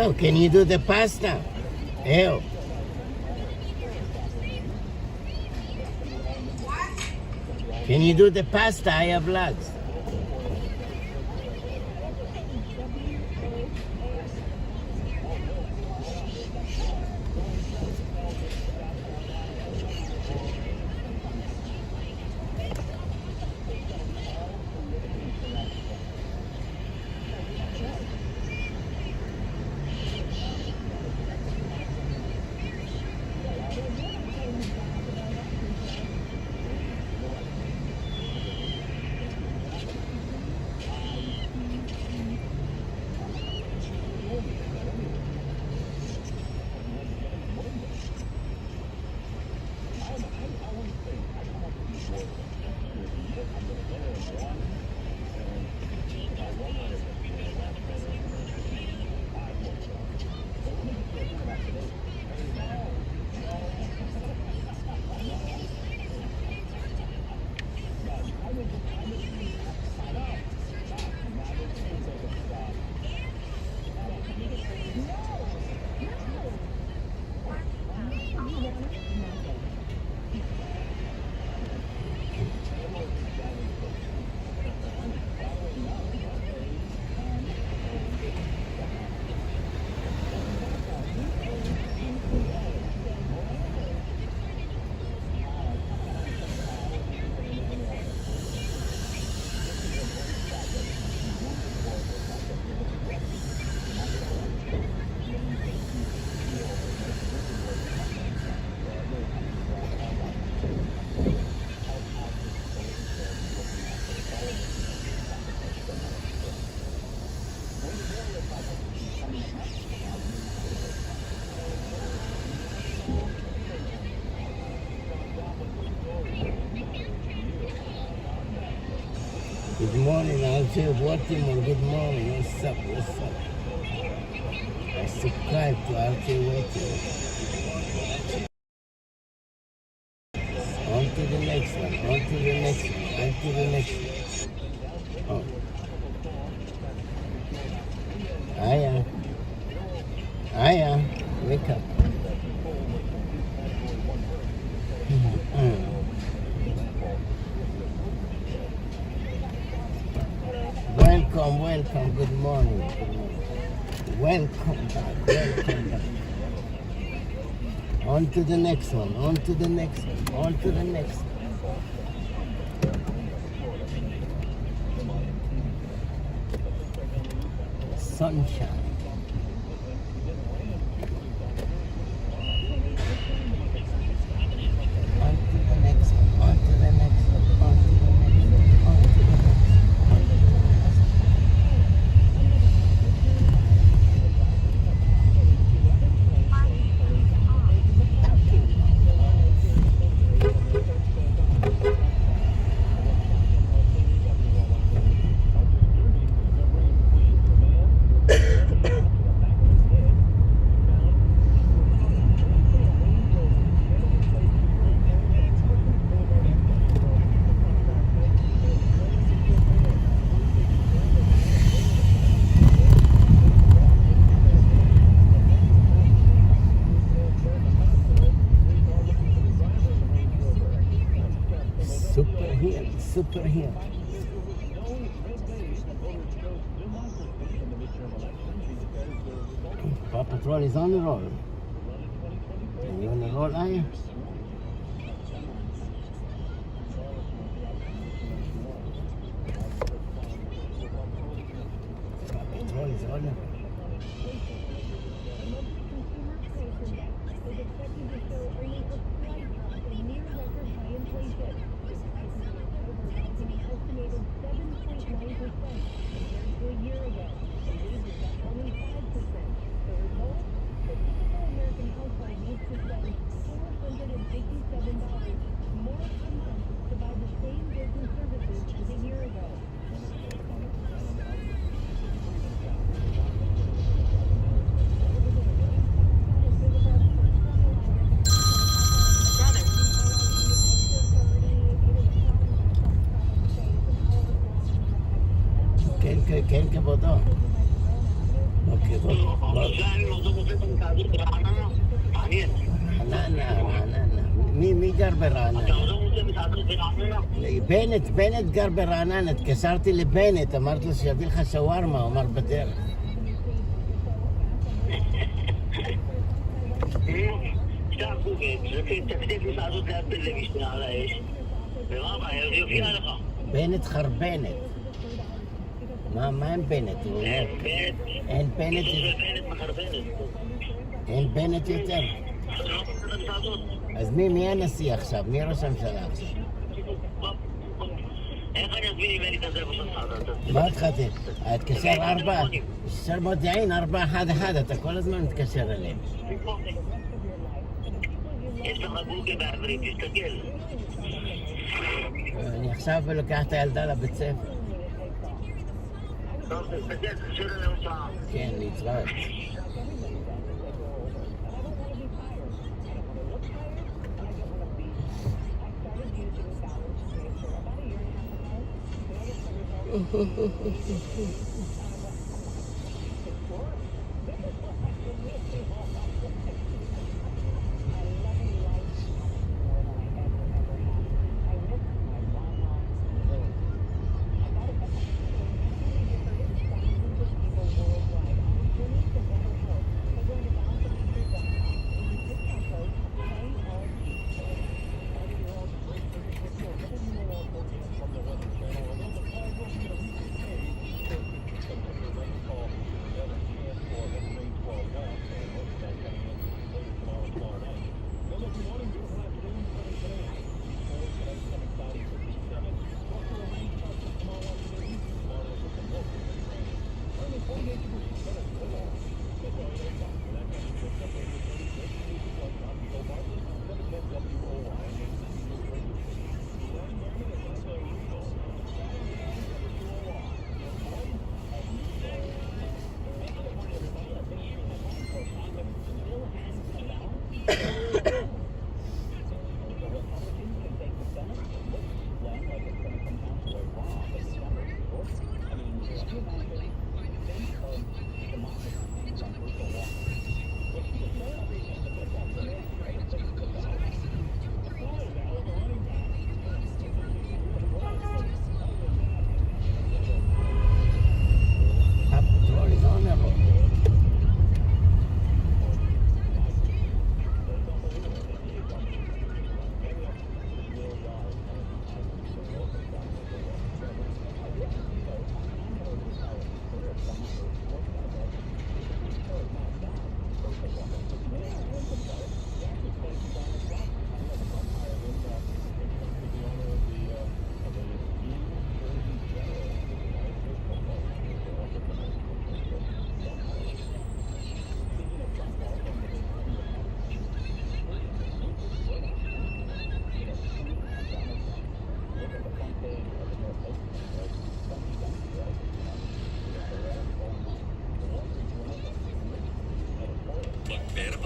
Ew, can you do the pasta? Ew. Can you do the pasta? I have lots. Good morning, Uncle Baltimore. Good morning. What's up? What's up? I subscribe to Uncle Baltimore. On to the next one. On to the next one. On to the next one. Oh. Aya. Aya. Wake up. Welcome, welcome, good morning. Welcome back, welcome back. On to the next one, on to the next one, on to the next one. Sunshine. On to the next one, on to the next one, on to the next one, on to the next one. Super here. Paw Patrol is on the roll. Are you on the roll, are you? Paw Patrol is on the roll. ¿Quién que votó? Okay. רעננה. מי גר ברעננה? בנט גר ברעננה, התקשרתי לבנט, אמרתי לו שיביא לך שווארמה, הוא אמר בדרך. בנט חרבנת. מה עם בנט? אין בנט יותר. אין בנט יותר. אז מי הנשיא עכשיו? מי ראש הממשלה עכשיו? איך אני אזמין אם אין לי כזה בשביל מה התחלתי? התקשר 4, התקשר מודיעין 411, אתה כל הזמן מתקשר אליהם. יש לך גוגל בעברית, תסתכל. אני עכשיו לוקח את הילדה לבית ספר. טוב, תסתכל, תשאיר לנו שעה. כן, להתראות.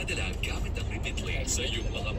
Magpadala gamit ang repeatly sa iyong mga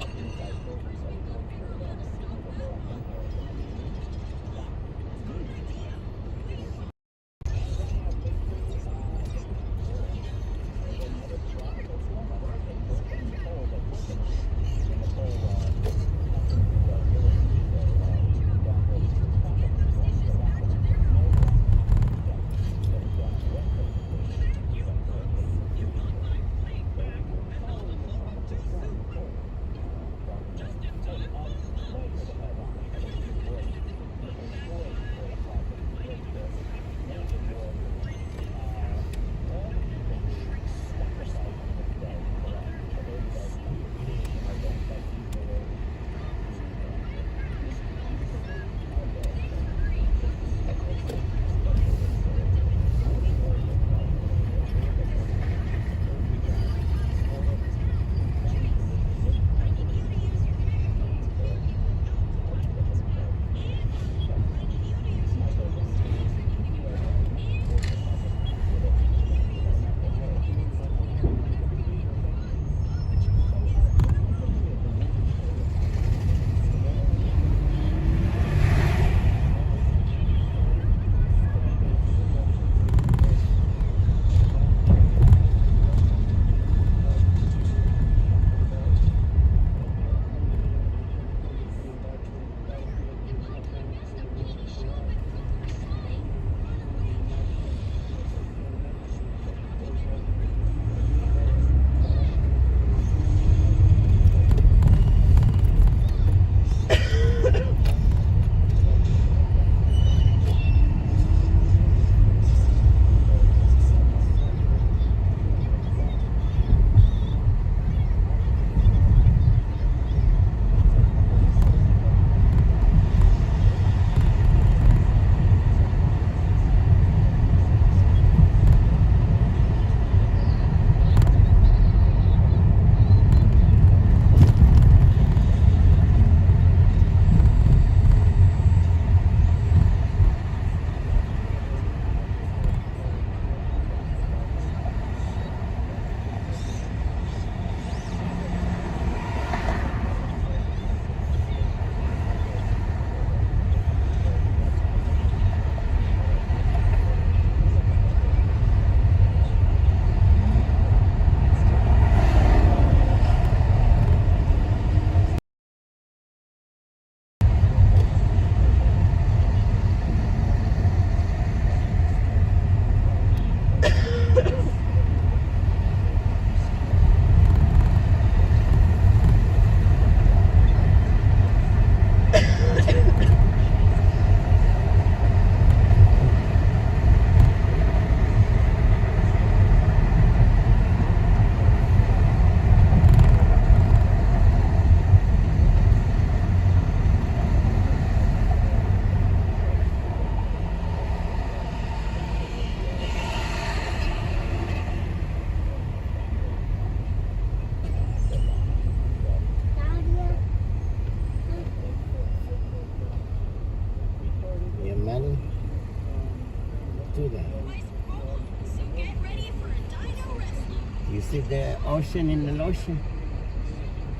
see the ocean in the ocean?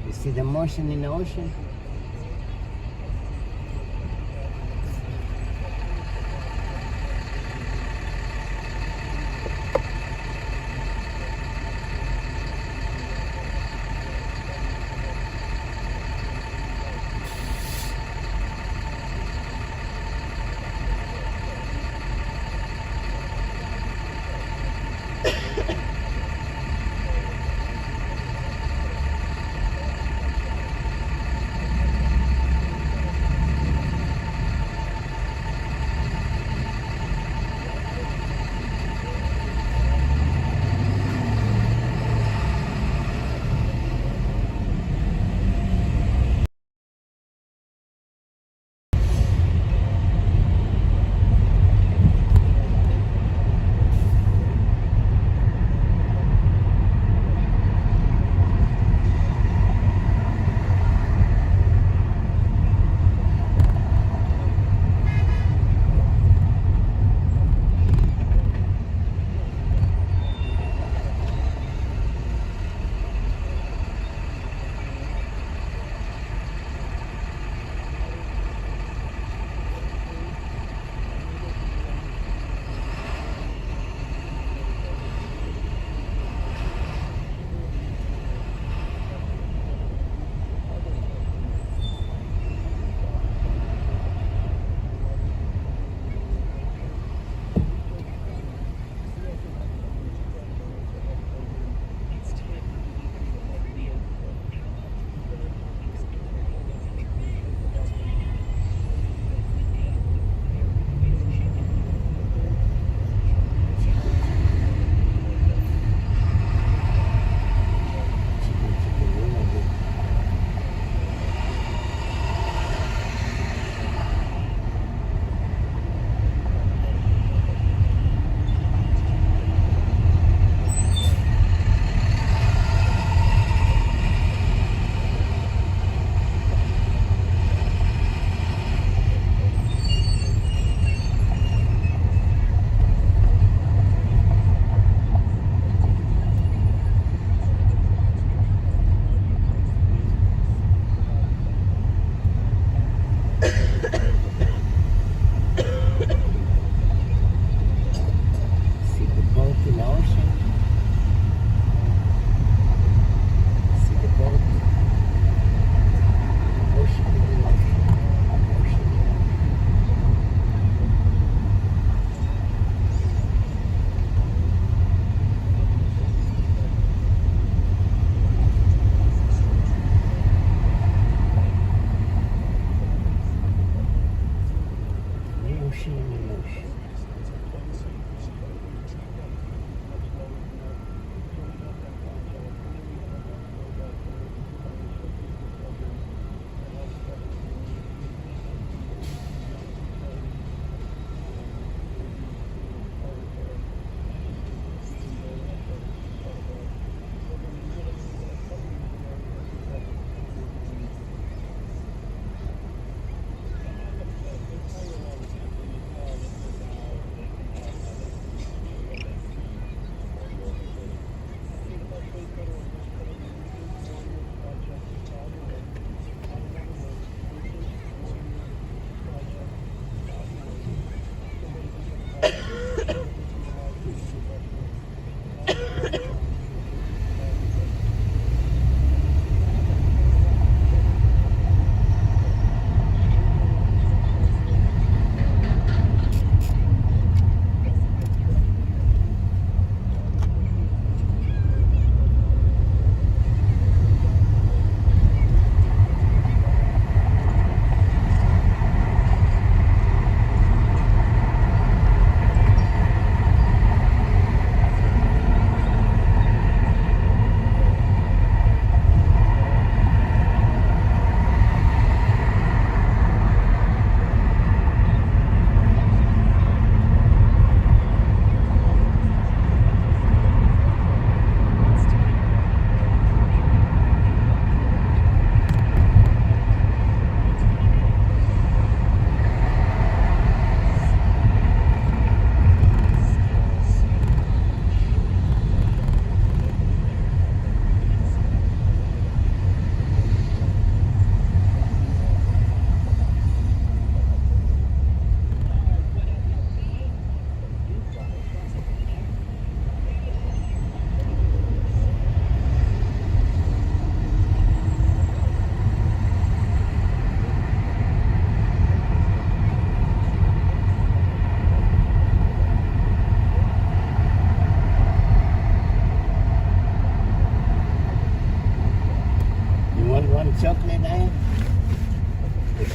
You see the motion in the ocean?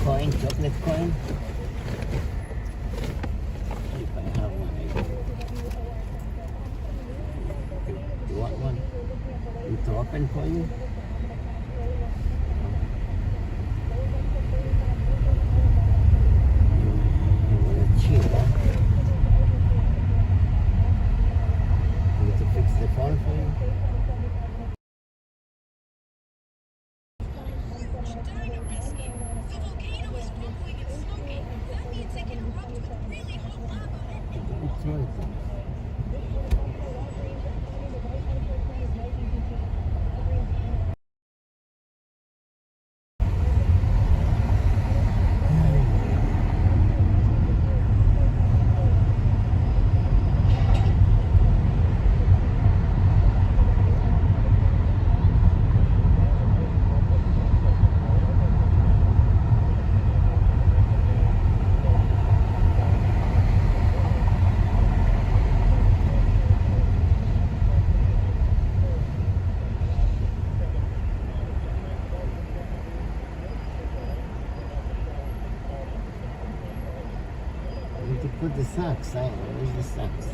coin, chocolate coin. If I have one, I do. You want one? It's open for you? You want a cheer, huh? You need to fix the phone for you? Don't throw it. You need to put the socks on. Where's the socks?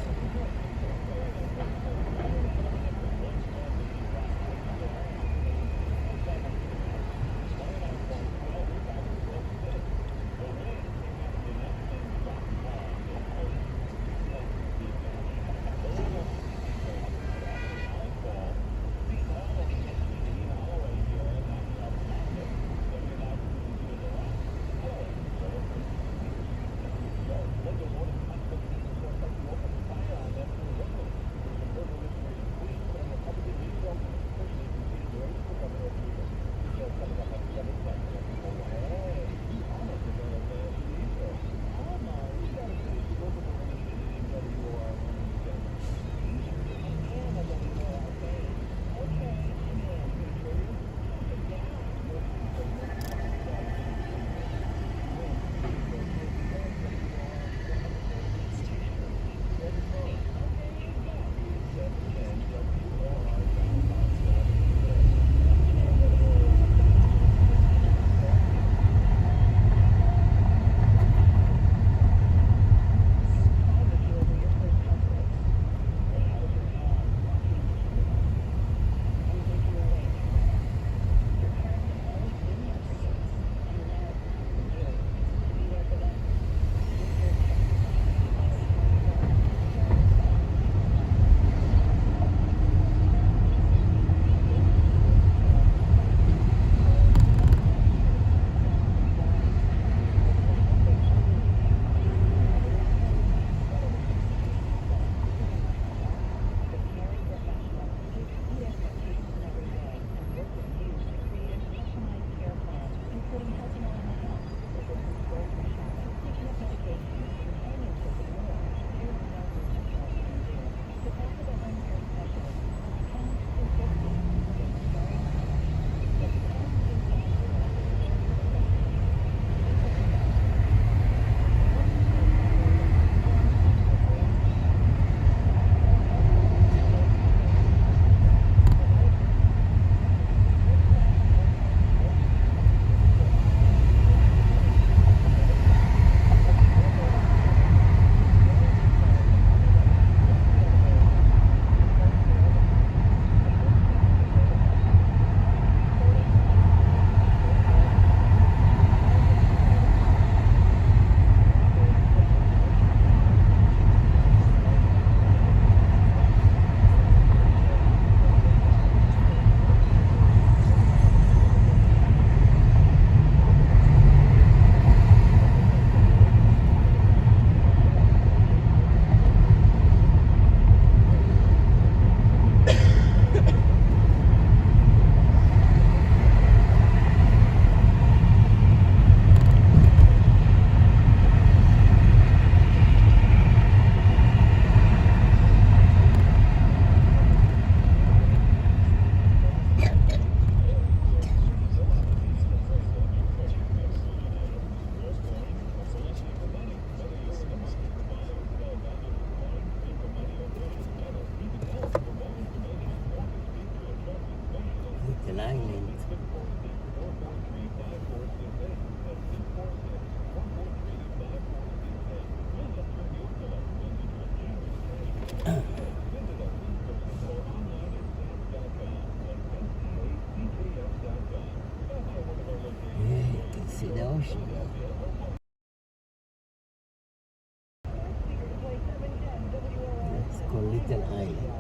You can see the ocean. It's called Little Island.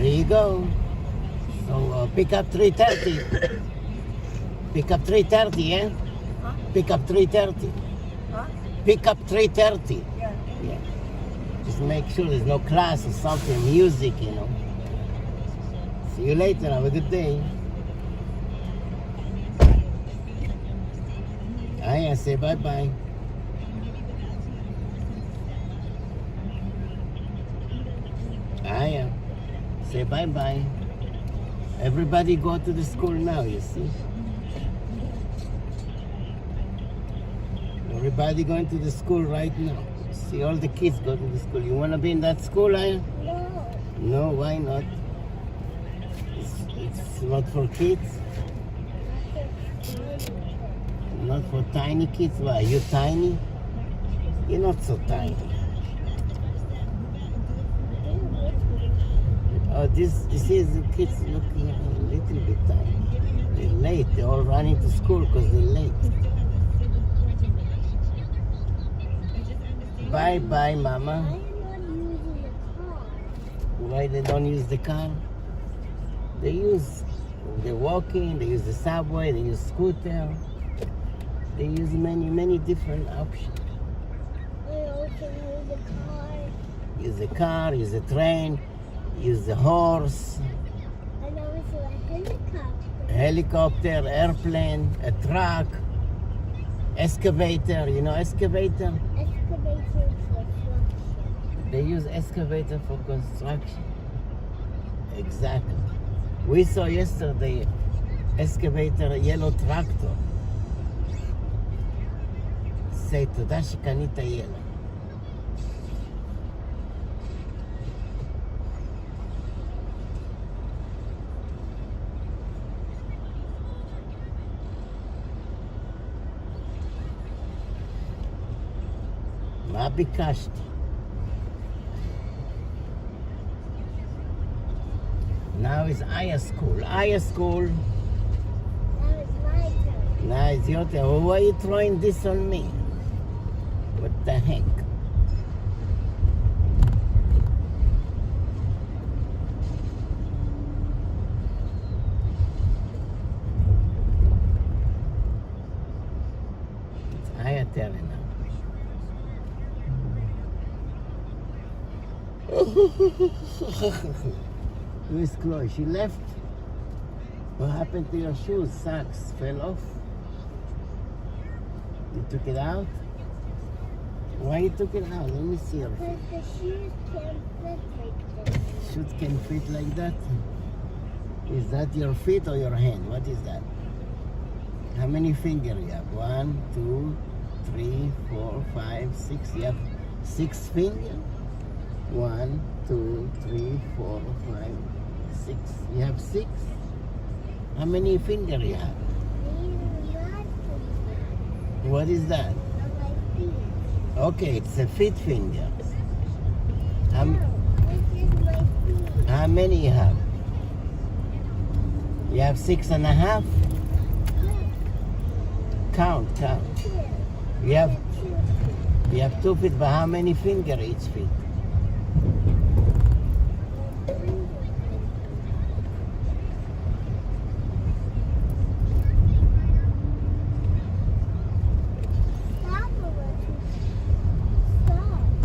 There you go. So pick up 3:30. Pick up 3:30, eh? Huh? Pick up 3:30. Huh? Pick up 3:30. Yeah. Yeah. Just make sure there's no class or something, music, you know. See you later. Have a good day. I say bye-bye. I say bye-bye. Everybody go to the school now, you see. Everybody going to the school right now. See all the kids go to the school. You want to be in that school, Aya? No. No, why not? It's not for kids? Not for tiny kids? Why, you tiny? You're not so tiny. Oh, this is the kids looking a little bit tiny. They're late. They're all running to school because they're late. Bye-bye, Mama. Why they don't use the car? They're walking, they use the subway, they use scooter. They use many different options. They also use the car. Use the car, use the train, use the horse, And also a helicopter. helicopter, airplane, a truck, excavator. You know excavator? Excavator for construction. They use excavator for construction. Exactly. We saw yesterday excavator, yellow tractor. Say תודה שקנית yellow. מה ביקשתי? Now is Aya school. Aya school. Now it's my turn. Now it's your turn. Well, why are you throwing this on me? What the heck? It's Aya turn now. Where's Chloe? She left? What happened to your shoes? Socks fell off? You took it out? Why you took it out? Let me see your feet. Because the shoes can't fit like this. Shoes can fit like that? Is that your feet or your hand? What is that? How many fingers you have? 1, 2, 3, 4, 5, 6. You have 6 fingers? 1, 2, 3, 4, 5, 6. You have 6? How many fingers you have? These are not fingers What is that? on my feet. Okay, it's a feet finger. How, No, this is my feet. how many you have? You have 6.5? Count. Here. You have Two. you have 2 feet, but how many fingers each feet?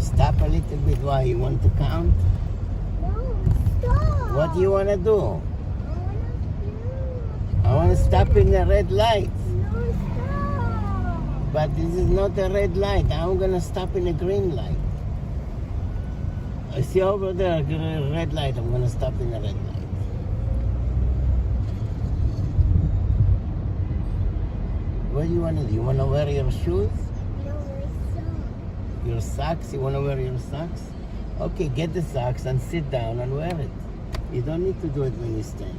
Stop a little bit. Why? You want to count? No, stop. What do you want to do? I I want to stop in the red light. No, stop. But this is not a red light. I'm going to stop in a green light. I see over there a red light. I'm going to stop in the red light. What do you want to do? You want to wear your shoes? No, stop. Your socks? You want to wear your socks? Okay, get the socks and sit down and wear it. You don't need to do it when you stand.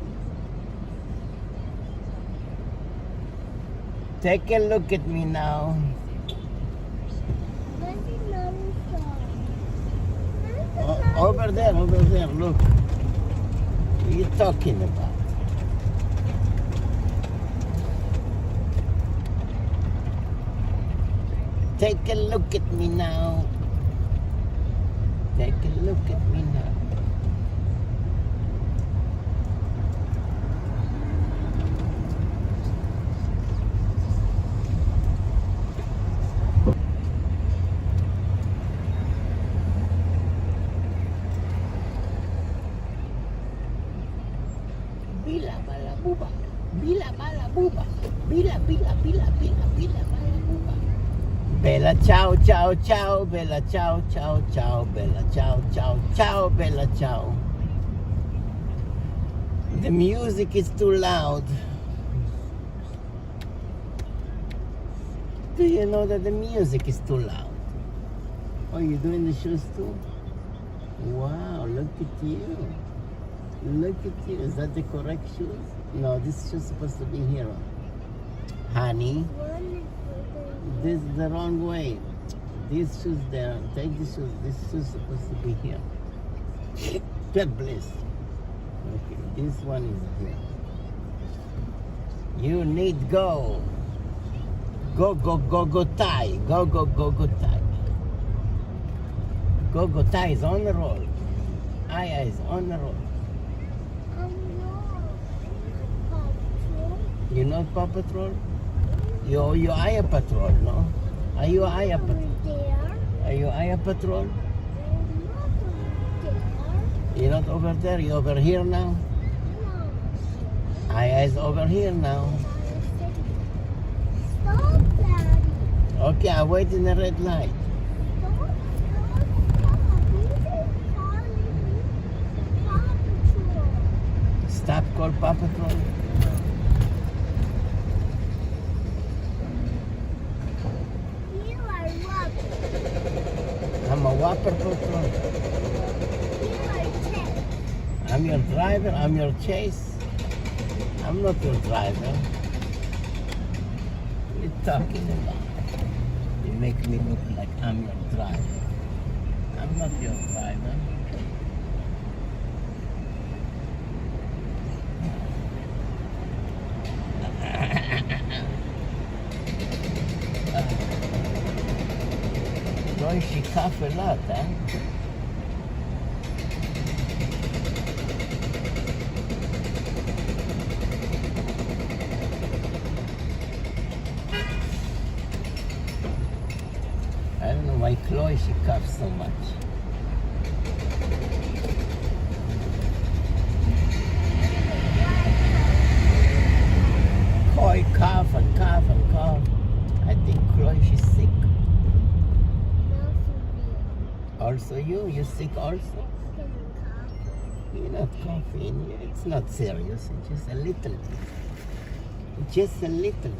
Take a look at me now. This is another song. Over there, look. What are you talking about? Take a look at me now. Take a look at me now. Bila bala buba. Bila bala buba. Bila bila bila bila bila bala buba. Bella ciao ciao ciao. Bella ciao ciao ciao. Bella ciao ciao ciao. Bella ciao. The music is too loud. Do you know that the music is too loud? Oh, you're doing the shoes too? Wow, look at you. Look at you. Is that the correct shoes? No, this shoe's supposed to be here. Honey, this is the wrong way. These shoes there, take the shoes. This shoe's supposed to be here. God bless. Okay, this one is here. You need go. Go, go, go, go, tie. Go, go, go, go, tie. Go, go, tie is on the roll. Aya is on the roll. You know Paw Patrol? You Aya Patrol, no? Are you Aya Patrol? Are you Aya Patrol? You're not over there? You're over here now? Aya is over here now. Stop, Daddy. Okay, I wait in the red light. Stop. Stop, call Paw Patrol. You are Whopper. I'm a Whopper Patrol. You are Ted. I'm your driver, I'm your chase. I'm not your driver. What are you talking about? You make me look like I'm your driver. I'm not your driver. Boy, she cough a lot, huh? I don't know why Chloe, she coughs so much. Chloe cough and cough and cough. I think Chloe, she's sick. Also you? You sick also? You're not coughing. It's not serious. It's just a little bit. Just a little bit.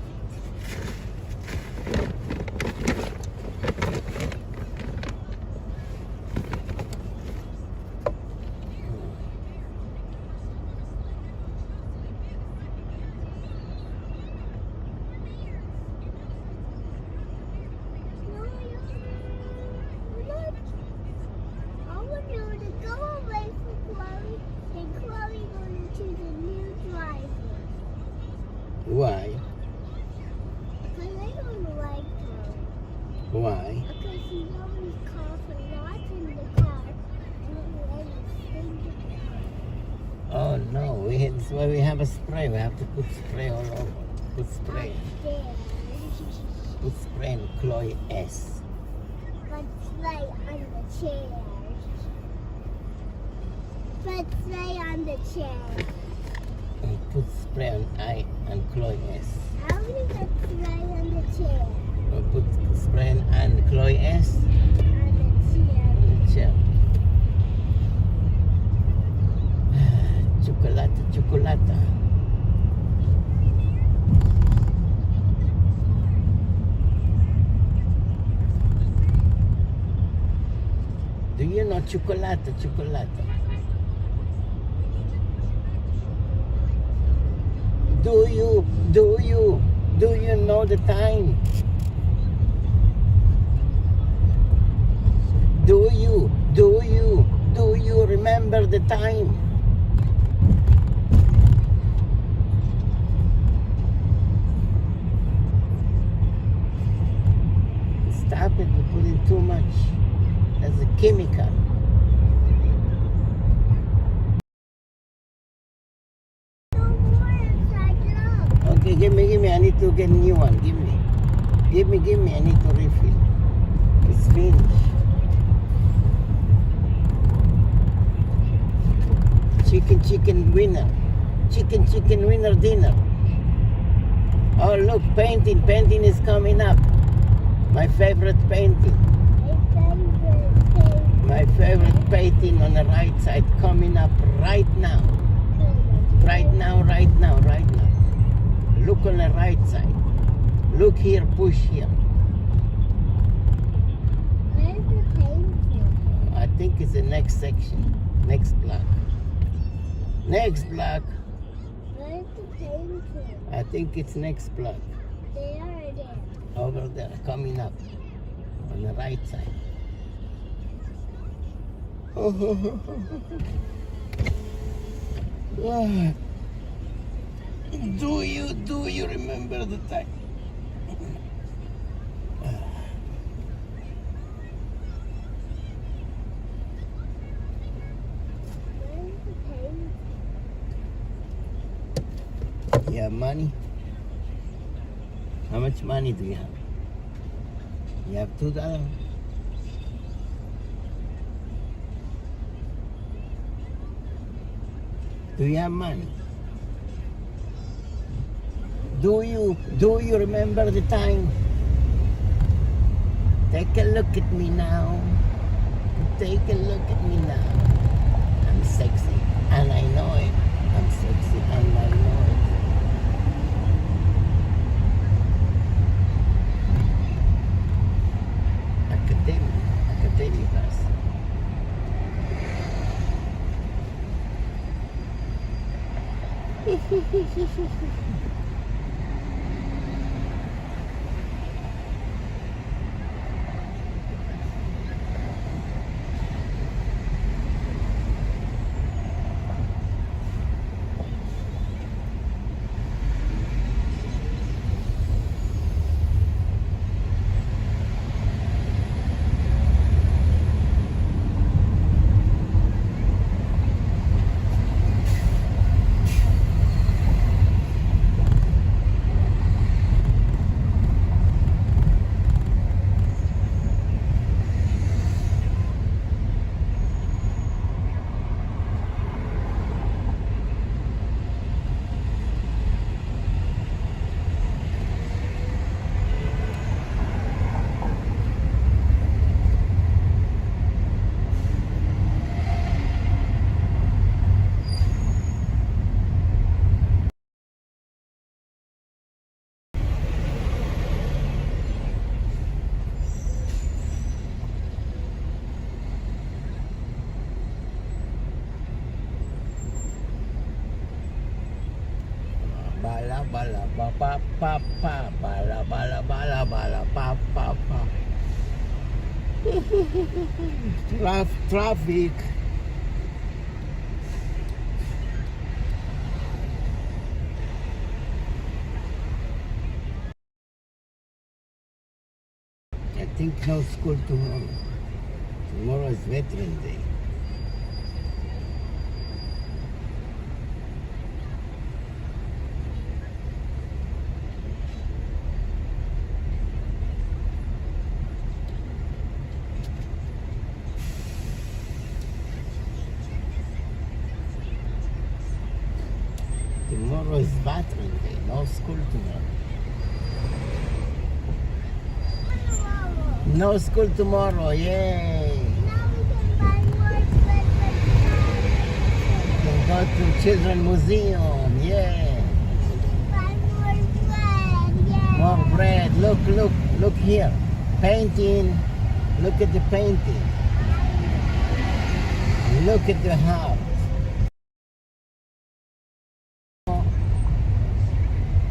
Why? Because I don't like her. Why? Because she always coughs a lot in the car. Oh no, that's why we have a spray. We have to put spray all over. Put spray. Put spray in Chloe S. But spray on the chair. But spray on the chair. And put spray on I and Chloe S. How do you put spray on the chair? Or put spray on Chloe S. On the chair. Chair. Chocolate, chocolate. Do you know chocolate, chocolate? Do you know the time? Do you remember the time? Stop it, you put in too much. That's a chemical. Okay, give me, I need to get a new one. Give me, I need to refill. It's finished. Chicken winner. chicken, chicken, winner, dinner. Oh, look, painting. Painting is coming up. My favorite painting. My favorite painting on the right side coming up right now. Right now, right now, right now. Look on the right side. Look here, push here. Where's the painting? I think it's the next section. Next block. Next block. Where's the painting? I think it's next block. They are there. Over there, coming up. On the right side. Do you remember the time? Where's the painting? You have money? How much money do you have? You have $2? Do you have money? Do you remember the time? Take a look at me now. Take a look at me now. I'm sexy and I know it. I'm sexy and I know it. Academy bus. Bala bala ba pa pa pa bala bala bala bala pa pa pa. Traffic. I think no school tomorrow. Tomorrow is Veterans Day. Tomorrow is Veterans Day. No school tomorrow. No school tomorrow. Yay! Now we can buy more bread. You can go to Children's Museum. Yeah. Buy more bread. Yeah. More bread. Look here. Painting. Look at the painting. Look at the house.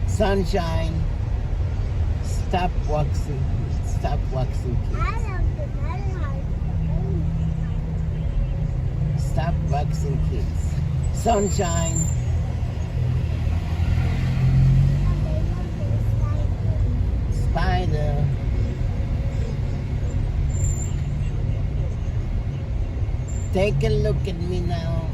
Sunshine. Stop waxing. Stop waxing I kids. love the better house. Stop waxing kids. Sunshine. Spider. Take a look at me now.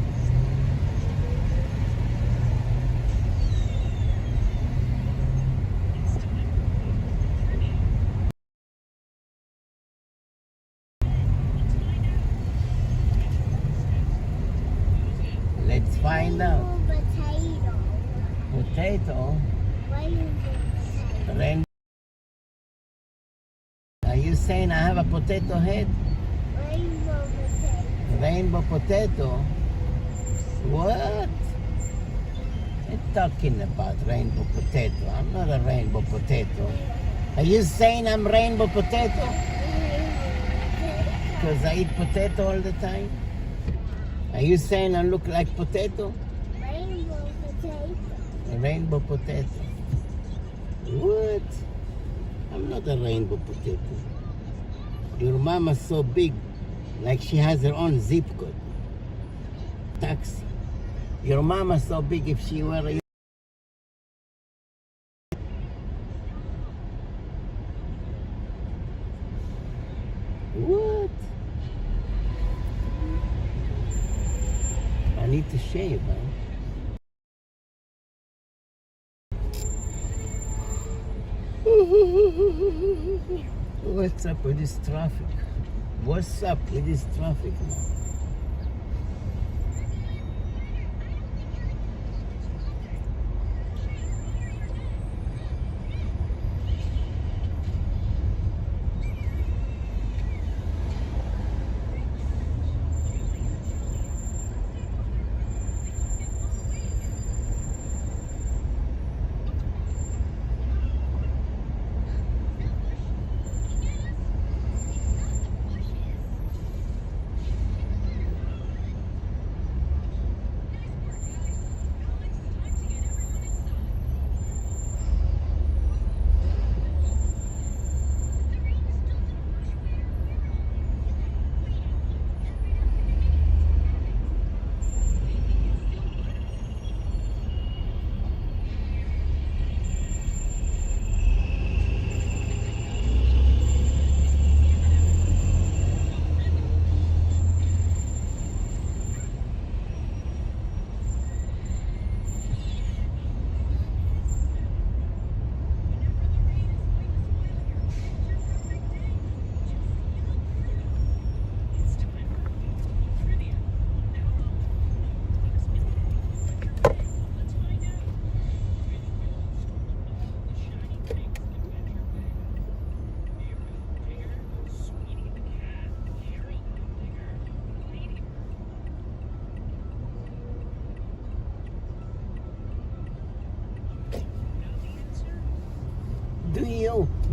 Let's find out. Potato. Potato. Rainbow Rain. Are you saying I have a potato head? potato. Rainbow potato? What? You're talking about rainbow potato. I'm not a rainbow potato. Are you saying I'm rainbow potato? Because I eat potato all the time? Are you saying I look like potato? Rainbow potato. A rainbow potato. What? I'm not a rainbow potato. Your mama's so big, like she has her own zip code. Taxi. Your mama's so big, if she were a... What? I need to shave, huh? What's up with this traffic? What's up with this traffic now?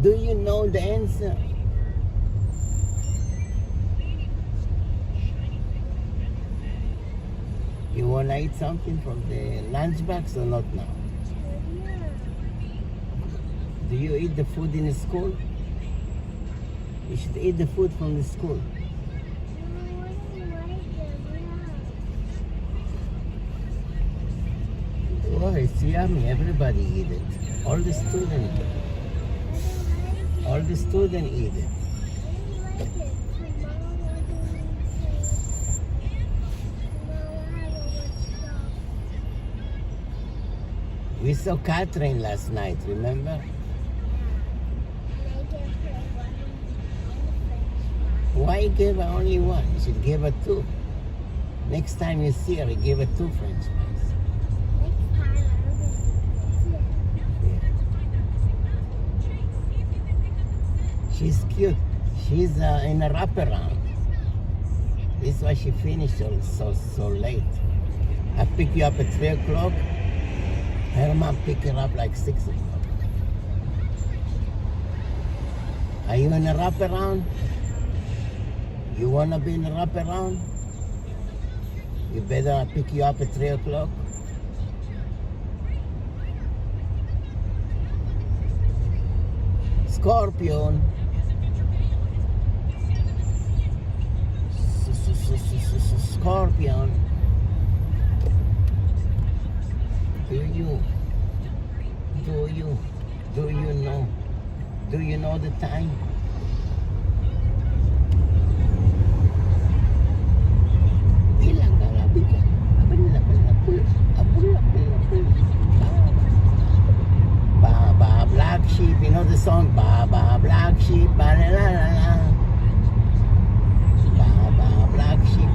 Do you know the answer? You wanna eat something from the lunchbox or not now? Do you eat the food in the school? You should eat the food from the school. Oh, it's yummy. Everybody eat it. All the students. All the students eat it. We saw Catherine last night, remember? Why give her only one? You should give her two. Next time you see her, you give her two French fries. She's cute. She's in a wraparound. This is why she finished so late. I pick you up at 3 o'clock. Her mom pick her up like 6 o'clock. Are you in a wraparound? You wanna be in a wraparound? You better pick you up at 3 o'clock. Scorpion. Scorpion. Do you know the time? Baba black sheep, you know the song? Baba black sheep, ba la la la. Baba black sheep.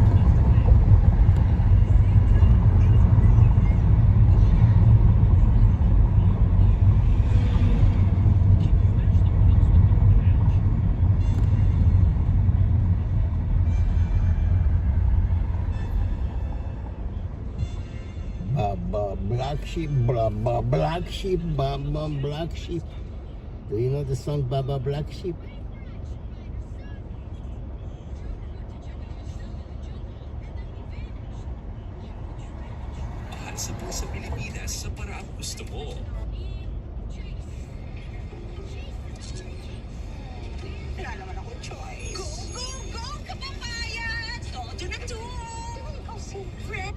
Black sheep, black sheep, black sheep. Do you know the song Baba Black Sheep? Mahal sa buong Pilipinas sa paraang gusto mo. Wala naman ako choice. Go, go, go, kababayan! Todo na to! Ikaw si Fred.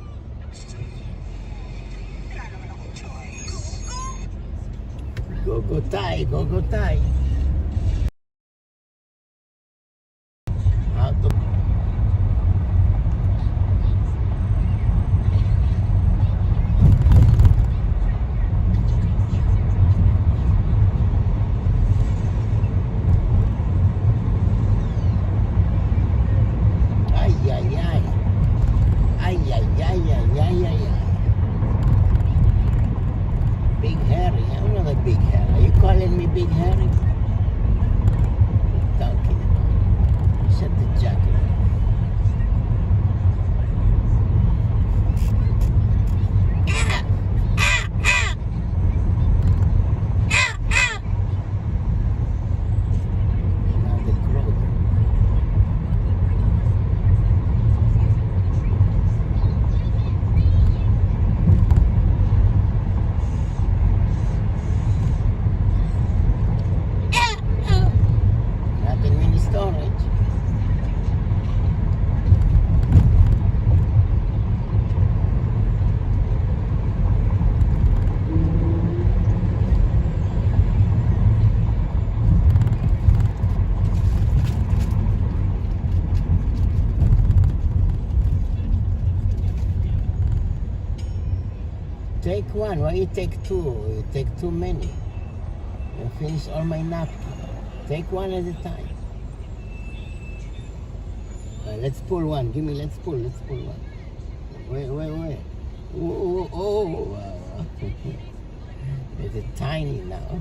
Wala naman ako choice. Go, go! Go Thai, go Thai. How to Big Harry, I'm not a big Harry. Are you calling me Big Harry? What are you talking about? Shut the jacket up. Now the crow. Nothing mini storage. Take one. Why you take two? You take too many. You finish all my napkins. Take one at a time. Let's pull one. Give me. Let's pull one. Wait. Oh, wow. It's a tiny now.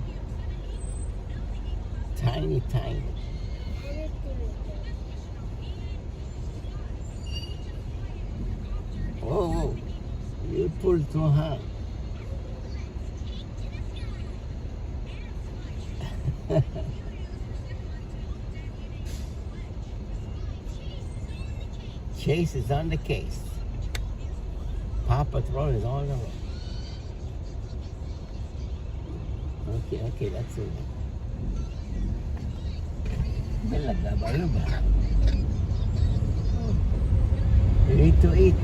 Tiny. Oh, you pull too hard. Chase is on the case. Paw Patrol is all around. Okay, that's it. Talaga ba yun ba? You need to eat.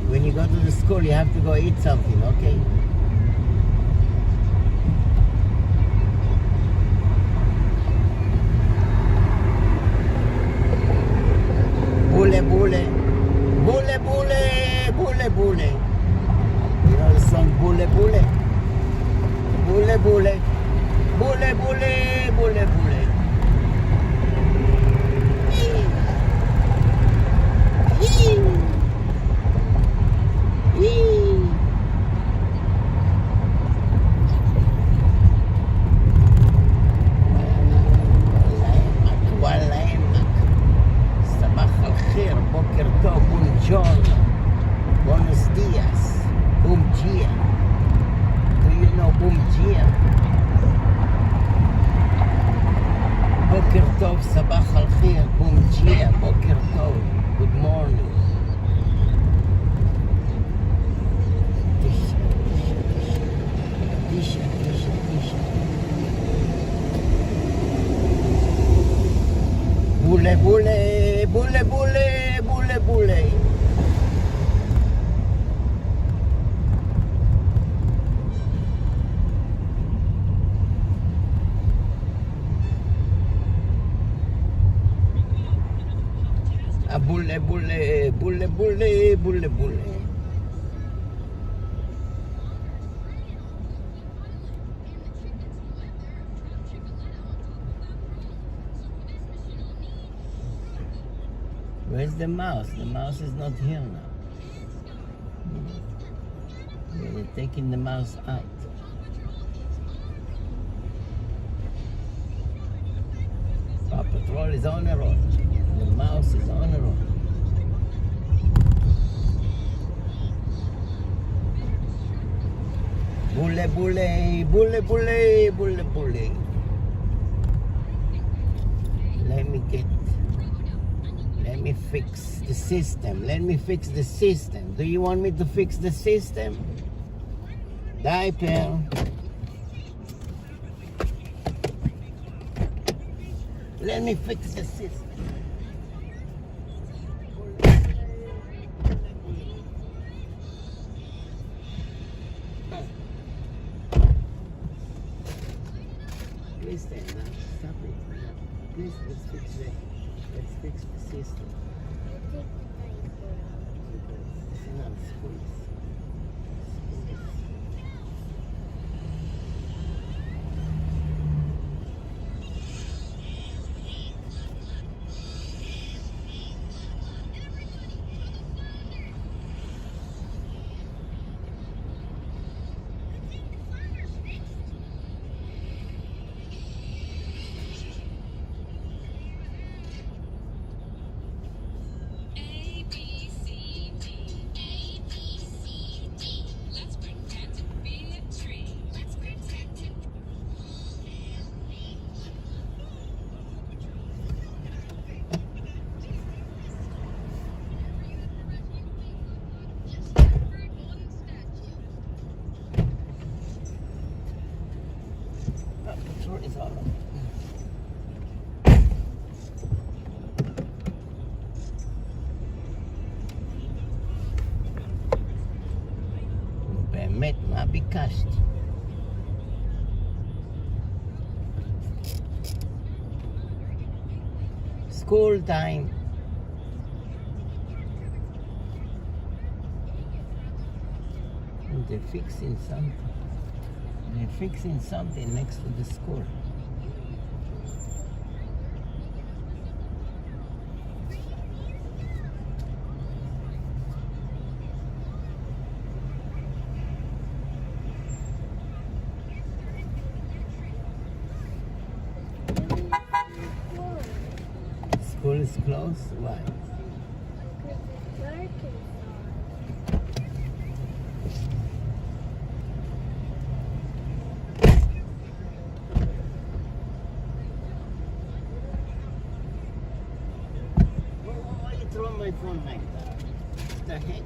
When you go to the school, you have to go eat something, okay? Bule. You know the song Bule. Sabah al-khair, boker tov, buongiorno. Buenos dias. Bom dia. Do you know bom dia? Boker tov, sabah al-khair, bom dia, boker tov. Good morning. Tisha. Bule. Bule. Where's the mouse? The mouse is not here now. They're taking the mouse out. Paw Patrol is on the road. The mouse is on the road. Bule bule, bule bule, bule bule. Let me fix the system. Let me fix the system. Do you want me to fix the system? Diaper. Let me fix the system. Please stand up. Stop it. Please, let's fix the system. This is not school. Is all of באמת, מה ביקשת? School time. They're fixing something. They're fixing something next to the school. School is closed? Why? Why you throw my phone like that? What the heck?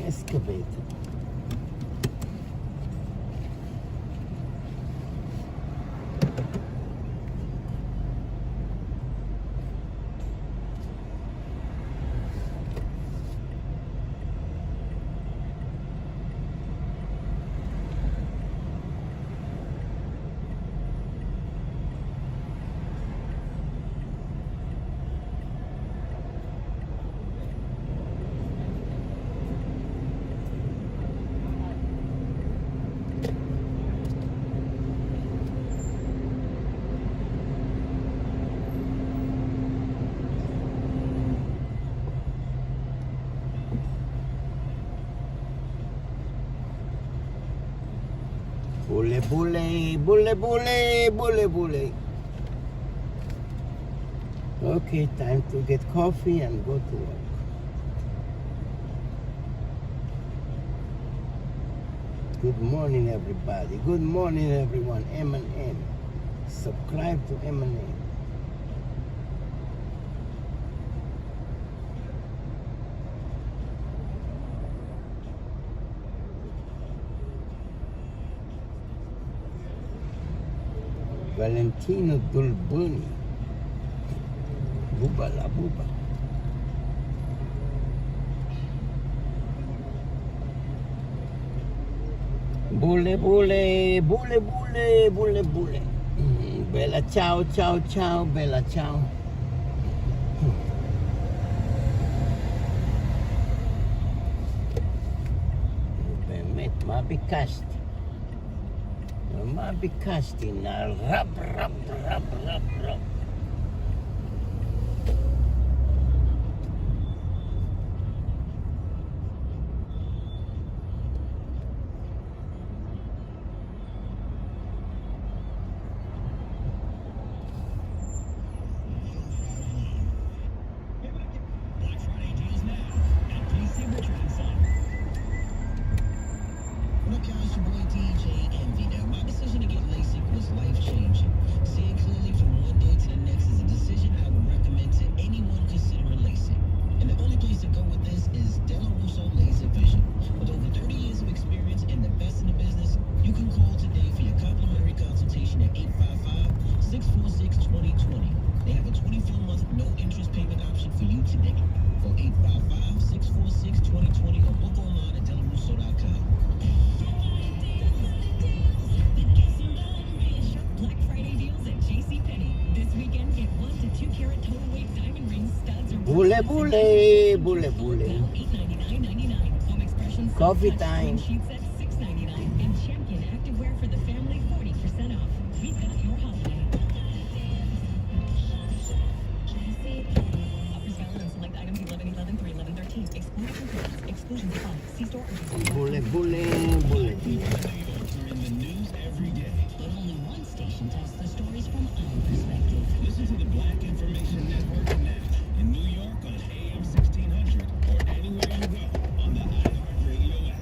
Excavated. Bule bule, bule bule, bule bule. Okay, time to get coffee and go to work. Good morning, everybody. Good morning, everyone. M&M. Subscribe to M&M. Valentino Dulbuni. Buba la buba. Bule bule, bule bule, bule bule. Bella ciao, ciao, ciao, bella ciao. באמת, מה ביקשתי? מה ביקשתי? רב, רב, רב, רב, רב. Bule bule, bule bule. Coffee time. And Champion Activewear for the family, 40% off. We've got your holiday. Offers valid on select items 11, 11, 3, 11, 13. Exclusions included. Exclusions apply. See store or Bule bule, bule bule. Are in the news every day. But only one station tells the stories from our perspective. Listen to the Black Information Network now in New York on AM 1600 or anywhere you go on the iHeartRadio app.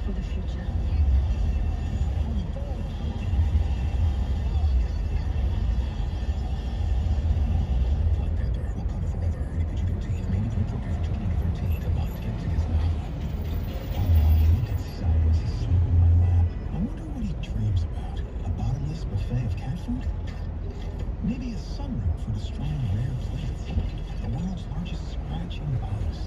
For the future. Black Panther, Wakanda Forever. Any PG-13, maybe inappropriate for children under 13. Come on, get tickets now. Look at Cyrus asleep in my lap. I wonder what he dreams about. A bottomless buffet of cat food? Maybe a sunroom for the strong, rare plants. The world's largest scratching artist.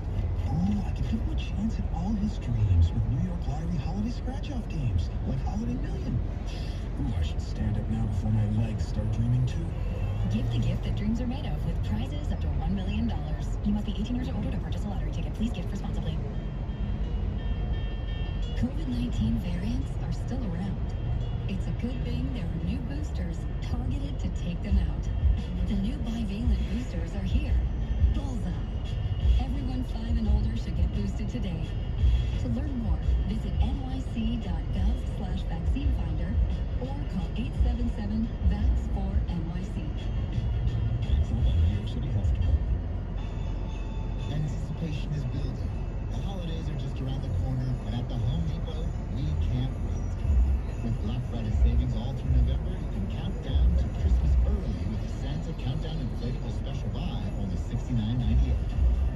Ooh, I could give him a chance at all his dreams with New York Lottery holiday scratch-off games, like Holiday Million. Ooh, I should stand up now before my legs start dreaming too. Give the gift that dreams are made of with prizes up to $1 million. You must be 18 years or older to purchase a lottery ticket. Please gift responsibly. COVID-19 variants are still around. It's a good thing there are new boosters targeted to take them out. The new bivalent boosters are here. Bullseye. Everyone 5 and older should get boosted today. To learn more, visit nyc.gov/vaccine finder or call 877-VAX4NYC. From New York City Health Department. Anticipation is building. The holidays are just around the corner, and at the Home Depot, we can't wait. With Black Friday savings all through November, you can count down to Christmas early with the Santa Countdown Inflatable Special Buy, only $69.98.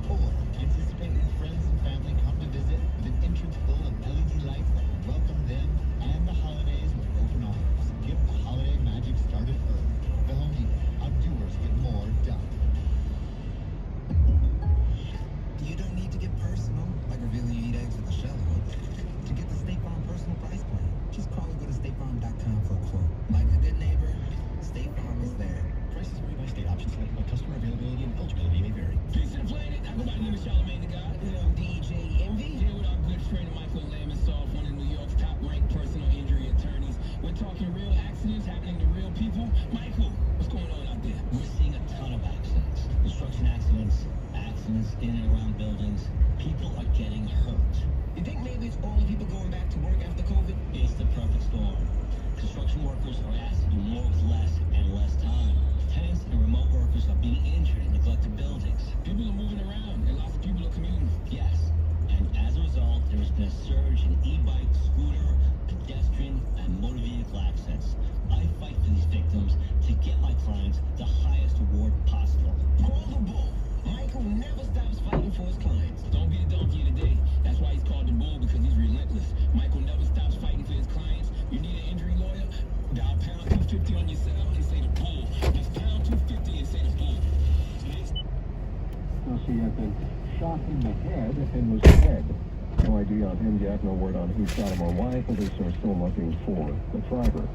Or anticipate when friends and family come to visit with an entrance full of LED lights that will welcome them and the holidays with open arms. Get the holiday magic started early. The Home Depot. Our doers get more done. You don't need to get personal, like revealing you eat eggs with a shell on. To get the State Farm personal price plan, just call or go to statefarm.com for a quote. Like a good neighbor, State Farm is there. Prices vary by state. Options selected by customer availability and eligibility may vary. Peace to the planet. My name is Charlamagne the God. And I'm DJ Envy. Here with our good friend Michael Lamonsoff, one of New York's top-ranked personal injury attorneys. We're talking real accidents happening to real people. Michael, what's going on out there? We're seeing a ton of accidents. Construction accidents, accidents in and around buildings. People are getting hurt. You think maybe it's all the people going back to work after COVID? It's the perfect storm. Construction workers are asked to do more with less and less time. Tenants and remote workers are being injured in neglected buildings. People are moving around, and lots of people are commuting. Yes, and as a result, there has been a surge in e-bike, scooter, pedestrian, and motor vehicle accidents. I fight for the says he had been shot in the head and was dead. No ID on him yet, no word on who shot him or why. Police are still looking for the driver.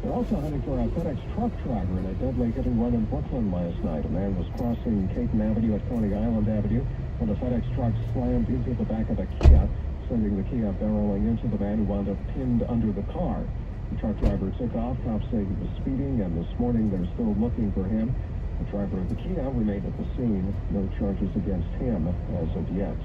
They're also hunting for a FedEx truck driver in a deadly hit and run in Brooklyn last night. A man was crossing Caton Avenue at Coney Island Avenue when the FedEx truck slammed into the back of a Kia, sending the Kia barreling into the man who wound up pinned under the car. The truck driver took off. Cops say he was speeding, and this morning they're still looking for him. The driver of the Kia remained at the scene. No charges against him as of yet.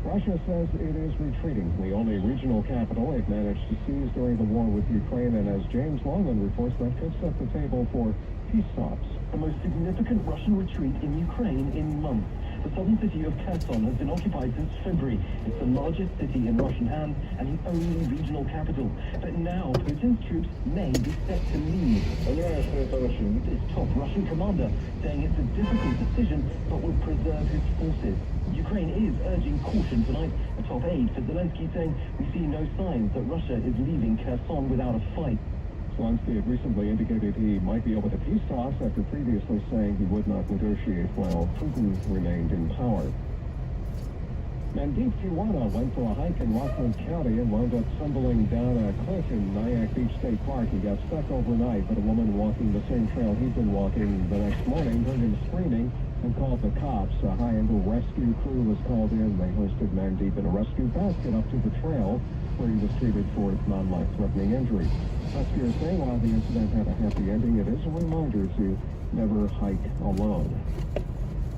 Russia says it is retreating from the only regional capital it managed to seize during the war with Ukraine, and as James Longman reports, that could set the table for peace talks. The most significant Russian retreat in Ukraine in months. The southern city of Kherson has been occupied since February. It's the largest city in Russian hands and the only regional capital. But now Putin's troops may be set to leave. This top Russian commander saying it's a difficult decision but will preserve his forces. Ukraine is urging caution tonight. A top aide for Zelensky saying we see no signs that Russia is leaving Kherson without a fight. Zelensky had recently indicated he might be open to peace talks after previously saying he would not negotiate while Putin remained in power. Mandeep Tiwana went for a hike in Rockland County and wound up tumbling down a cliff in Nyack Beach State Park. He got stuck overnight, but a woman walking the same trail he'd been walking the next morning heard him screaming and called the cops. A high-angle rescue crew was called in. They hoisted Mandeep in a rescue basket up to the trail, where he was treated for non-life-threatening injuries. Rescuers say while the incident had a happy ending, it is a reminder to never hike alone.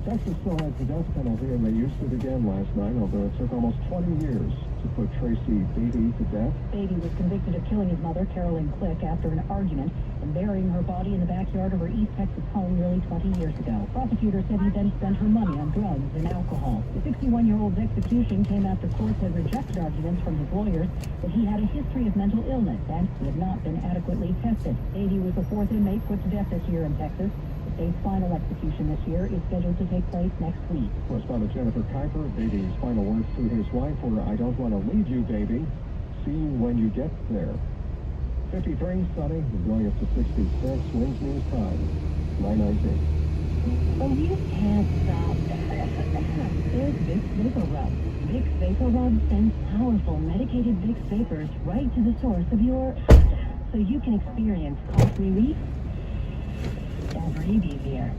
Texas still has the death penalty, and they used it again last night, although it took almost 20 years to put Tracy Beatty to death. Beatty was convicted of killing his mother, Carolyn Click, after an argument and burying her body in the backyard of her East Texas home nearly 20 years ago. Prosecutors said he then spent her money on drugs and alcohol. The 61-year-old's execution came after courts had rejected arguments from his lawyers that he had a history of mental illness and he had not been adequately tested. Beatty was the fourth inmate put to death this year in Texas. The state's final execution this year is scheduled to take place next week. Correspondent Jennifer Kuiper, Beatty's final words to his wife were, "I don't want to leave you, baby. See you when you get there." 53, sunny, going up to 66. Winds news time, 9:19. Oh, you can't stop. There's Vicks Vapor Rub. Vicks Vapor Rub sends powerful medicated Vicks vapors right to the source of your... so you can experience cough relief and breathe easier.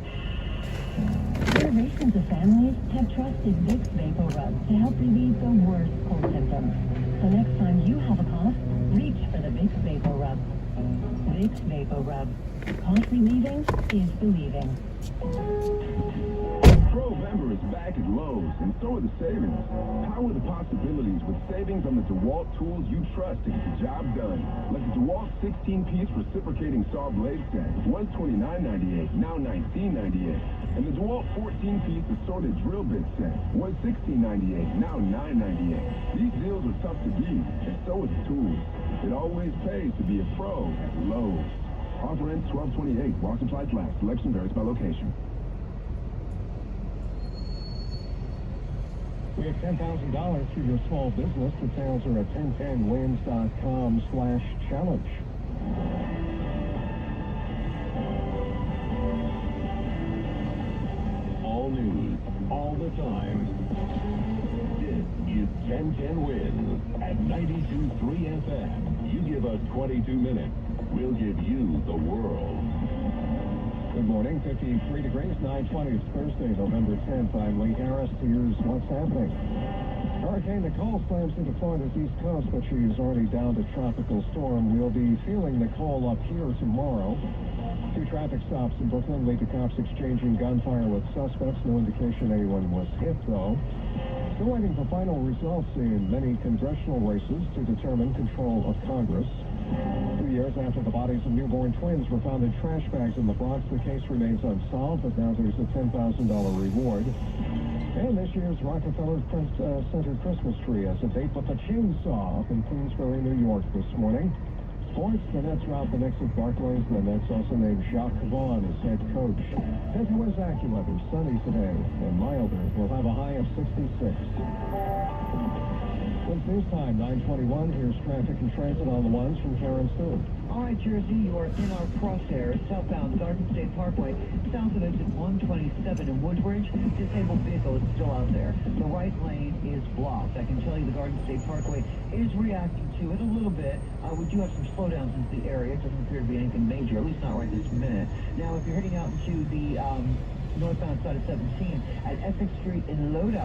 Generations of families have trusted Vicks Vapor Rub to help relieve the worst cold symptoms. So next time you have a cough, reach for the Vicks Vapor Rub. Vicks Vapor Rub. Cough relieving is believing. November is back at Lowe's, and so are the savings. Power the possibilities with savings on the DeWalt tools you trust to get the job done. Like the DeWalt 16-piece reciprocating saw blade set was $29.98, now $19.98. And the DeWalt 14-piece assorted drill bit set was $16.98, now $9.98. These deals are tough to beat, and so are the tools. It always pays to be a pro at Lowe's. Offer ends 12/28 while supplies last. Selection varies by location. We have $10,000 through your small business. Details are at 1010wins.com/challenge. All news, all the time. This is 1010 Wins at 92.3 FM. You give us 22 minutes, we'll give you the world. Good morning, 53 degrees, 9:20. It's Thursday, November 10th. I'm Lee Harris. Here's what's happening. Hurricane Nicole slams into Florida's east coast, but she's already down to tropical storm. We'll be feeling Nicole up here tomorrow. 2 traffic stops in Brooklyn lead to cops exchanging gunfire with suspects. No indication anyone was hit, though. Still waiting for final results in many congressional races to determine control of Congress. 2 years after the bodies of newborn twins were found in trash bags in the Bronx, the case remains unsolved, but now there's a $10,000 reward. And this year's Rockefeller Center Christmas tree has a date with a chainsaw up in Queensbury, New York this morning. Sports, the Nets are out the Knicks at Barclays. The Nets also named Jacques Vaughn as head coach. Here's the West AccuWeather. Sunny today and milder. We'll have a high of 66. It's news time, 9:21. Here's traffic and transit on the ones from Karen Stewart. All right, Jersey, you are in our crosshairs. Southbound Garden State Parkway, south of exit 127 in Woodbridge. Disabled vehicle is still out there. The right lane is blocked. I can tell you the Garden State Parkway is reacting to it a little bit. We do have some slowdowns into the area. It doesn't appear to be anything major, at least not right this minute. Now, if you're heading out into the northbound side of 17 at Essex Street in Lodi,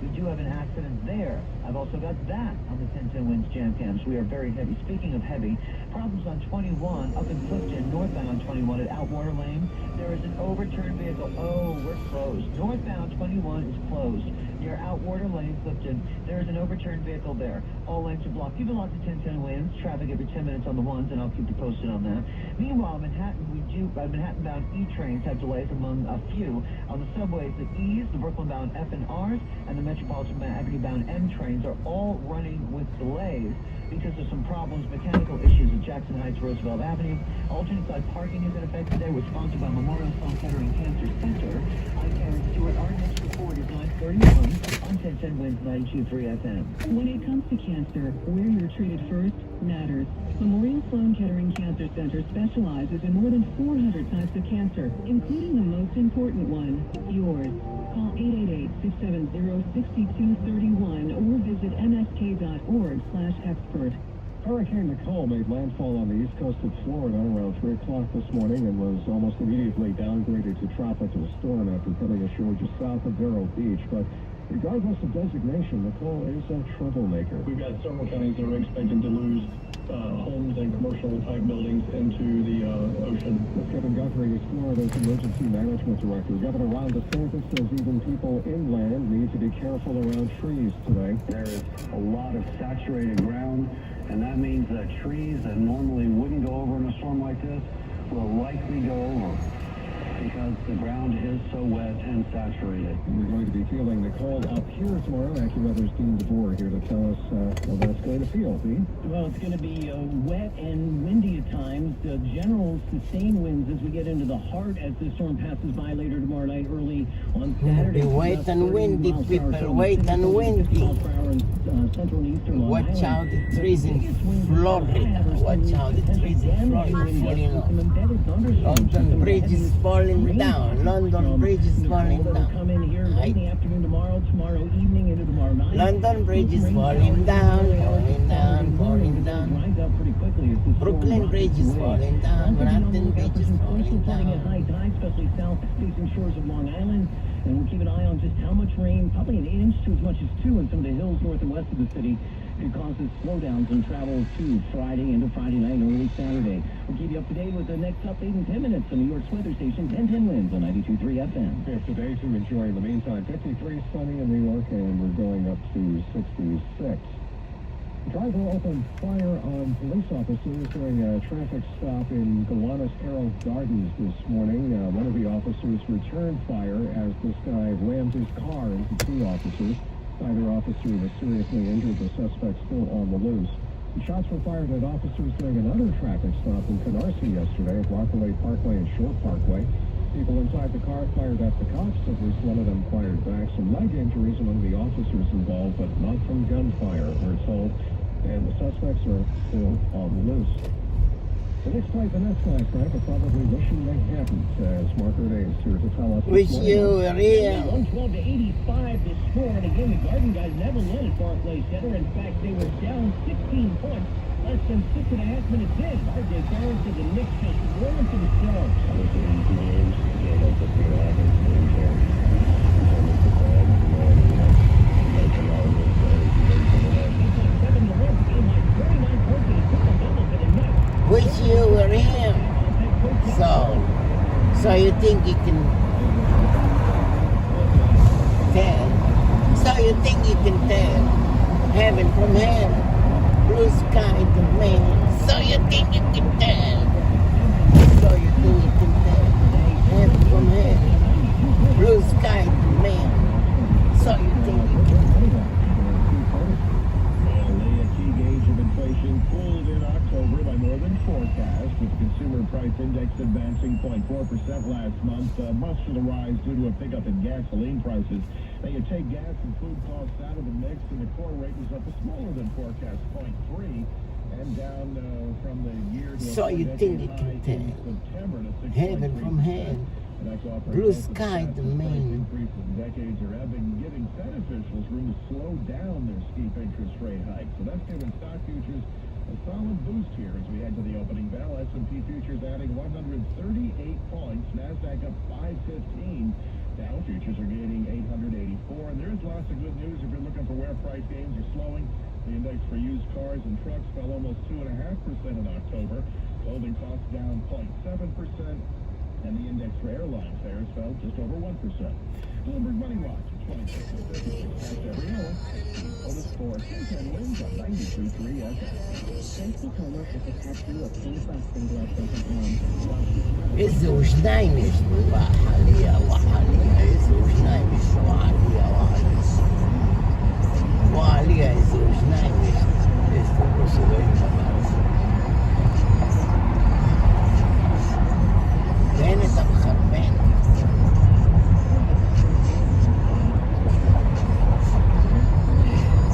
we do have an accident there. I've also got that on the 1010 Winds jam cams. We are very heavy. Speaking of heavy, problems on 21 up in Clifton, northbound on 21 at Outwater Lane. There is an overturned vehicle. Oh, we're closed. Northbound 21 is closed. Near Outwater Lane, Clifton, there is an overturned vehicle there. All lanes are blocked. Keep it locked to 1010 Winds. Traffic every 10 minutes on the ones, and I'll keep you posted on that. Meanwhile, Manhattan, Manhattan-bound E-trains have delays among a few. On the subways, the E's, the Brooklyn-bound F and R's, and the Metropolitan Avenue-bound M trains are all running with delays because of some problems, mechanical issues at Jackson Heights, Roosevelt Avenue. Alternate side parking is in effect today. We're sponsored by Memorial Sloan Kettering Cancer Center. I'm Karen Stewart. Our next report is 9:31 on 1010 Winds 92.3 FM. When it comes to cancer, where you're treated first matters. Memorial Sloan Kettering Cancer Center specializes in more than 400 types of cancer, including the most important one, yours. Call 888-670-6231 or visit msk.org/expert. Hurricane Nicole made landfall on the east coast of Florida around 3 o'clock this morning and was almost immediately downgraded to tropical storm after coming ashore just south of Vero Beach. But regardless of designation, Nicole is a troublemaker. We've got several counties that are expected to lose homes and commercial-type buildings into the ocean. Kevin Guthrie is Florida's emergency management director. Governor Ron DeSantis says even people inland need to be careful around trees today. There is a lot of saturated ground, and that means that trees that normally wouldn't go over in a storm like this will likely go over because the ground is so wet and saturated. We're going to be feeling Nicole up here tomorrow. AccuWeather's Dean DeVore here to tell us how that's going to feel, Dean. Well, it's going to be wet and windy at times. General sustained winds as we get into the heart as the storm passes by later tomorrow night, early on Saturday. Wet and windy, people. Wet and windy. Watch out the trees in Florida. Watch out the trees in Florida falling off. London Bridge is falling down. London Bridge is falling down. Come in here late in the afternoon tomorrow evening into tomorrow night. London Bridge is falling down, falling down, falling down. Brooklyn Bridge is falling down. Manhattan Bridge is falling down. At high tide, especially south-facing shores of Long Island. And we'll keep an eye on just how much rain, probably an inch to as much as 2 in some of the hills north and west of the city. It causes slowdowns in travel to Friday into Friday night and early Saturday. We'll keep you up to date with the next update in 10 minutes on New York's weather station, 1010 Winds on 92.3 FM. Here today to enjoy in the meantime, 53 sunny in New York, and we're going up to 66. The driver opened fire on police officers during a traffic stop in Gowanus Arrow Gardens this morning. One of the officers returned fire as this guy rammed his car into 2 officers. Neither officer was seriously injured. The suspect still on the loose. The shots were fired at officers during another traffic stop in Canarsie yesterday at Rockaway Parkway and Shore Parkway. People inside the car fired at the cops. At least one of them fired back. Some leg injuries among the officers involved, but not from gunfire, we're told. And the suspects are still on the loose. The next flight, the next guy, Frank, are probably wishing they hadn't, as Margaret Hayes here to tell us. Wish you were here. 112 to 85 this score, and again, the Garden guys never led at Barclays Center. In fact, they were down 16 points less than 6.5 minutes in. RJ Barnes to the Knicks just rolling to the show. Wish you were him. So you think you can tell? So you think you can tell heaven from hell, blue sky to man? So you think you can tell? So you think you can tell heaven from hell, blue sky to man? So you think you can tell? Inflation cooled in October by more than forecast, with the consumer price index advancing 0.4% last month. Much of the rise due to a pickup in gasoline prices. Now you take gas and food costs out of the mix, and the core rate was up a smaller than forecast 0.3. And down from the year to So you think it can tell? September to 6.3%. Heaven from hell. And that's off our Blue focus sky, stats. the Price main. increases in decades are giving Fed officials room to slow down their steep interest rate hikes. So that's giving stock futures a solid boost here as we head to the opening bell. S&P futures adding 138 points. NASDAQ up 515. Dow futures are gaining 884. And there's lots of good news if you're looking for where price gains are slowing. The index for used cars and trucks fell almost 2.5% in October. Clothing costs down 0.7%. And the index for airline fares fell just over 1%. Bloomberg Money Watch at 26.56 every hour. Otis for and wins on 93.3 FM. Tracy Comer is a tattoo of pink frosting blood from his mom. איזה ושניים יש לו, וחליה, וחליה, איזה ושניים יש לו, וחליה, וחליה. וחליה, איזה ושניים יש לו. איזה לא סובל דבר. תן את המחרבן.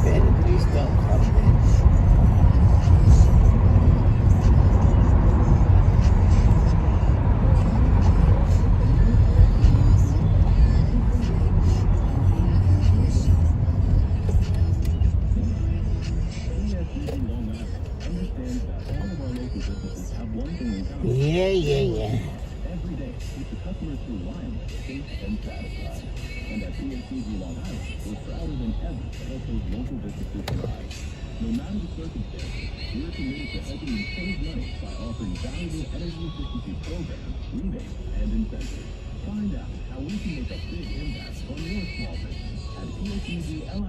תן את ליסטר המחרבן. Yeah. Every day, keep the customers through Lion safe and satisfied. And at PACG Long Island, we're prouder than ever to help those local businesses thrive. No matter the circumstances, we're committed to helping you save money by offering valuable energy efficiency programs, rebates, and incentives. Find out how we can make a big impact on your small business at PACGLINY.com/business.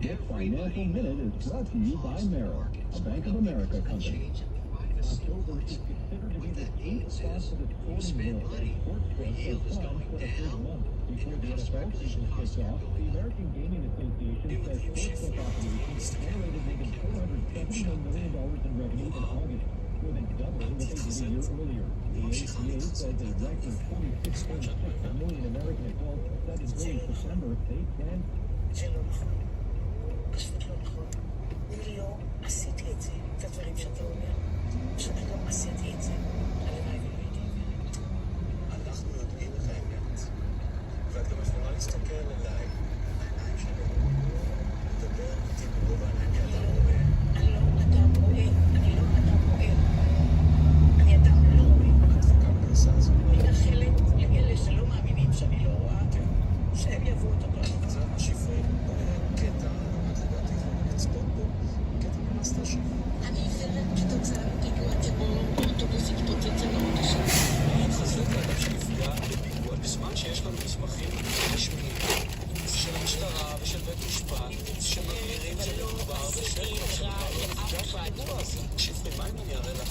This Financial Minute is brought to you by Merrill, a Bank of America company. October is considered to be the 8th fastest sporting month. Sports bets are plunged for the third month. Before the NFL season kicks off, the American Gaming Association says sportsbook operations generated nearly $471 million in revenue in August, more than doubling what they did a year earlier. The ACA says a record 46.6 million American adults said in early September they plan. זה לא נכון. פשוט לא נכון. אני לא עשיתי את זה, את הדברים שאתה אומר. שאני לא עשיתי את זה. הלוואי ולא הייתי עוברת. אנחנו יודעים את האמת. ואת גם יכולה להסתכל אליי, העיניים שלי, לדבר איתי בגובה העיניים כאדם רואה. אני לא אדם רואה. אני לא אדם רואה. אני אדם לא רואה. את דפקה בגרסה הזו. אני מאחלת לאלה שלא מאמינים שאני לא רואה, שהם יבואו אותו דבר. אז את משפרים קטע, את לדעתי לצפות בו, קטע ממסטר שלי. אני עיוורת כתוצאה מפיגוע טרור, אוטובוס התפוצץ על האוטו שלי. להתחזק לאדם שנפגע בפיגוע בזמן שיש לנו מסמכים רשמיים של המשטרה ושל בית משפט שמבהירים שמדובר בשקר שמדובר בפיגוע הזה. שפרי, מה אם אני אראה לך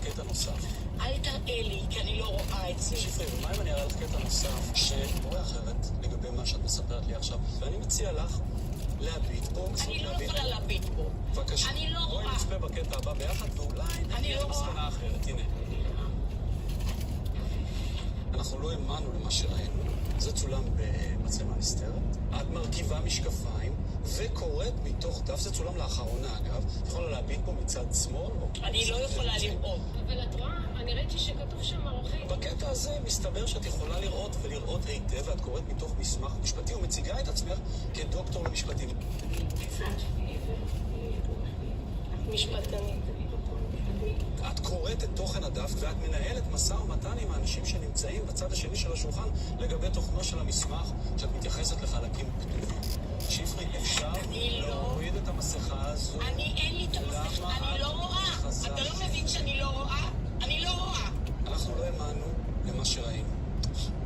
קטע נוסף? אל תראה לי, כי אני לא רואה את זה. שפרי, ומה אם אני אראה לך קטע נוסף שמורה אחרת לגבי מה שאת מספרת לי עכשיו? ואני מציע לך להביט בו. אני לא יכולה להביט בו. בבקשה. אני לא רואה. בואי נצפה בקטע הבא ביחד ואולי נגיע למסקנה אחרת. הנה. אנחנו לא האמנו למה שראינו. זה צולם במצלמה נסתרת. את מרכיבה משקפיים וקוראת מתוך דף. זה צולם לאחרונה אגב. את יכולה להביט בו מצד שמאל או... אני לא יכולה לראות. אבל את רואה, אני ראיתי שכתוב שם עורכי... בקטע הזה מסתבר שאת יכולה לראות ולראות היטב, ואת קוראת מתוך מסמך משפטי ומציגה את עצמך כדוקטור למשפטים. משפטנית. את קוראת את תוכן הדף ואת מנהלת משא ומתן עם האנשים שנמצאים בצד השני של השולחן לגבי תוכנו של המסמך שאת מתייחסת לחלקים כתובים. שפרי, אפשר להוריד את המסכה הזו? אין לי את המסכה, אני לא רואה. אתה לא מבין שאני לא רואה? אני לא רואה. אנחנו לא האמנו למה שראינו.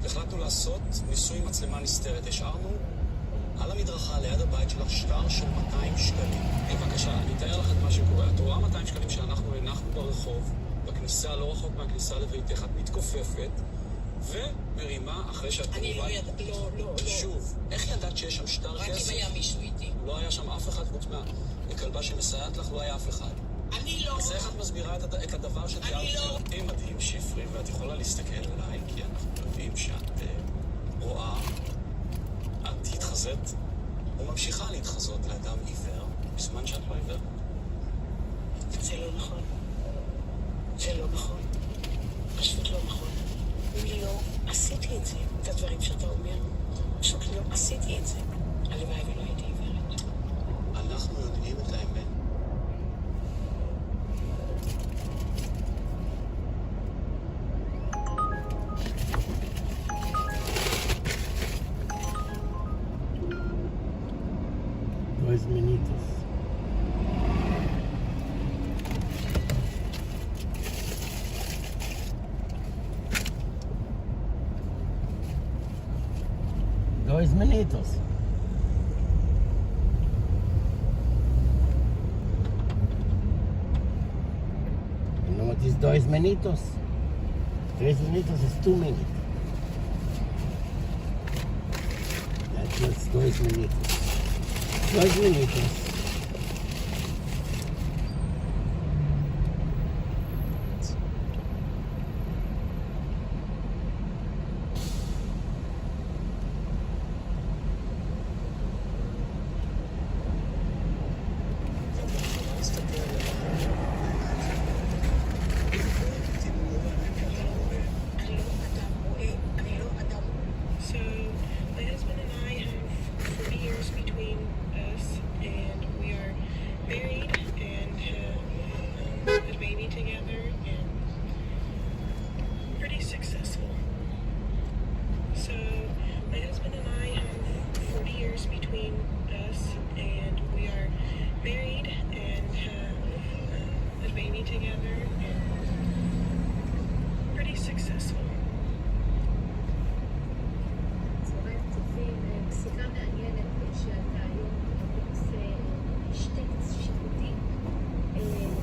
והחלטנו לעשות ניסוי מצלמה נסתרת. השארנו על המדרכה ליד הבית שלך שטר של 200 שקלים. בבקשה, אני אתאר לך את מה שקורה. את רואה 200 שקלים שאנחנו הנחנו ברחוב, בכניסה, לא רחוק מהכניסה לביתך, את מתכופפת ומרימה אחרי שאת אני כמובן... לא. שוב, איך ידעת שיש שם שטר כסף? רק אם היה מישהו איתי. לא היה שם אף אחד חוץ מהכלבה שמסייעת לך, לא היה אף אחד. אני לא. אז איך את מסבירה את הדבר שתיארת? אני לא. אותי מדהים שפרי, ואת יכולה להסתכל אליי, כי אנחנו יודעים שאת רואה, את התחזית וממשיכה להתחזות לאדם עיוור, בזמן שאת לא יודעת. זה לא נכון. זה לא נכון. פשוט לא נכון. אם לא עשיתי את זה, את הדברים שאתה אומר, פשוט לא עשיתי את זה. הלוואי ולא הייתי עיוורת. אנחנו יודעים את האמת. Dos minutos. Dos minutos. You know what is 2 minutos? 3 minutos is 2 minutes. That's what's 2 minutos. 2 minutos. So, my husband and I have 40 years between us, and we are married and have a baby together, and pretty successful. So, my husband and I have 40 years between us, and we are married and have a baby together, and pretty successful. צהריים טובים, פסיקה מעניינת שעלתה היום בנושא השתק שיפוטי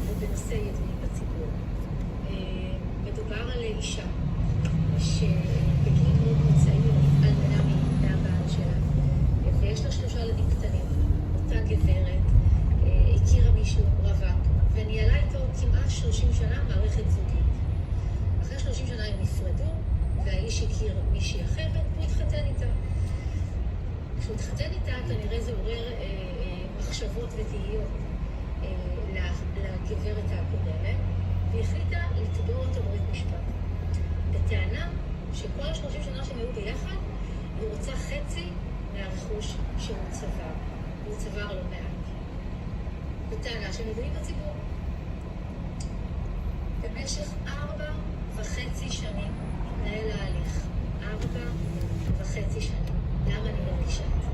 ובנושא ידועים בציבור. מדובר על אישה שבגיל מאוד צעיר אלמנה מהבעל שלה, ויש לה 3 ילדים קטנים. אותה גברת הכירה מישהו רווק וניהלה איתו כמעט 30 שנה מערכת זוגית. אחרי 30 שנה הם נפרדו, והאיש הכיר מישהי אחרת, והוא התחתן איתה. כשהוא התחתן איתה, כנראה זה עורר מחשבות ותהיות לגברת הקודמת, והיא החליטה לתבוע אותו בבית משפט. בטענה שכל ה-30 שנה שהם היו ביחד, היא רוצה חצי מהרכוש שהוא צבר. והוא צבר לא מעט. בטענה שהם ידועים בציבור. במשך 4.5 שנים התנהל ההליך. 4.5 שנים. למה אני לא מרגישה את זה?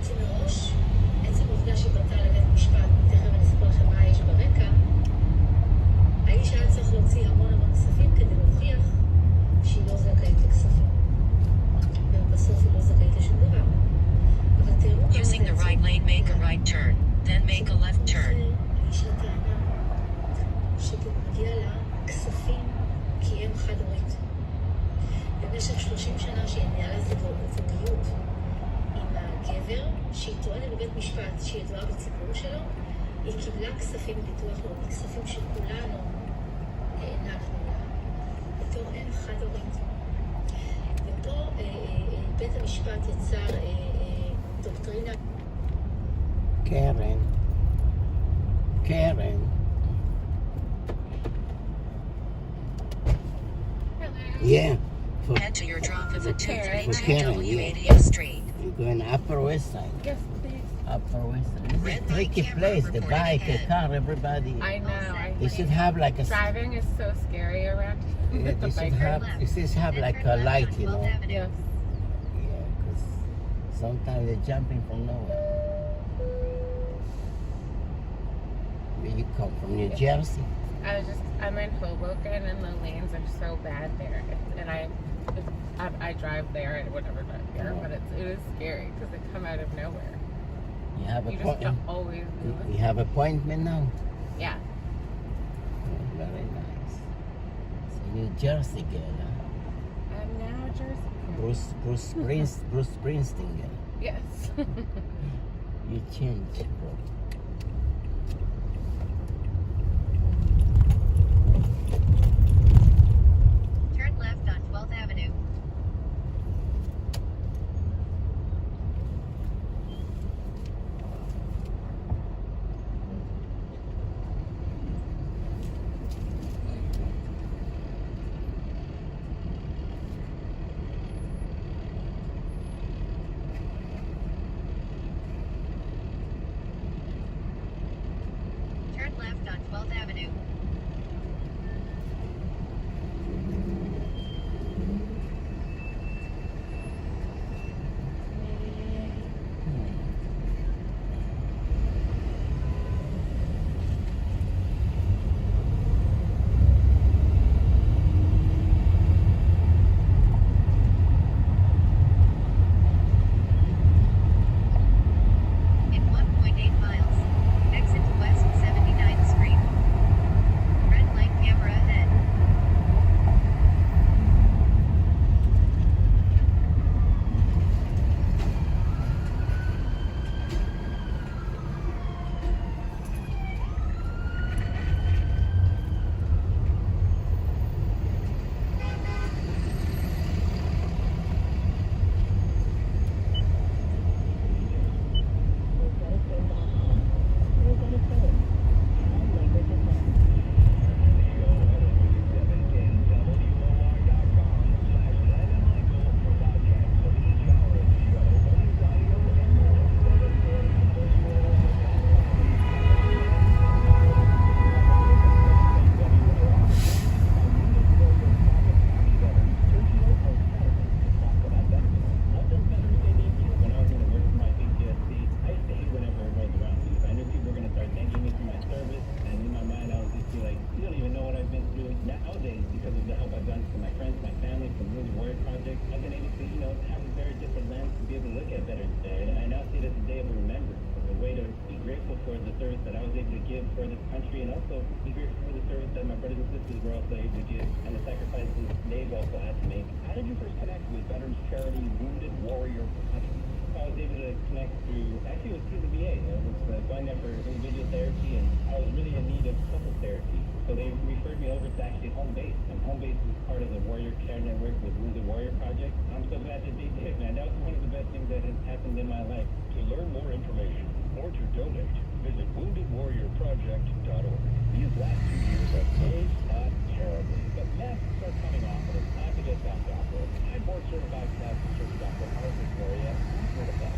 זה מראש, עצם העובדה שבנתה לבית משפט, תכף אני אספר לכם מה יש ברקע, האיש היה צריך להוציא המון כספים כדי להוכיח שהיא לא זכאית לכספים. ובסוף היא לא זכאית לשום דבר. אבל תראו כמה Using the right lane, make a right turn, then make a left turn. האיש הטענה שמגיע לה כספים כי היא אם חד-הורית. במשך 30 שנה שהיא ניהלה זוגיות עם הגבר, שהיא טוענת בבית משפט שהיא ידועה בציבור שלו, היא קיבלה כספים מביטוח לאומי, כספים שכולנו הענקנו לה, בתור אם חד-הורית. ופה בית המשפט יצר דוקטרינה. קרן. Yeah. Head to your drop of the 232 Karen, W80 Street. You're going Upper West Side. Yes, please. Upper West Side. This is a tricky place. The bike, the car, everybody. I know. They should have like a... Driving is so scary around. Yeah, they should have like a light, you know. Yes. Yeah, because sometimes they're jumping from nowhere. Where you come from? New Jersey? I'm in Hoboken, and the lanes are so bad there. And I drive there, and whatever drive here, but it is scary because they come out of nowhere. You have You just appointment. don't always do it. You have appointment now. Yeah. Oh, very nice. So New Jersey girl, huh? I'm now a Jersey girl. Bruce Springsteen girl. Yes. You change, bro. Turn left on 12th Avenue. South Avenue. In 1.8 miles, exit West 79th Street. Red light camera ahead. When I was going to work for my PTSD, I used to hate whenever it rolled around because I knew people were going to start thanking me for my service, and in my mind I was just be like, you don't even know what I've been through. Nowadays, because of the help I've done for my friends, my family, from Wounded Warrior Project, I've been able to, have a very different lens to be able to look at Veterans Day, and I now see it as a day of remembrance, as a way to be grateful for the service that I was able to give for this country, and also be grateful for the service that my brothers and sisters were also able to give, and the sacrifices they've also had to make. How did you first connect with veterans charity Wounded Warrior Project? I was able to connect actually it was through the VA. I was going there for individual therapy, and I was really in need of couple therapy. So they referred me over to actually Home Base. And Home Base is part of the Warrior Care Network with Wounded Warrior Project. I'm so glad that they did, man. That was one of the best things that has happened in my life. To learn more information or to donate, visit woundedwarriorproject.org. These last 2 years have aged us terribly, but masks are coming off, and it's time to get back out there. I'm board-certified plastic surgeon Dr. Howard Victoria. Who's heard of that?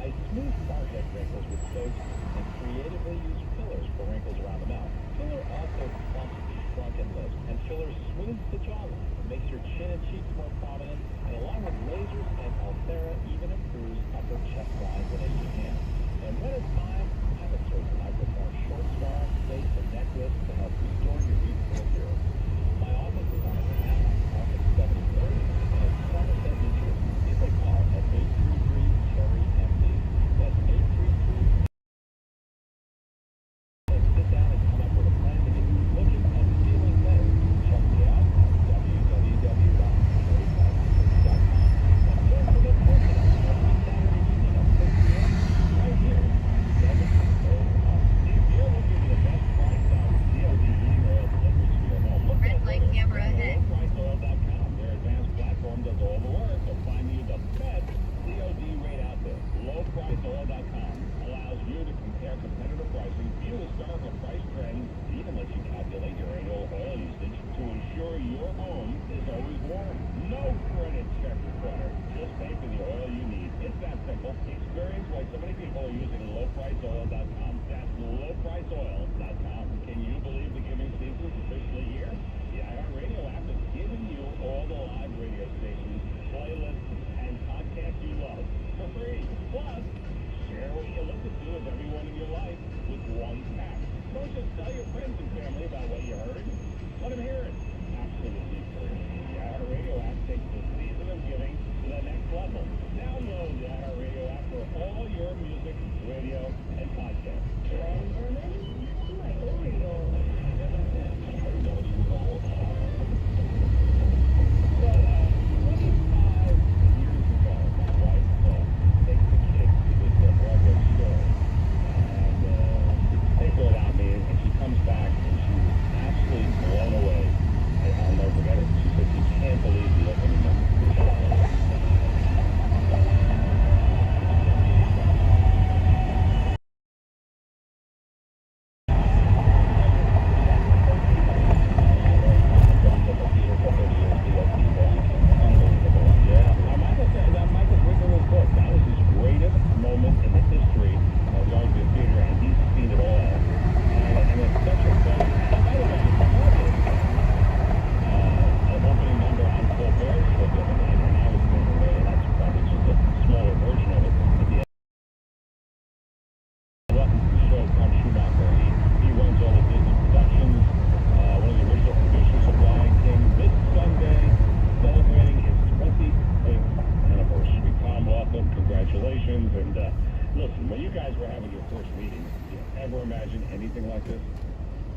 I smooth forehead wrinkles with soaps and creatively use fillers for wrinkles around the mouth. Filler also plumps shrunken lips, and filler smooths the jawline. It makes your chin and cheeks more prominent, and along with lasers and Ulthera, even improves upper chest lines and aging hands. And when it's time, I'm a surgeon. I perform short swallows, face, and neck lifts to help restore your youthful appearance. My office is on Manhattan, office 73rd, and it's Somerset, New Jersey. Give a call at 833-CHERRY-MD. That's 833. And sit down and come up with a plan to get you looking and feeling better. Check me out at www.cherryplastic.com. And don't forget personal every Saturday evening at 6 p.m. right here. 7 If you're looking for the best price on COD heating oil deliveries to your home, look Red light camera ahead. lowpriceoil.com. Their advanced platform does all the work of finding you the best COD rate out there. Lowpriceoil.com allows you to compare competitive pricing, view historical price trends, even lets you calculate your annual oil usage to ensure your home is always warm. No credit check required. Just pay for the oil you need. It's that simple. Experience why so many people are using lowpriceoil.com. That's lowpriceoil.com. Can you believe the giving season is officially here? The iHeartRadio app is giving you all the live radio stations, playlists, and podcasts you love for free. Plus, share what you listen to with everyone in your life with one tap. Don't just tell your friends and family about what you heard. Let them hear it. Absolutely free. The iHeartRadio app takes the season of giving to the next level. Download the iHeartRadio app for all your music, radio, and podcasts. congratulations. And listen, when you guys were having your first meeting, did you ever imagine anything like this?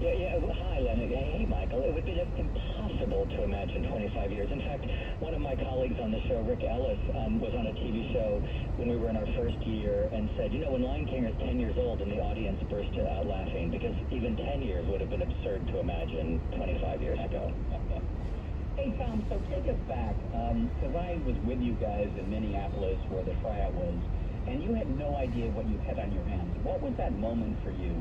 Yeah. Hi, Leonard. Hey, Michael. It would be impossible to imagine 25 years. In fact, one of my colleagues on the show, Rick Ellis, was on a TV show when we were in our first year and said, you know, when Lion King is 10 years old and the audience burst out laughing, because even 10 years would have been absurd to imagine 25 years ago. Hey, Tom, so take us back, because I was with you guys in Minneapolis where the tryout was, and you had no idea what you had on your hands. What was that moment for you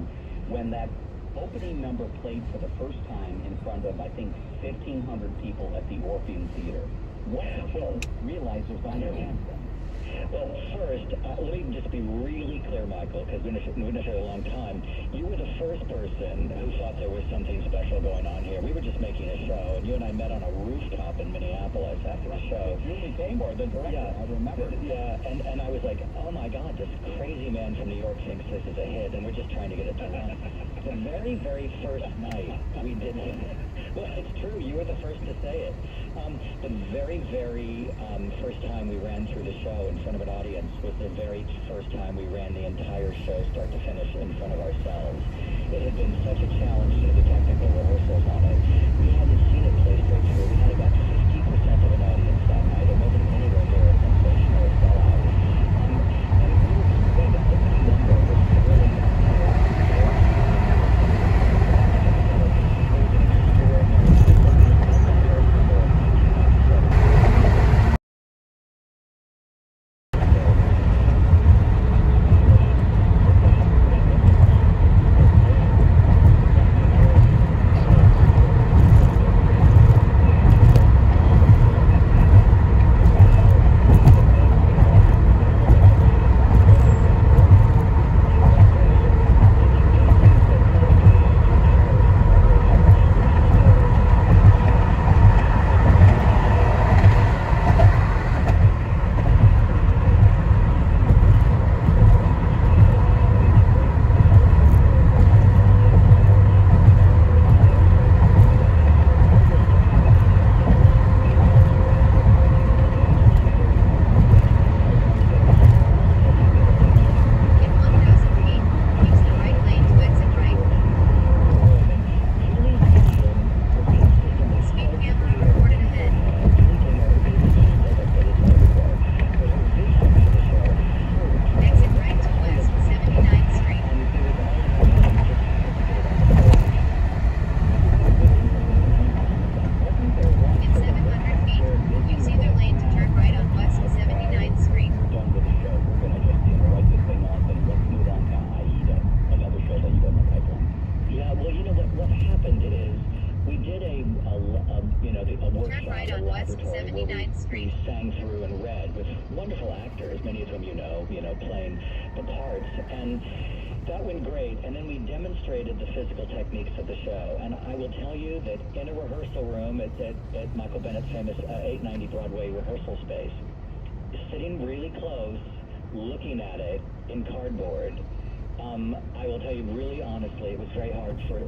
when that opening number played for the first time in front of, I think, 1,500 people at the Orpheum Theater? What did you realize was on your hands then? Well, first, let me just be really clear, Michael, because we've been here a long time. You were the first person who thought there was something special going on here. We were just making a show, and you and I met on a rooftop in Minneapolis after the show. Julie Taymor, the director, yeah, I remember. Yeah, and I was like, oh my God, this crazy man from New York thinks this is a hit, and we're just trying to get it to run. The very, very first night we did it. Well, it's true. You were the first to say it. The very, very first time we ran through the show in front of an audience was the very first time we ran the entire show start to finish in front of ourselves. It had been such a challenge to do the technical rehearsals on it. We hadn't seen it play straight through. We had about 50% of an audience that night. It wasn't anywhere near a sensation or a sellout. And we were the opening number was really playing the parts, and that went great. And then we demonstrated the physical techniques of the show. And I will tell you that in a rehearsal room at Michael Bennett's famous 890 Broadway rehearsal space, sitting really close, looking at it in cardboard, I will tell you really honestly, it was very hard for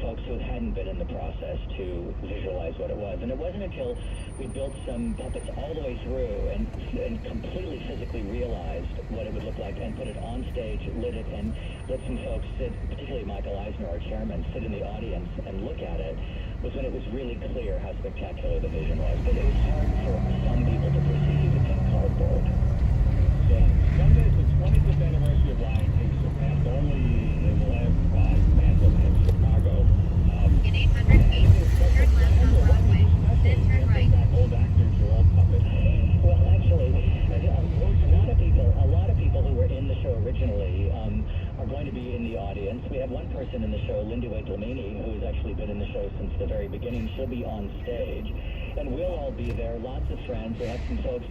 folks who hadn't been in the process to visualize what it was. And it wasn't until we built some puppets all the way through and completely physically realized what it would look like and put it on stage, lit it, and let some folks sit, particularly Michael Eisner, our chairman, sit in the audience and look at it, was when it was really clear how spectacular the vision was. But it was hard for some people to perceive in cardboard. So Sunday is the 25th anniversary of Lion King, surpassed only in the last 5 months in Chicago. In 808, turn left on Broadway, then turn right. Old actors are all puppets. Well, actually, a lot of people who were in the show originally are going to be in the audience. We have one person in the show, Lindy Wade-Lamini, who has actually been in the show since the very beginning. She'll be on stage, and we'll all be there. Lots of friends. We have some folks.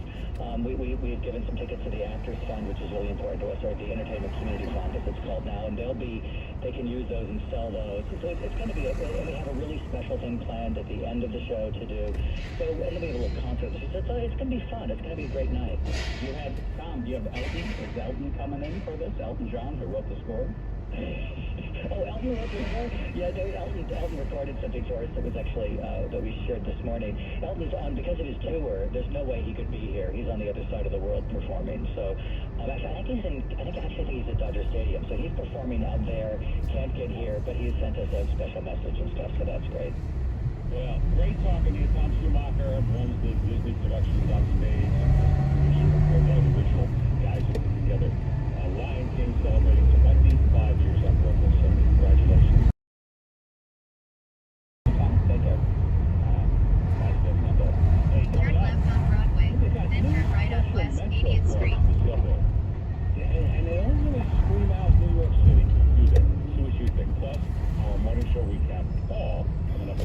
We've given some tickets to the Actors Fund, which is really important to us, or the Entertainment Community Fund, as it's called now, and they can use those and sell those. So it's going to be, and we have a really special thing planned at the end of the show to do. So, and then we have a little concert. So it's going to be fun. It's going to be a great night. You had, Tom, do you have Elton? Is Elton coming in for this? Elton John, who wrote the score? Oh, Elton wrote the report? Yeah, no, Elton recorded something for us that was actually, that we shared this morning. Elton's on, because of his tour, there's no way he could be here. He's on the other side of the world performing. So, actually, I think he's at Dodger Stadium. So he's performing out there, can't get here, but he sent us a special message and stuff, so that's great. Well, great talking to you, Tom Schumacher, runs the Disney Productions on stage. One of the original guys who put together Lion King, celebrating 25 years on Broadway, so congratulations. Take care. Turn left on Broadway, then turn right on West 80th Street. And they don't really scream out New York City, do they? See what you think. Plus, our morning show recap, all coming up.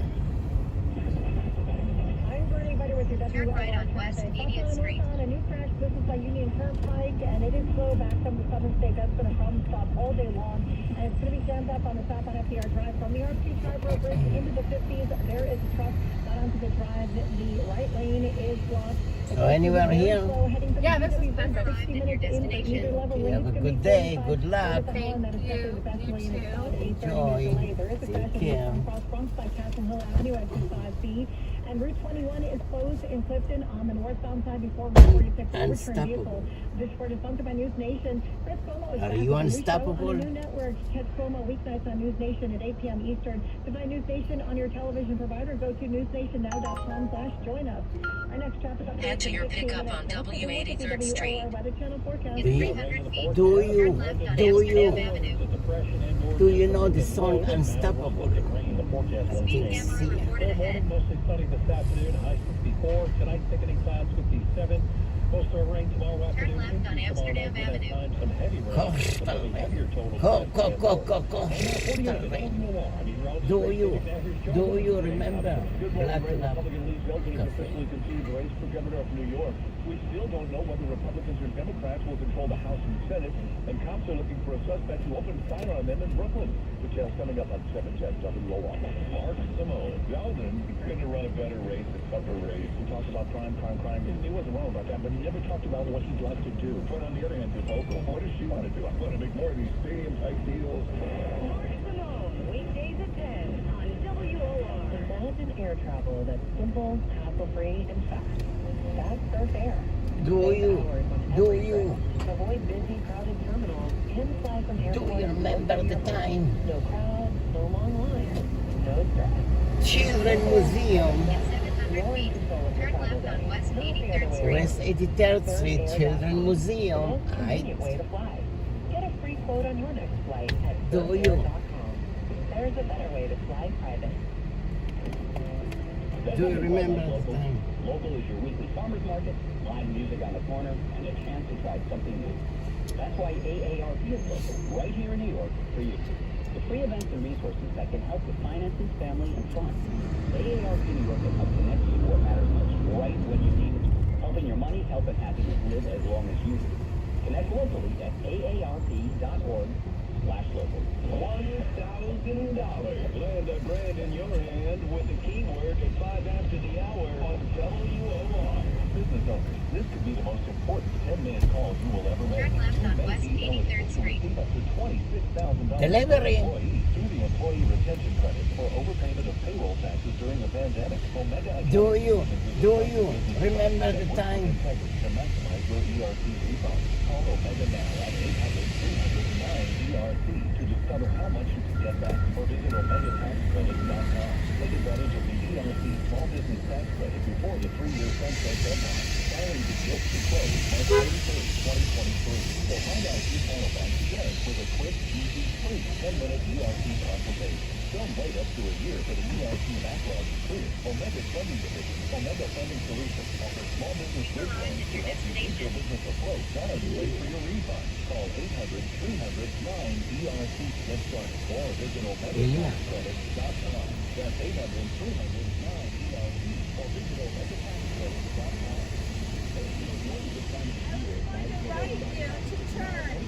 I'm Bernie Butter with your Turn right on West 80th Street. On a new crash, this is by Union Turnpike, and it is slow back from the Southern State. That's been a problem stop all day long, and it's going to be jammed up on the southbound FDR Drive from the RP Triborough Bridge into the 50s. There is a truck not onto the drive. The right lane is blocked. So anywhere here? Yeah, this is perfect. You have a good day. Good luck. Thank you. You too. Enjoy. Take care. Cross Bronx by Castle Hill Avenue at 25B. And Route 21 is closed in Clifton on the northbound side before Route 46. Unstoppable. This report is sponsored by News Nation. Chris Cuomo is Are back you with a new show unstoppable? on a new network. Catch Cuomo weeknights on News Nation at 8 p.m. Eastern. To find News Nation on your television provider, go to newsnationnow.com/join us. Our next traffic update. Head to your pickup on W83rd Street. Weather Channel forecast. Do you know the song Unstoppable? I think see it. Mostly sunny this afternoon, high 64. Tonight, thickening clouds, 57. Most of our rain tomorrow afternoon. Turn left on Amsterdam Avenue. Some heavy rain. Do you remember Black Lab Cafe? Race for governor of New York. We still don't know whether Republicans or Democrats will control the House and Senate, and cops are looking for a suspect who opened fire on them in Brooklyn. Details coming up on 7 10 WOR. Mark Simone. Sheldon couldn't have run a better race, a tougher race. He talked about crime. He wasn't wrong about that, but he never talked about what he'd like to do. But on the other hand, what does she want to do? I want to make more of these stadium-type deals. Mark Simone, weekdays at 10 on WOR. Imagine air travel that's simple, hassle-free, and fast. That's Surf Air. Do you? Avoid busy, crowded terminals and fly from airports. Do you remember the time? No crowds, no long lines, no stress. Children Museum. 700 feet. Turn left on West 83rd Street. West 83rd Street Children Museum. Convenient way to fly. Get a free quote on your next flight at Do you? surfair.com. There's a better way to fly private. Do you remember the time? Local is your weekly farmers market, live music on the corner, and a chance to try something new. That's why AARP is local, right here in New York, for you. The free events and resources that can help with finances, family, and fun. AARP New York can help connect you to what matters most, right when you need it. Helping your money, health, and happiness live as long as you do. Connect locally at aarp.org/local. $1,000. Land a grand in your hand with the keyword at 5 after the hour on WOR. Business owners, this could be the most important 10-minute call you will ever make. Turn left on West 83rd Street. Up to $26,000 Delivery. through the Employee Retention Credit for overpayment of payroll taxes during the pandemic. Omega Do you remember the time? to maximize your ERC refund. Call Omega now at 800-300-9ERC to discover how much you can get back, or visit OmegaTaxCredit.com. Take advantage of the ERC Small Business Tax Credit before the 3-year sunset deadline. Filing is just to close March 31st, 2023. So find out if you qualify today with a quick, easy, free 10-minute ERC consultation. Don't wait up to a year for the ERC backlog to clear. Omega's funding division, Omega Funding Solutions, offers small business bridge loans to help you keep your business afloat. Not as you wait for your refund. Call 800-300-9ERC to get started, or visit OmegaTaxCredit.com. That's 800-300-9ERC, or visit OmegaTaxCredit.com. Right here to turn.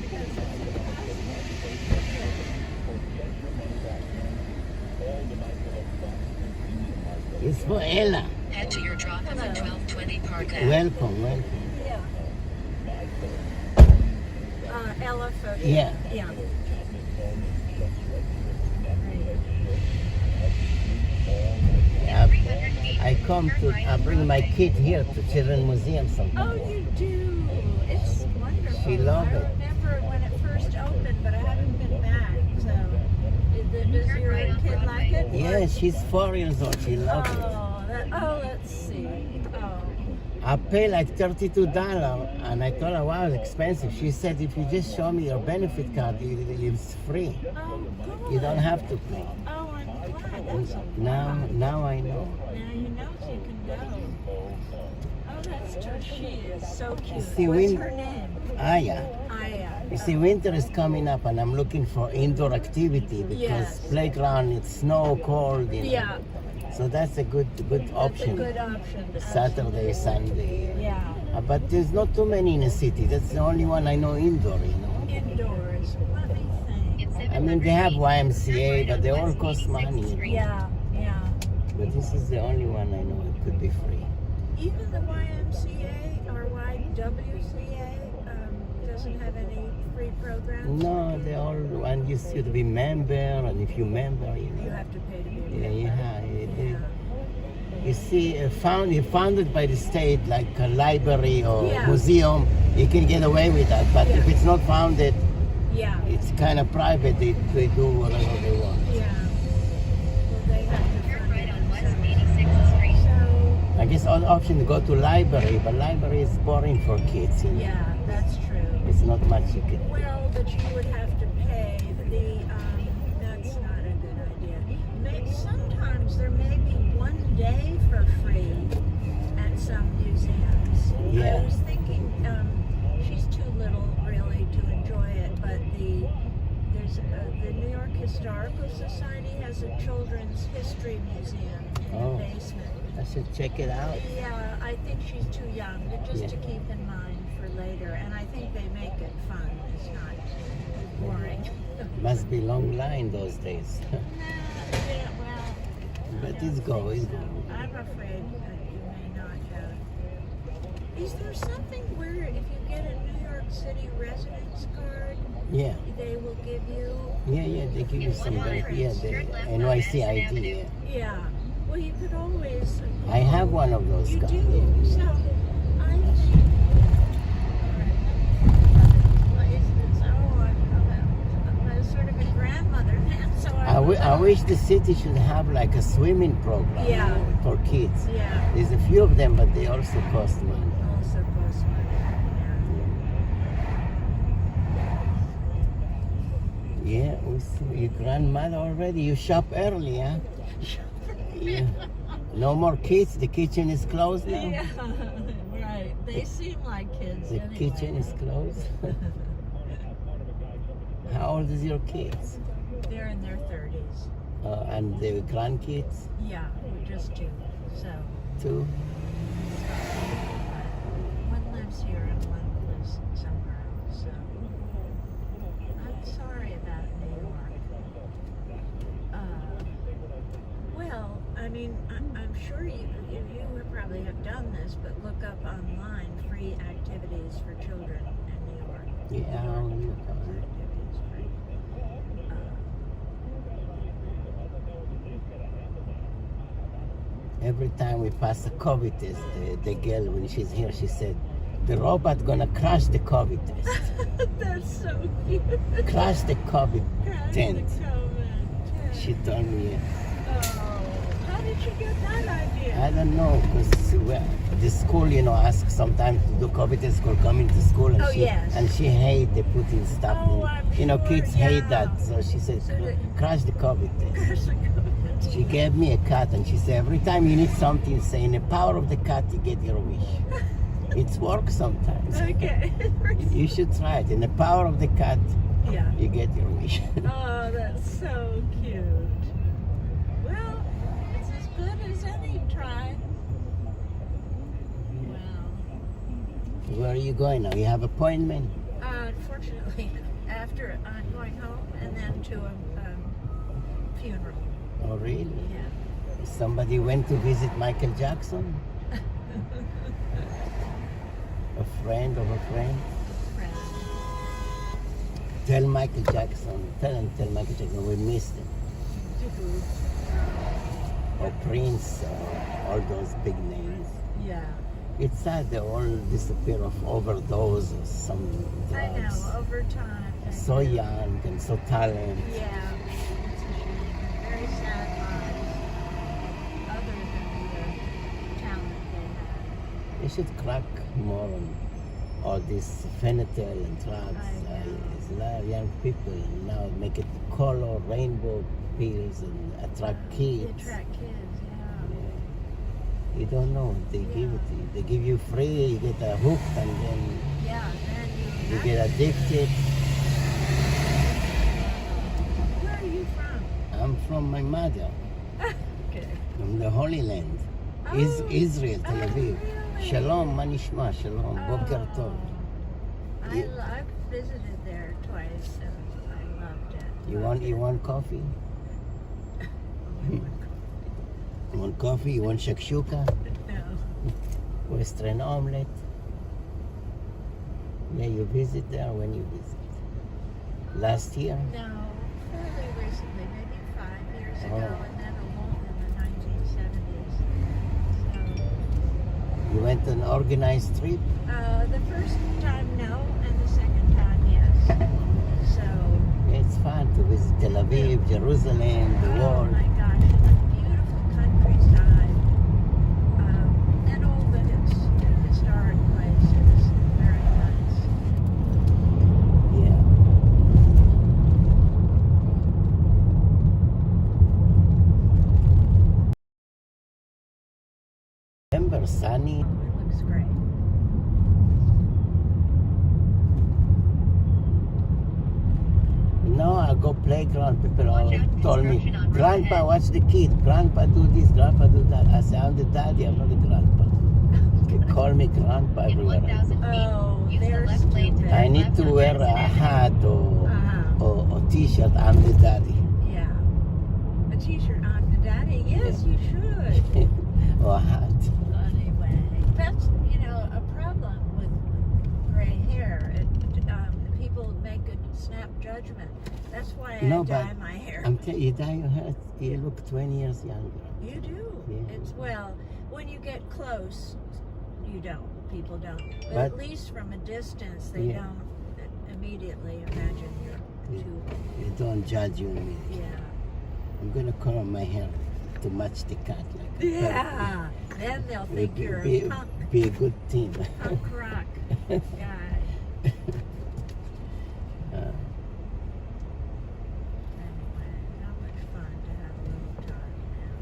It's for Ella. Head to your drop on 1220 Park Ave. Welcome. Yeah. Ella Fogarty. Yeah. Yeah. I come to, I bring my kid here to Children's Museum sometimes. Oh, you do. It's wonderful. She loved I it. remember when it first opened, but I haven't been back. So, does your kid like it? Yeah, she's 4 years old. She loves it. Let's see. Oh. I pay like $32, and I told her, wow, it's expensive. She said, if you just show me your benefit card, it's free. Oh, good. You don't have to pay. Oh, I'm glad. That's a Now I know. Now you know so you can go. Oh, that's true. She is so cute. See, What's her name? Aya. Aya. You see, winter is coming up, and I'm looking for indoor activity because Yes. playground, it's snow, cold, you know. Yeah. So that's a good option. That's a good option. Saturday, Sunday. Yeah. But there's not too many in the city. That's the only one I know indoor, you know. Indoors. Let me think. I mean, they have YMCA, but they all cost money. You know? Yeah. But this is the only one I know it could be free. Even the YMCA or YWCA doesn't have any free programs? No, they all want you to be member, and if you member, you know. You have to pay to be a member. Yeah, you have. You see, founded by the state, like a library or museum, you can get away with that. But if it's not founded, it's kind of private. They do whatever they want. Yeah. Well, they have to fund it themselves. I guess all option to go to library, but library is boring for kids. You know? Yeah, that's true. It's not much you can. Well, but you would have to pay that's not a good idea. Sometimes there may be one day for free at some museums. Yeah. I was thinking, she's too little really to enjoy it, but there's the New York Historical Society has a children's history museum in the basement. I should check it out. Yeah, I think she's too young, but just to keep in mind for later. And I think they make it fun. It's not boring. Must be long line those days. Yeah, well, But it's go. I'm afraid that you may not have. Is there something where if you get a New York City residence card, they will give you? Yeah, they give you some benefit. Yeah, the NYC ID. Yeah. Well, you could always. I have one of those cards. So I think. I'm sort of a grandmother now, so I wish the city should have like a swimming program for kids. Yeah. There's a few of them, but they also cost money. Yeah, we see your grandmother already. You shop early, huh? Yeah. No more kids. The kitchen is closed now. Yeah, right. They seem like kids. The kitchen is closed. How old is your kids? They're in their 30s. And the grandkids? Yeah, just two. So. Two? One lives here and one lives somewhere else. So I'm sorry about New York. Well, I mean, I'm sure you probably have done this, but look up online free activities for children in New York. Yeah, I'll look up. Every time we pass the COVID test, the girl, when she's here, she said, the robot gonna crash the COVID test. That's so cute. Crash the COVID tent. The COVID. She told me. How did you get that idea? I don't know, because the school, asks sometimes to do COVID test school, coming to school, and and she hate they putting stuff in. Kids hate that, so she said, crash the COVID test. She gave me a cat, and she said, every time you need something, say, in the power of the cat, you get your wish. It's work sometimes. Okay. You should try it. In the power of the cat, you get your wish. Oh, that's so cute. Well, it's as good as any try. Wow. Where are you going now? You have appointment? Unfortunately, after I'm going home and then to a funeral. Oh, really? Yeah. Somebody went to visit Michael Jackson? A friend of a friend? Tell Michael Jackson we missed him. or Prince, all those big names. Yeah. It's sad they all disappear of overdose or some I drugs. know, over time. So young and so talented. Yeah. It's a shame. Very sad lives. Other than the talent they had. They should crack more on all this phenytoil and drugs. It's a lot of young people and now make it color, rainbow pills and attract kids. They attract kids, You don't know. They give it to you. They give you free, you get hooked and then then you get addicted. Where are you from? I'm from my mother. Okay. From the Holy Land. Israel, Tel Aviv. Shalom, ma nishma, shalom, boker tov. I've visited there twice and I loved it. You want coffee? You want coffee? You want shakshuka? No. Western omelette? Yeah, you visit there when you visit? Last year? No, fairly recently, maybe 5 years ago, Oh. and then alone in the 1970s. You went on an organized trip? The first time, no, and the second time, yes. So, It's fun to visit Tel Aviv, Jerusalem, the oh world. my gosh, and the beautiful countryside, and all the historic places, very nice. Remember Sunny? It looks great. No, I go playground. People all told me, Grandpa, watch the kid. Grandpa do this, Grandpa do that. I say, I'm the daddy, I'm not the grandpa. They call me Grandpa everywhere. Oh, they're stupid. I need to wear a hat or t-shirt. I'm the daddy. Yeah. A t-shirt on the daddy? Yes, you should. Or a hat. Anyway, that's, a problem with gray hair. People make a snap judgment. That's why I dye my hair. I'm telling you, dye your hair, you look 20 years younger. You do. Yeah. It's, when you get close, you don't. People don't. But But- at least from a distance, they Yeah. don't immediately imagine you're too. You don't judge you and me. Yeah. I'm gonna color my hair to match the cat. Like a Yeah. Then they'll parrot. think you're be, a punk be a good team. rock guy. Anyway, how much fun to have a little time now.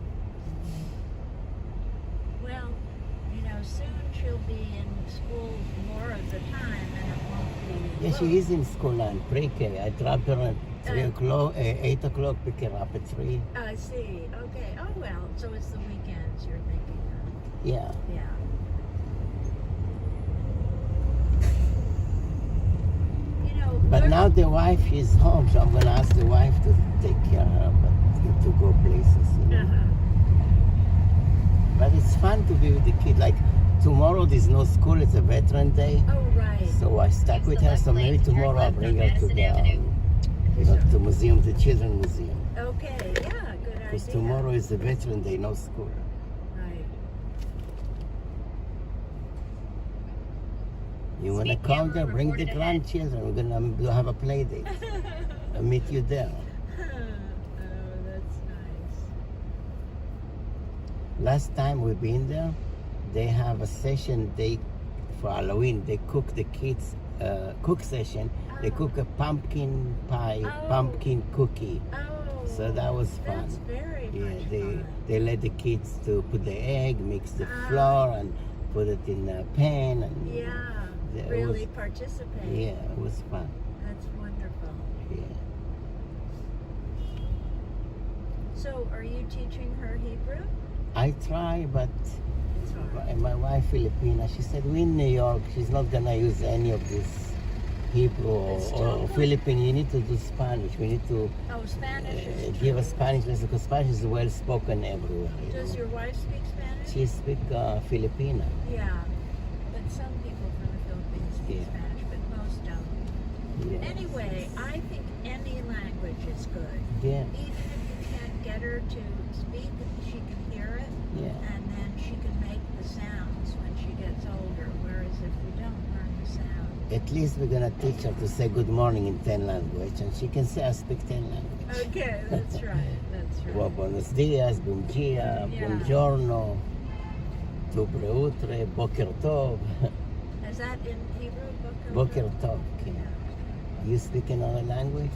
Well, soon she'll be in school more of the time and it won't be. Yeah, she is in school now, in pre-K. I drop her at 3 o'clock, 8 o'clock, pick her up at 3. I see. Okay. Oh, well, so it's the weekends you're thinking of. Yeah. Yeah. But now the wife is home, so I'm gonna ask the wife to take care of her, but to go places. But it's fun to be with the kid. Like tomorrow, there's no school; it's a Veteran Day. Oh, right. So I stuck with her. So maybe tomorrow I'll bring her to the the museum, the children's museum. Okay. Yeah. Good idea. Because tomorrow is the Veteran Day, no school. Right. You wanna come there? Bring the grandchildren. We're gonna have a play date. I'll meet you there. Oh, that's nice. Last time we've been there, they have a session. For Halloween, they cook the kids cook session. They cook a pumpkin pie, pumpkin cookie. So that was fun. That's very much fun. They let the kids to put the egg, mix the flour, and put it in a pan. And Yeah. it Really was- participate. Yeah, it was fun. That's wonderful. Yeah. So, are you teaching her Hebrew? I try, but It's hard. my wife Filipina, she said we in New York, she's not gonna use any of this Hebrew or Philippine. You need to do Spanish. We need to Oh, Spanish is give a Spanish lesson because Spanish is well spoken everywhere. Does your wife speak Spanish? She speaks Filipina. Yeah, but some people from the Philippines speak Spanish, but most don't. Yeah. Anyway, I think any language is good. Yeah. Even if you can't get her to speak, she can hear it, Yeah. and then she can make the sounds when she gets older. Whereas if you don't learn the sound, At least we're gonna teach her to say good morning in 10 language, and she can say I speak 10 language. okay, that's right. That's right. Well, buenos dias, bom dia, buongiorno, dobroutro, boker tov. Is that in Hebrew? Boker tov. Okay. You speak another language?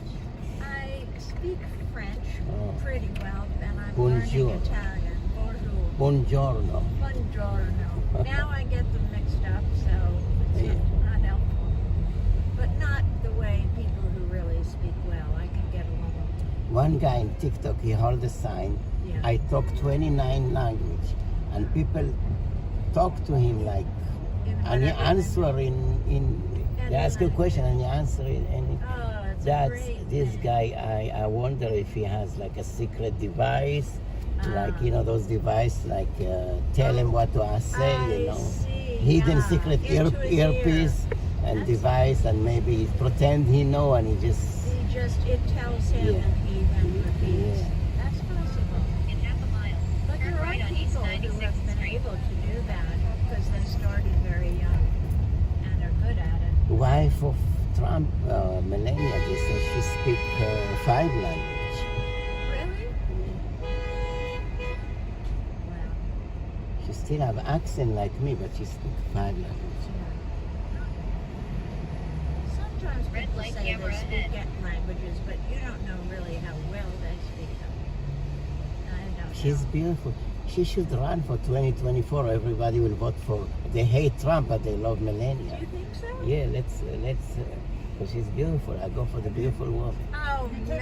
I speak French Oh. pretty well, and I'm Bonjour. learning Italian. Bonjour. Buongiorno. Buongiorno. Now I get them mixed up, so it's not helpful. But not the way people who really speak well. I can get along. One guy in TikTok, he held a sign, Yeah. I talk 29 language, and people talk to him like, and he answer in they ask a question and he answer it, and that's this guy. I wonder if he has like a secret device, like those devices like tell him what to say, hidden secret earpiece and device, and maybe he pretend he know and he just It tells him and he then repeats. That's possible. In half a mile, But there are right on people East who have 96th been Street. able to do that because they started very young and are good at it. wife of Trump, Melania, they say she speak 5 language. Really? She still have accent like me, but she speak 5 language. Sometimes Red people light say camera they speak ahead. languages, but you don't know really how well they speak them. I don't She's know. beautiful. She should run for 2024. Everybody will vote for. They hate Trump, but they love Melania. Do you think so? Yeah, let's. Because she's beautiful. I go for the beautiful woman. Oh, no.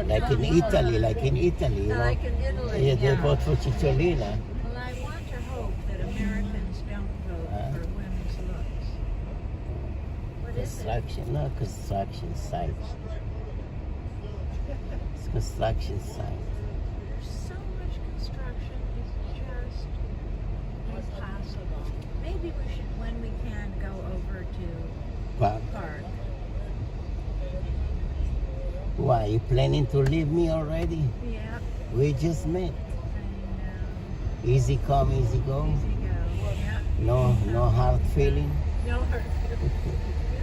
Like in Italy, Like in Italy, Yeah, they yeah. vote for Cicciolina. Well, I want to hope that Americans don't vote for women's looks. What is it? Construction, no construction site. It's construction site. There's so much construction, it's just impossible. Maybe we should, when we can, go over to Park. Park. Why, you planning to leave me already? Yeah, We just met. Easy come, easy go. yeah. No hard feeling. No hurt. You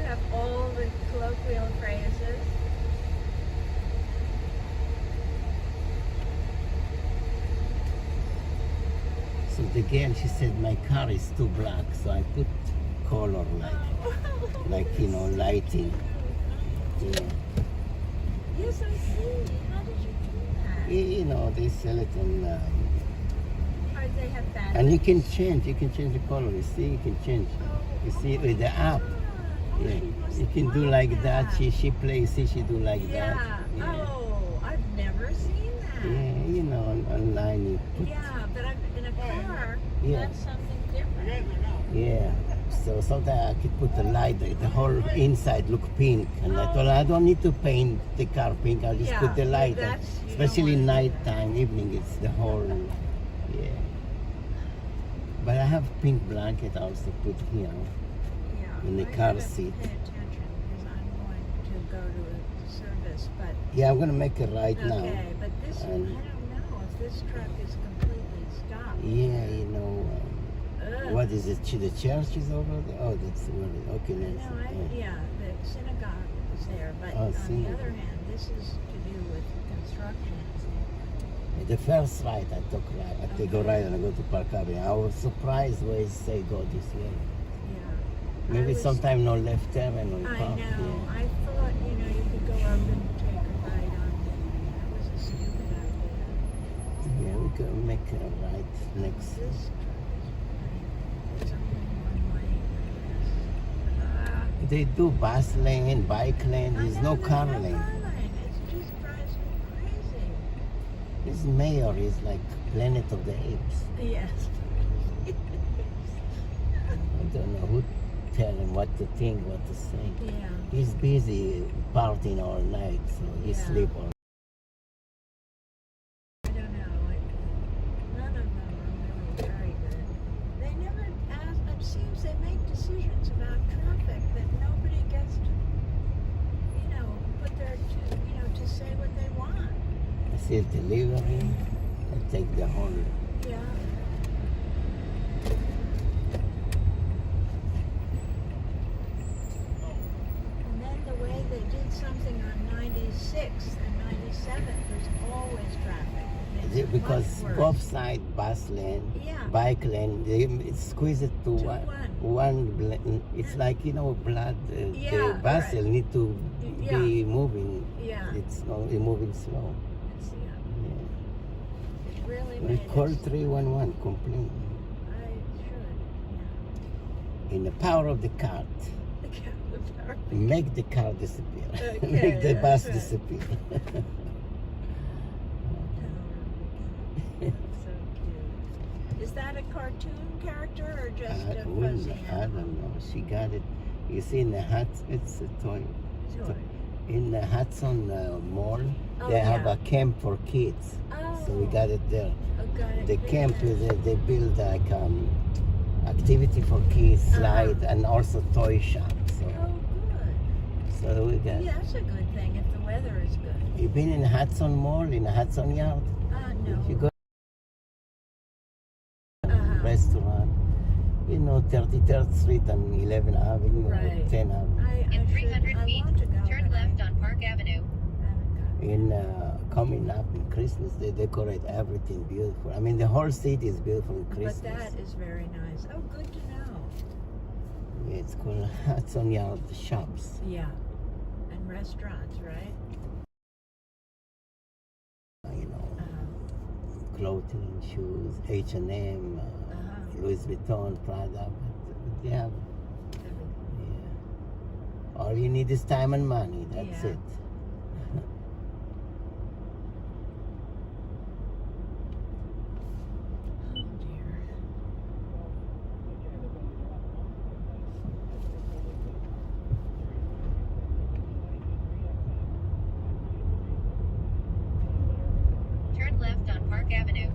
have all the colloquial phrases. So the girl, she said my car is too black, so I put color like lighting. Yeah. Yes, I see. How did you do that? They sell it in. Or they have that. And you can change the color. You see, you can change. You see with the app. Yeah, you can do like that. She plays. See, she do like that. Yeah. Oh, I've never seen that. Yeah, online you put. Yeah, but in a car, Yeah. that's something different. Yeah. So sometimes I could put the light, the whole inside look pink, and I thought I don't need to paint the car pink. I'll just put the light, on. Especially nighttime, evening. It's the whole. Yeah. But I have pink blanket also put here in the car seat. Pay attention because I'm going to go to a service, but Yeah, I'm gonna make it right now. okay. But this, I don't And know if this truck is completely stopped. yeah, what is it? The church is over there. Oh, that's where. Okay, No, let's. yeah, the synagogue is there, but Oh, on the synagogue. other hand, this is to do with construction. The first right, I took right. I take a right and I go to Park Avenue. I was surprised where it say go this way. Maybe sometime no left turn and no I park. know. I thought, you could go up and take a ride on it. That was a stupid idea. Yeah, we can make a right next. This it's only one lane. They do bus lane, bike lane. There's no car lane. It just drives me crazy. This mayor is like Planet of the Apes. Yes. I don't know who tell him what to think, what to say. Yeah. He's busy partying all night, so he sleep all. I don't know. None of them are really very good. They never ask. It seems they make decisions about traffic that nobody gets to, put their to say what they want. seal delivery. I take the whole. Yeah. And then the way they did something on 96 and 97, there's always traffic. It makes it Because much worse. both sides, bus lane, Yeah. bike lane, they squeeze it to one. It's like, blood. Yeah, The bus right. will need to Yeah. be moving. Yeah. It's only moving slow. It's, it really We made call it. 311, complain. I should. In the power of the cart, The power. make the car disappear. Okay, Make the bus that's right. disappear. So cute. Is that a cartoon character or just a fuzzy I don't know. She got it. You see in the it's a toy. toy? In the Hudson Mall, Oh, they have yeah. a camp for kids. So we Oh. got it there. Oh, got it The there. camp is they build like activity for kids, slide, and also toy shop. So, Oh, good. so we got. Yeah, that's a good thing if the weather is good. You been in Hudson Mall in the Hudson Yard? No. You go restaurant, 33rd Street and 11th Avenue, Right. or 10th Avenue. In 300 feet, want to go, turn left on Park Avenue. In coming up in Christmas, they decorate everything beautiful. I mean, the whole city is beautiful in Christmas. But that is very nice. Oh, good to know. Yeah, it's called Hudson Yard Shops. Yeah. And restaurants, right? Clothing, shoes, H&M, Louis Vuitton, Prada. But they have. Yeah. All you need is time and money. That's Yeah. it. Turn left on Park Avenue.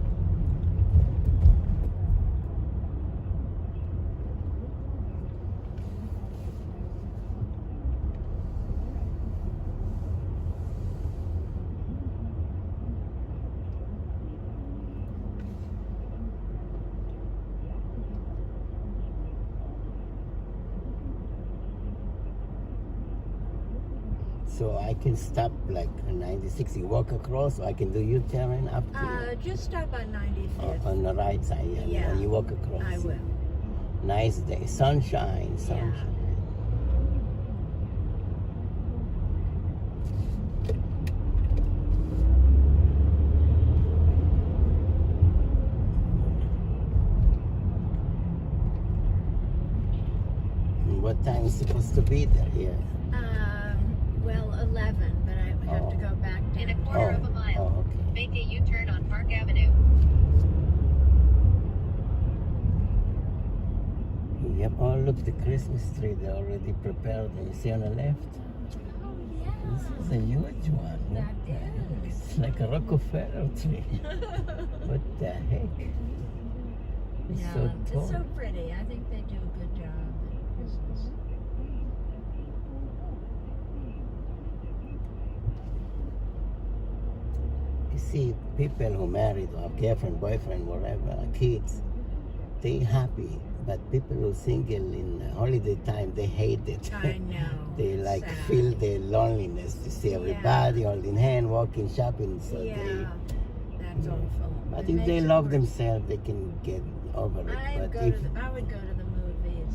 So I can stop like 96, you walk across, or I can do U-turn up to Just stop on 95th. on the right side, Yeah. and you walk across. I will. Nice day, sunshine. What time is supposed to be there? Yeah. Well, 11, but I have to go back down. In a quarter of a mile, make a U-turn on Park Avenue. Yep. Oh, look, the Christmas tree. They already prepared. You see on the left? Oh, yeah. This is a huge one. That is. It's like a Rockefeller tree. What the heck? It's Yeah, so tall. it's so pretty. I think they do a good job at Christmas. You see, people who married or have girlfriend, boyfriend, whatever, kids, they happy. But people who single in holiday time, they hate it. I know. They like sad. feel the loneliness to see everybody holding hand, walking, shopping. So Yeah, that's awful. but It if makes they it love worse. themselves, they can get over it. I But would if go to the movies.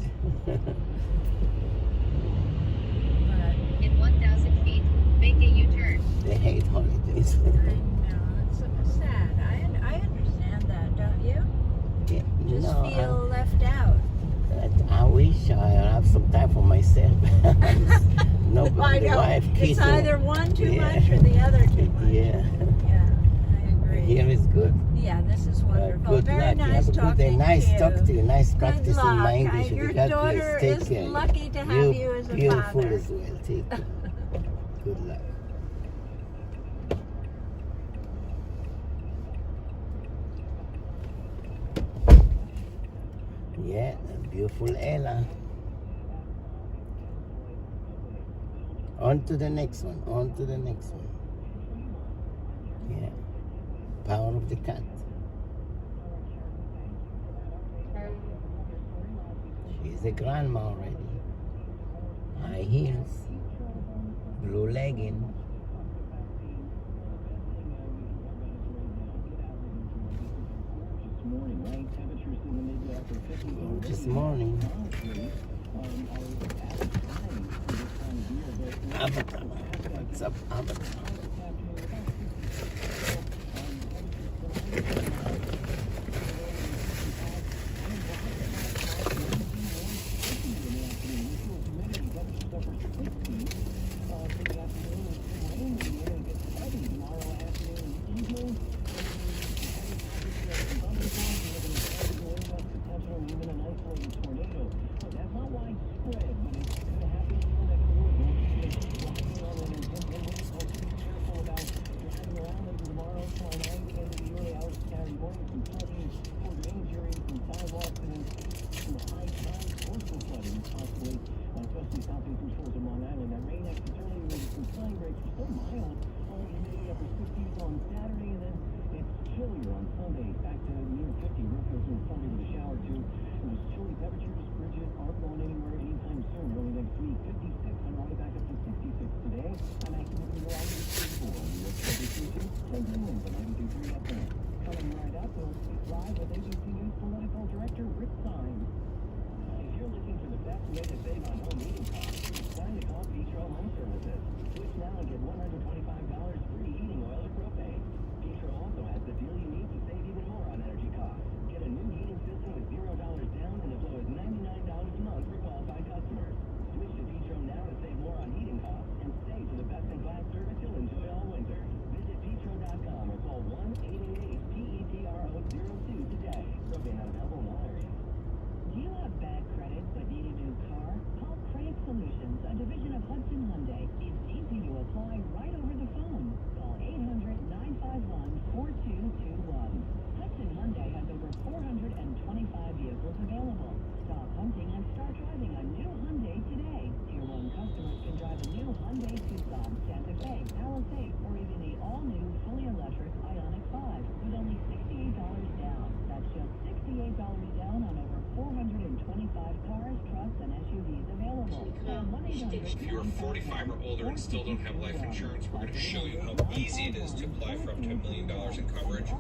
In 1,000 feet, make a U-turn. they hate holidays. I know, it's so sad. I understand that, don't you? Yeah, Just no, feel left out. I wish I have some time for myself. Nobody, I the know. wife, kids. It's either one too much or the other too much. Yeah. Yeah, I agree. Here is good. Yeah, this is wonderful. Good Very luck. nice You have a good day. talking Nice to you. talk to you. Nice Good practicing luck. my English. Your God daughter bless. Take is care. lucky to have you as a beautiful father. as well. Take care. Good luck. Yeah, beautiful Ella. On to the next one. On to the next one. Yeah. power of the cat. She's a grandma already. High heels, blue legging. Gorgeous morning. Avatar. What's up, Avatar? If you're 45 or older and still don't have life insurance, we're going to show you how easy it is to apply for up to $1 million in coverage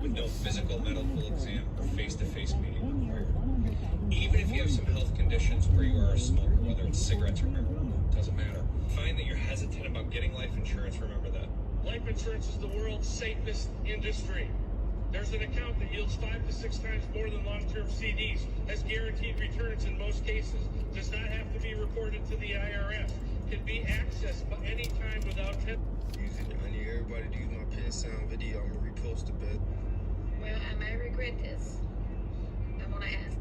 with no physical medical exam or face-to-face meeting required. Even if you have some health conditions or you are a smoker, whether it's cigarettes or marijuana, doesn't matter. Find that you're hesitant about getting life insurance, remember that. Life insurance is the world's safest industry. There's an account that yields 5 to 6 times more than long-term CDs, has guaranteed returns in most cases, does not have to be reported to the IRS, can be accessed any time without tip. I need everybody to use my pin sound video. I'm gonna repost a bit. Well, I may regret this. I'm gonna ask.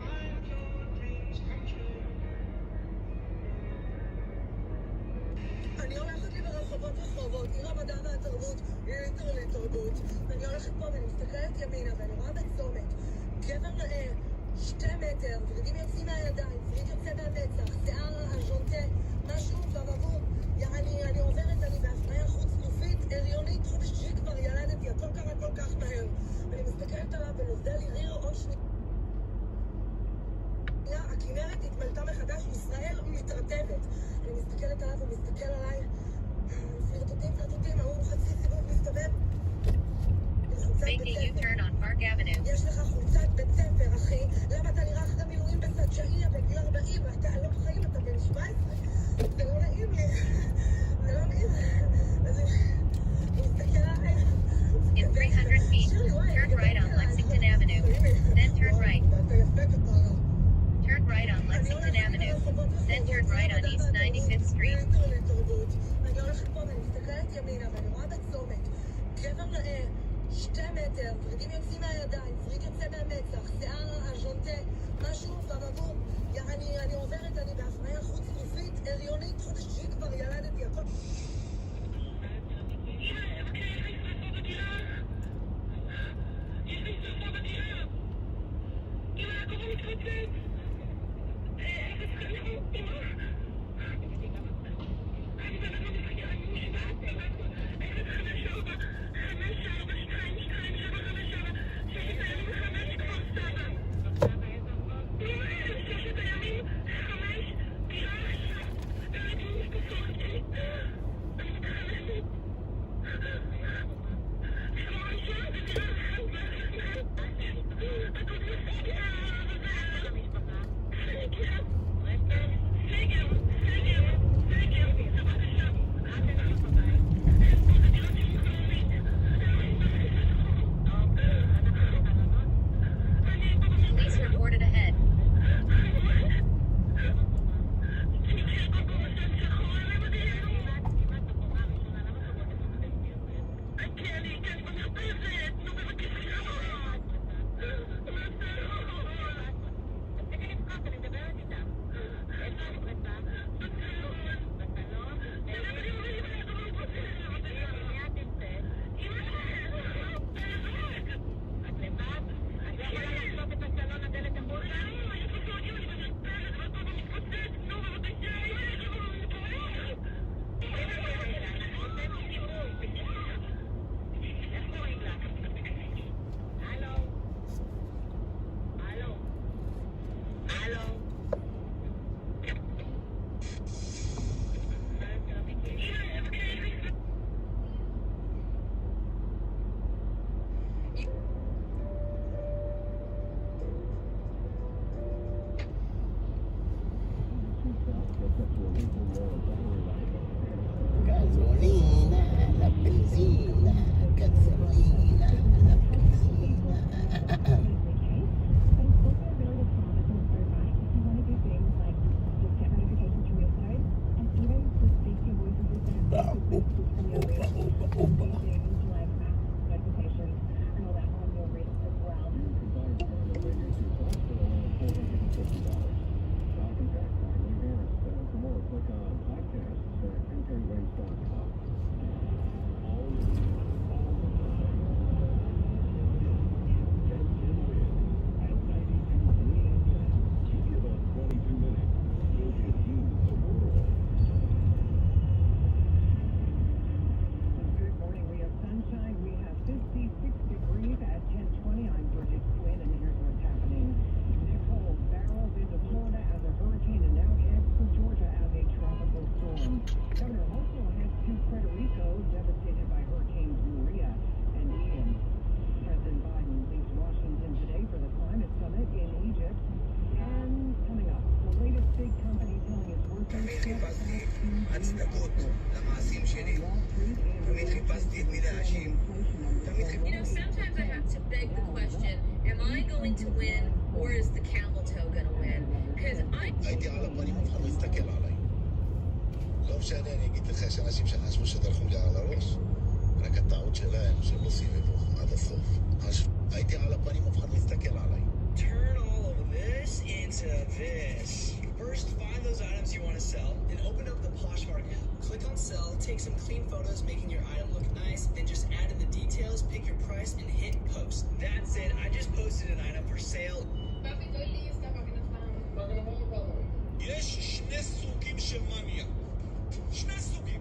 אני הולכת לי ברחובות רחובות, עיר המדע והתרבות, עיר אינטרנט תרבות. אני הולכת פה ואני מסתכלת ימינה ואני רואה בצומת גבר נאה, 2 מטר, ורידים יוצאים מהידיים, וריד יוצא מהמצח, שיער הז'ונטה, משהו בבבור. אני עוברת, אני בהפניה חוץ גופית, הריונית, חופשי כבר ילדתי, הכל קרה כל כך מהר. אני מסתכלת עליו ונוזל לי ריר עוד שנייה. הכנרת התמלתה מחדש, ישראל מתרטבת. אני מסתכלת עליו, הוא מסתכל עליי. פלרטוטים, ההוא חצי סיבוב מסתובב. יש לך חולצת בית ספר, אחי. למה אתה נראה אחרי מילואים בסג'איה בגיל 40? אתה לא בחיים, אתה בן 17. זה לא נעים לי. זה לא נעים. הוא מסתכל עליי. In 300 feet, turn right on Lexington Avenue, then turn right. Turn right on Lexington Avenue, then turn right on East 95th Street. אני הולכת פה ואני מסתכלת ימינה ואני רואה בצומת גבר נאה, 2 מטר, ורידים יוצאים מהידיים, וריד יוצא מהמצח, שיער הז'ונטה, משהו בבבור. אני עוברת, אני בהפניה חוץ גופית, הריונית, חופשי כבר ילדתי, הכל... Gasolina, la piscina. Sometimes I have to beg the question, am I going to win or is the camel toe going to win? Because הייתי על הפנים, אף אחד לא הסתכל עליי. לא משנה, אני אגיד לך שאנשים שחשבו שדרכו לי על הראש, רק הטעות שלהם שהם לא סובבו עד הסוף. הייתי על הפנים, אף אחד לא הסתכל עליי. Turn all of this into this. First, find those items you want to sell, then open up the Poshmark app. Click on sell, take some clean photos making your item look nice, then just add in the details, pick your price, and hit post. That's it. I just posted an item for sale. יש שני סוגים של מניאק. שני סוגים.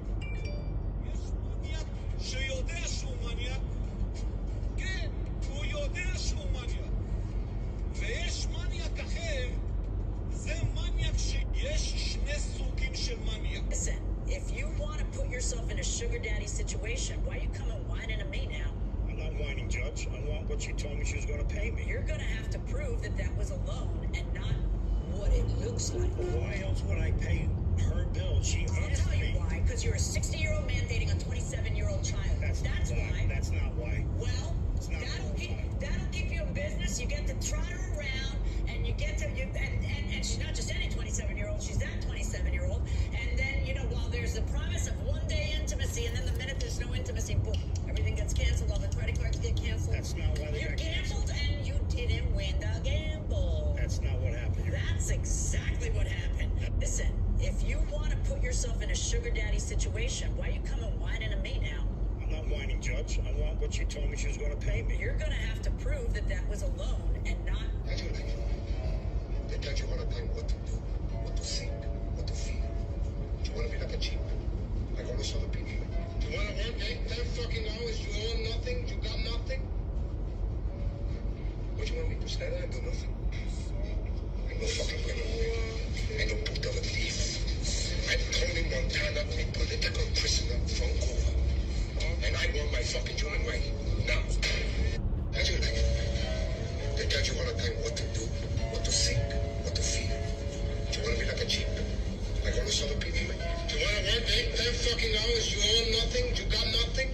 יש מניאק שיודע שהוא מניאק. כן, הוא יודע שהוא מניאק. ויש מניאק אחר, זה מניאק שיש שני סוגים של מניאק. Listen, if you want to put yourself in a sugar daddy situation, why are you coming whining at me now? I'm not whining, Judge. I want what she told me she was going to pay me. You're going to have to prove that that was a loan and not what it looks like. Why else would I pay her bill? She I'll asked tell you me. why. Because you're a 60-year-old man dating a 27-year-old child. That's why. That's not why. Well, that'll keep you in business. You get to trot her around, and you get to and she's not just any 27-year-old. She's that 27-year-old. And then while there's the promise of one-day intimacy, and then the minute there's no intimacy, boom, everything gets canceled. All the credit cards get canceled. That's not why they You got gambled, and you didn't win the gamble. That's not what happened. That's exactly what happened. Listen, if you want to put yourself in a sugar daddy situation, why are you coming whining at me now? I'm not whining, Judge. I want what she told me she was going to pay me. You're going to have to prove that that was a loan and not... They tell you what to think, what to do, what to think, what to feel. Do you want to be like a cheap? Like all those other people? Do you want to work 10 fucking hours? You own nothing? You got nothing? What do you want me to stand there and do nothing? I'm no fucking runaway. I'm no puta of a thief. I'm Tony Montana, a political prisoner from Cuba. And I want my fucking human right. Now. How's your life? They tell you all the time what to do, what to think, what to feel. Do you want to be like a cheap? Like all those other people? Do you want to work 10 fucking hours? You own nothing? You got nothing?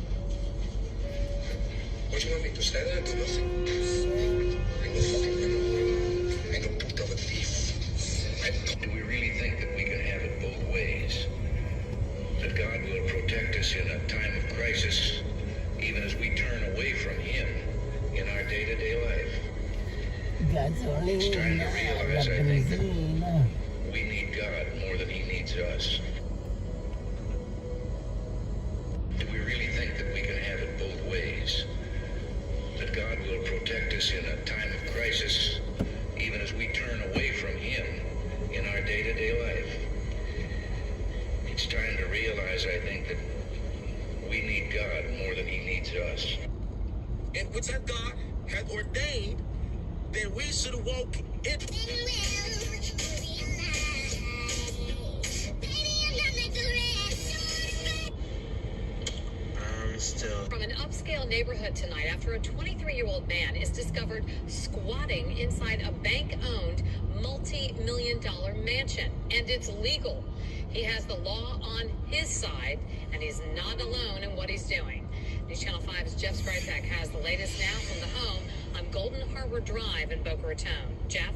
What do you want me to stand there and do nothing? I'm no fucking runaway. I'm no puta of a thief. Do we really think that we can have it both ways? That God will protect us in a time of crisis, even as we turn away from Him in our day-to-day life? It's time to realize, I think, that we need God more than He needs us. Do we really think that we can have it both ways? That God will protect us in a time of crisis, even as we turn away from Him in our day-to-day life? It's time to realize, I think, that we need God more than He needs us. And which God had ordained that we should walk in. From an upscale neighborhood tonight after a 23-year-old man is discovered squatting inside a bank-owned multi-million-dollar mansion. And it's legal. He has the law on his side, and he's not alone in what he's doing. News Channel 5's Jeff Sprytek has the latest now from the home on Golden Harbor Drive in Boca Raton. Jeff?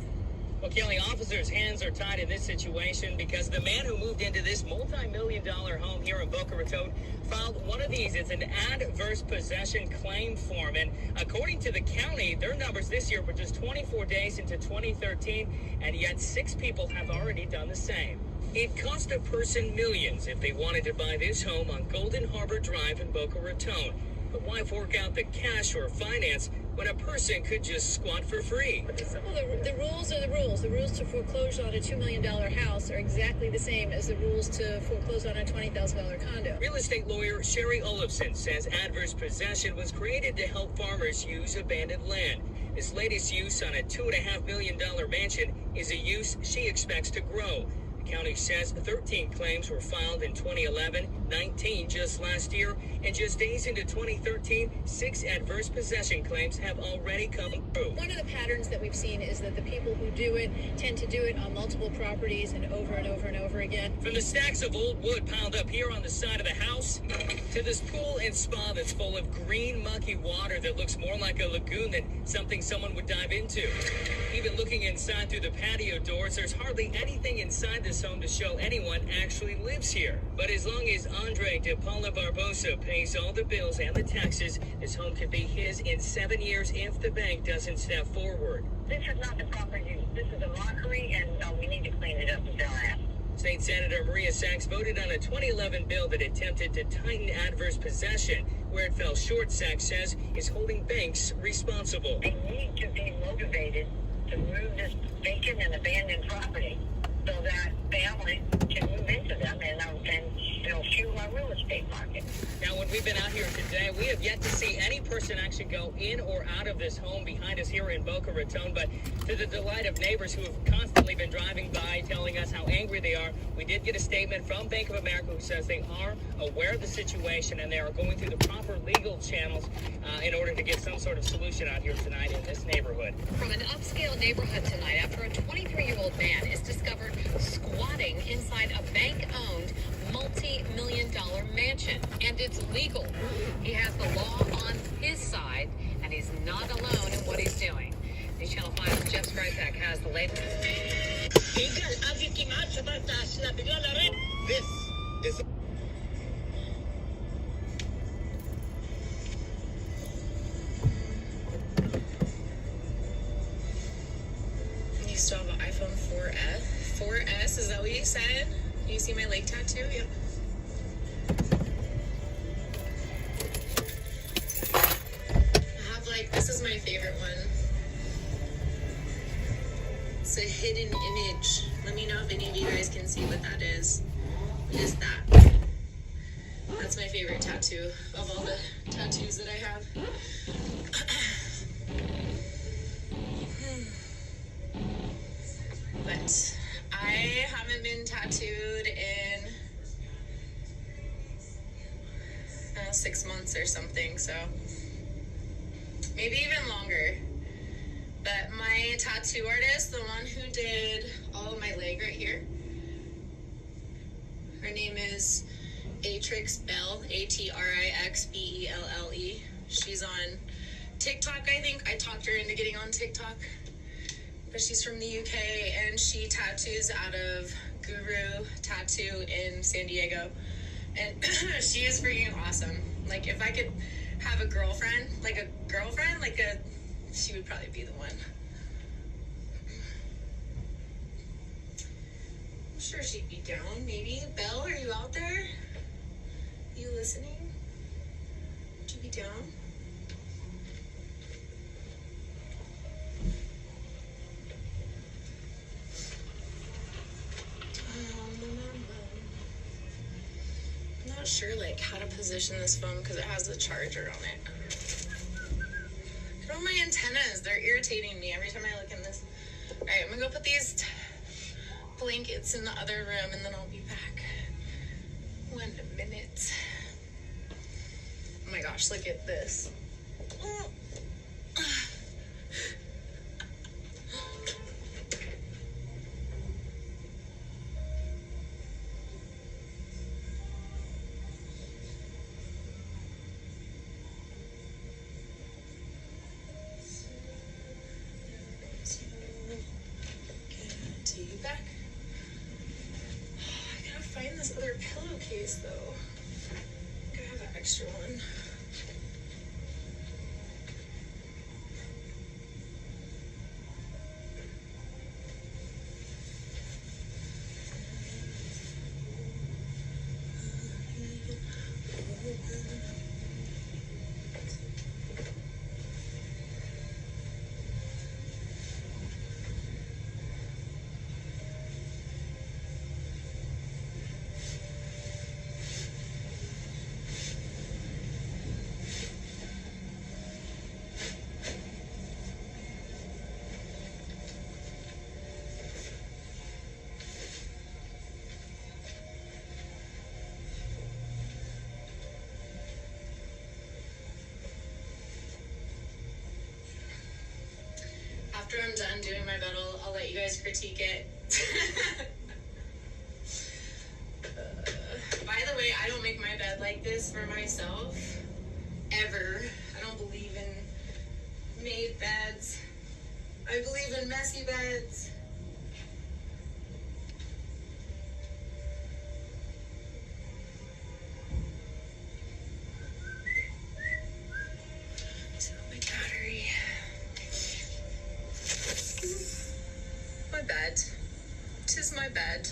Well, Kelly, officers' hands are tied in this situation because the man who moved into this multi-million-dollar home here in Boca Raton filed one of these. It's an adverse possession claim form. And according to the county, their numbers this year were just 24 days into 2013, and yet 6 people have already done the same. It cost a person millions if they wanted to buy this home on Golden Harbor Drive in Boca Raton. But why fork out the cash or finance when a person could just squat for free? Well, the rules are the rules. The rules to foreclose on a $2 million house are exactly the same as the rules to foreclose on a $20,000 condo. Real estate lawyer Sherry Olafson says adverse possession was created to help farmers use abandoned land. This latest use on a $2.5 million mansion is a use she expects to grow. The county says 13 claims were filed in 2011, 19 just last year, and just days into 2013, 6 adverse possession claims have already come through. One of the patterns that we've seen is that the people who do it tend to do it on multiple properties and over and over and over again. From the stacks of old wood piled up here on the side of the house, to this pool and spa that's full of green, mucky water that looks more like a lagoon than something someone would dive into. Even looking inside through the patio doors, there's hardly anything inside this home to show anyone actually lives here. But as long as Andre de Paula Barbosa pays all the bills and the taxes, this home could be his in 7 years if the bank doesn't step forward. This is not the proper use. This is a mockery, and we need to clean it up and sell it. State Senator Maria Sachs voted on a 2011 bill that attempted to tighten adverse possession. Where it fell short, Sachs says, is holding banks responsible. They need to be motivated to move this vacant and abandoned property so that families can move into them and fuel our real estate market. Now, when we've been out here today, we have yet to see any person actually go in or out of this home behind us here in Boca Raton, but to the delight of neighbors who have constantly been driving by telling us how angry they are, we did get a statement from Bank of America who says they are aware of the situation and they are going through the proper legal channels in order to get some sort of solution out here tonight in this neighborhood. From an upscale neighborhood tonight after a 23-year-old man is discovered squatting inside a bank-owned multi-million-dollar mansion, and it's legal. He has the law on his side, and he's not alone in what he's doing. News Channel 5's Jeff Sprytek has the latest. This is You still have an iPhone 4S? Is that what you said? You see my leg tattoo? Yep. I have this is my favorite one. It's a hidden image. Let me know if any of you guys can see what that is. What is that? That's my favorite tattoo of all the tattoos that I have. But I haven't been tattooed in 6 months or something, so maybe even longer. But my tattoo artist, the one who did all of my leg right here, her name is Atrix Bell, ATRIXBELLE. She's on TikTok, I think. I talked her into getting on TikTok. But she's from the UK, and she tattoos out of Guru Tattoo in San Diego. And she is freaking awesome. If I could have a girlfriend, she would probably be the one. I'm sure she'd be down, maybe. Belle, are you out there? Are you listening? Would you be down? I'm not sure how to position this phone because it has the charger on it. Look at all my antennas. They're irritating me every time I look in this. All right, I'm gonna go put these blankets in the other room and then I'll be back. 1 minute. Oh my gosh, look at this. case though. I have an extra one. After I'm done doing my bed, I'll let you guys critique it. By the way, I don't make my bed like this for myself. Ever. I don't believe in made beds. I believe in messy beds. My battery. My bed. 'Tis my bed.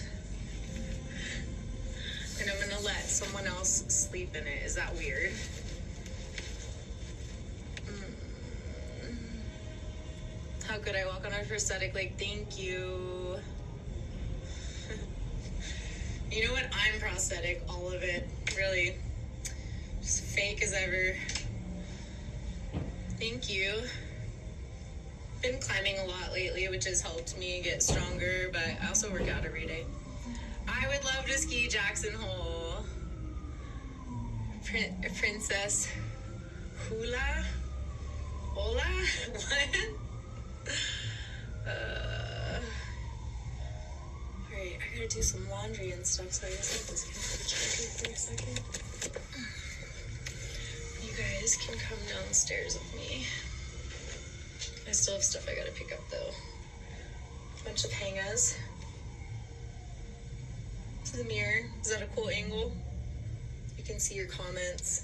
And I'm gonna let someone else sleep in it. Is that weird? How could I walk on a prosthetic? Like, thank you. You know what? I'm prosthetic. All of it. Really. Just fake as ever. Thank you. Been climbing a lot lately, which has helped me get stronger, but I also work out every day. I would love to ski Jackson Hole. Princess Hula? Hola? What? Alright, I gotta do some laundry and stuff, so I guess I'll disconnect the charger for a second. You guys can come downstairs with me. I still have stuff I gotta pick up though. Bunch of hang-us. To the mirror. Is that a cool angle? You can see your comments.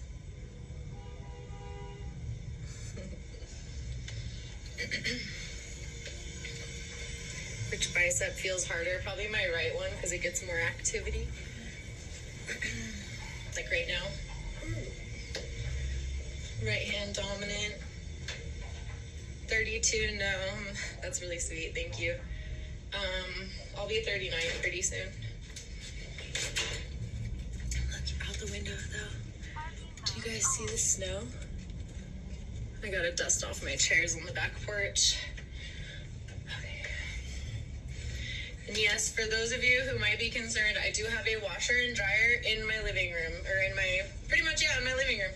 Which bicep feels harder? Probably my right one because it gets more activity. Like right now. Right hand dominant. 32, no. That's really sweet, thank you. I'll be 39 pretty soon. Look out the window though. Do you guys see the snow? I gotta dust off my chairs on the back porch. Okay. And yes, for those of you who might be concerned, I do have a washer and dryer in my living room, or in my, pretty much, yeah, in my living room.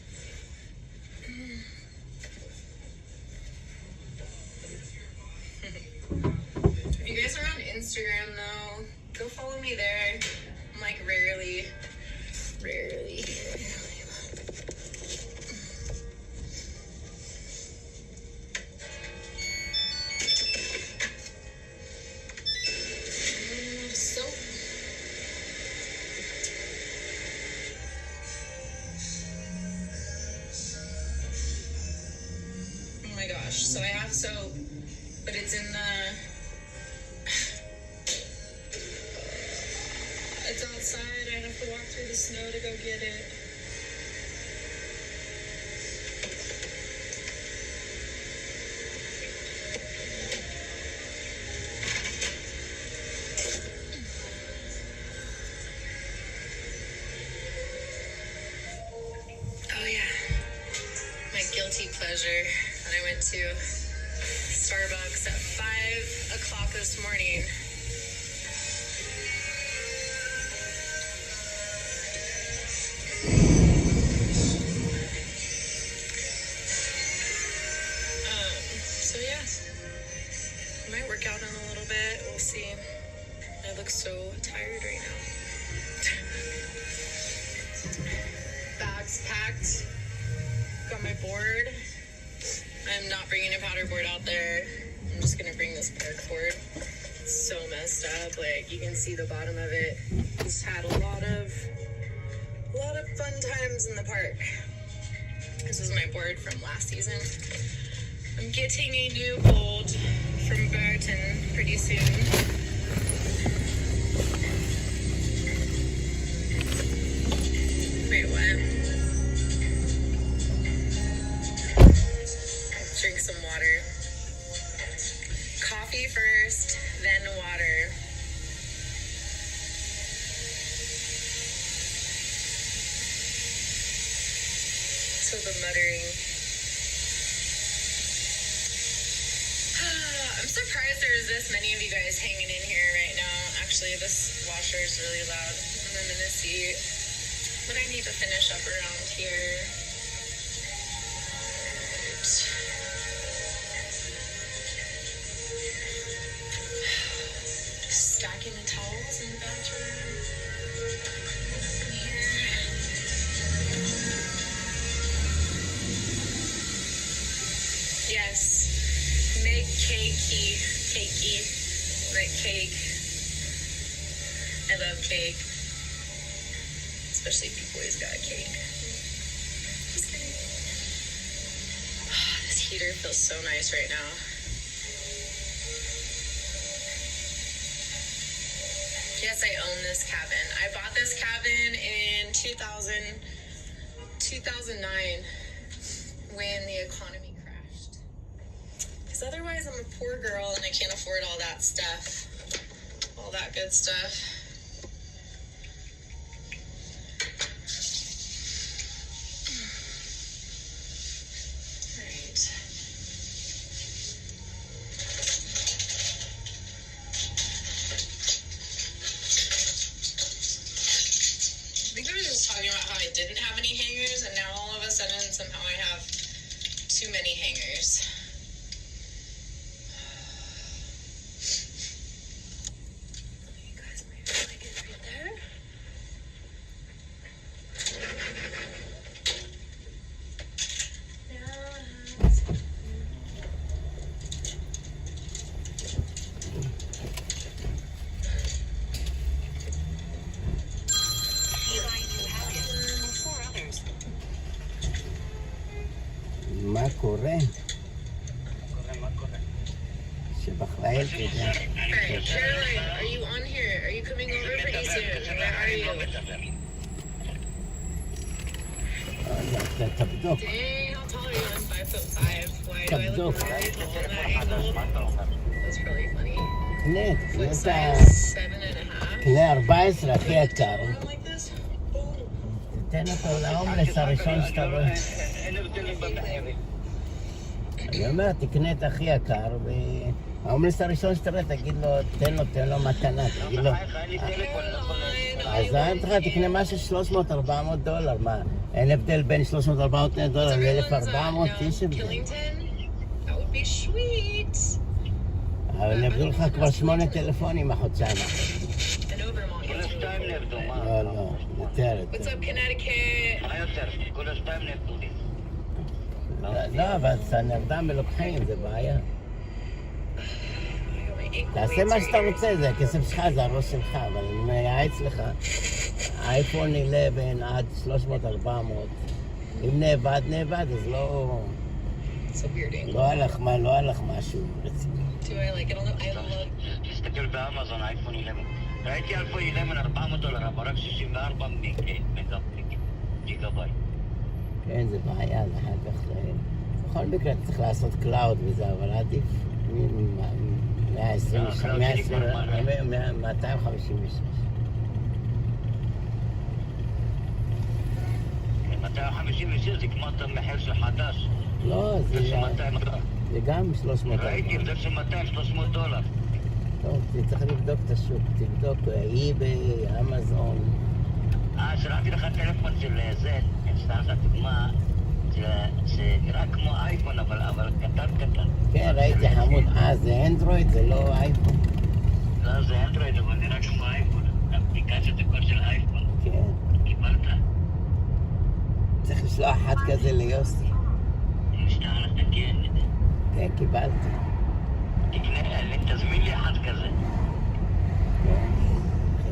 If you guys are on Instagram though, go follow me there. I'm like rarely. Soap. Oh my gosh, so I have soap, but it's in the it's outside. I have to walk through the snow to go get it. Oh yeah, my guilty pleasure. And I went to Starbucks at 5 o'clock this morning. So yeah, I might work out in a little bit. We'll see. I look so tired right now. Bags packed. Got my board. I'm not bringing a powder board out there. I'm just gonna bring this park board. It's so messed up. Like, you can see the bottom of it. It's had a lot of Fun times in the park. This is my board from last season. I'm getting a new board from Burton pretty soon. Wait, what? Drink some water. Coffee first, then water. So the muttering. I'm surprised there's this many of you guys hanging in here right now. Actually, this washer is really loud. I'm in the seat. But I need to finish up around here. Stacking the towels in the bathroom. Here. Yes. Make cakey. Like cake. I love cake. Especially if you boys got cake. Just kidding. This heater feels so nice right now. Yes, I own this cabin. I bought this cabin in 2009 when the economy crashed. Because otherwise I'm a poor girl and I can't afford all that stuff. All that good stuff. Didn't have any hangers, and now all of a sudden somehow I have too many hangers. You guys might like it right there. מה קורה? שבחלאל כזה. Alright, Caroline, are you on here? Are you coming over pretty soon? Where are you? תבדוק. Dang, how tall are you? I'm 5'5". Why do I look right on that angle? That's really funny. קנה, Size 7.5. קנה 14, הכי יקר. תתן אותו להומלס הראשון שאתה רואה. אני אומר, תקנה את הכי יקר, וההומלס הראשון שאתה רואה, תגיד לו, תן לו מתנה, תגיד לו. אז אני לך, תקנה משהו $300-400, מה? אין הבדל בין $300-400 ל-$1,400, יש הבדל. אבל אני אבדל לך כבר 8 טלפונים החודשיים. לא, יותר. What's up, Connecticut? לא, אבל אתה נרדם בלוקחים, זה בעיה. תעשה מה שאתה רוצה, זה הכסף שלך, זה הראש שלך, אבל אני מייעץ לך, אייפון 11 עד 300-400, אם נאבד, אז לא... לא הלך משהו רציני. תסתכל באמזון, אייפון 11. ראיתי אייפון 11 $400, אבל רק 64 גיגה בייט. כן, זה בעיה, זה אחר כך... בכל מקרה צריך לעשות קלאוד וזה, אבל עדיף 256. 256 זה כמו את המחיר של חדש. לא, זה גם 300. ראיתי, הבדל של $200-300. טוב, צריך לבדוק את השוק, תבדוק eBay, אמזון. שלחתי לך טלפון של זה, סתם לך דוגמה, זה נראה כמו אייפון, אבל קטן. כן, ראיתי חמוד. זה אנדרואיד, זה לא אייפון. לא, זה אנדרואיד, אבל נראה כמו אייפון. אפליקציית הכל של אייפון. כן. קיבלת. צריך לשלוח אחד כזה ליוסי. משתנה לך, כן. כן, קיבלתי. תזמין לי אחד כזה.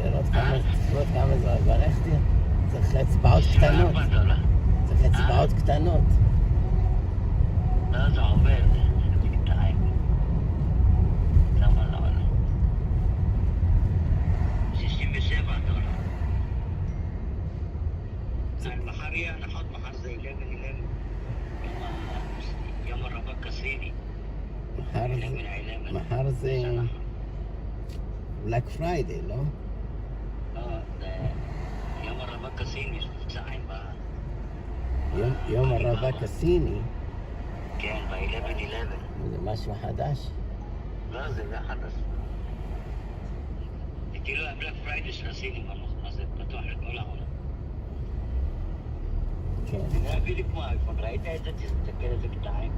לראות כמה זמן, ברכתי. צריך אצבעות קטנות. צריך אצבעות קטנות. לא, זה עובד. כמה לא עולה? $67. מחר יהיה הנחות, מחר זה 11-11. יום הרווק הסיני. מחר זה בלק פריידי, לא? לא, זה יום הרווק הסיני, יש מבצעים יום הרווק הסיני? כן, ב-11-11. זה משהו חדש? לא, זה לא חדש. זה כאילו הבלק פריידי של הסינים, אז זה פתוח לכל העולם. כן. זה היה בדיוק כמו האייפון, ראית את זה? תסתכל על זה קטעים.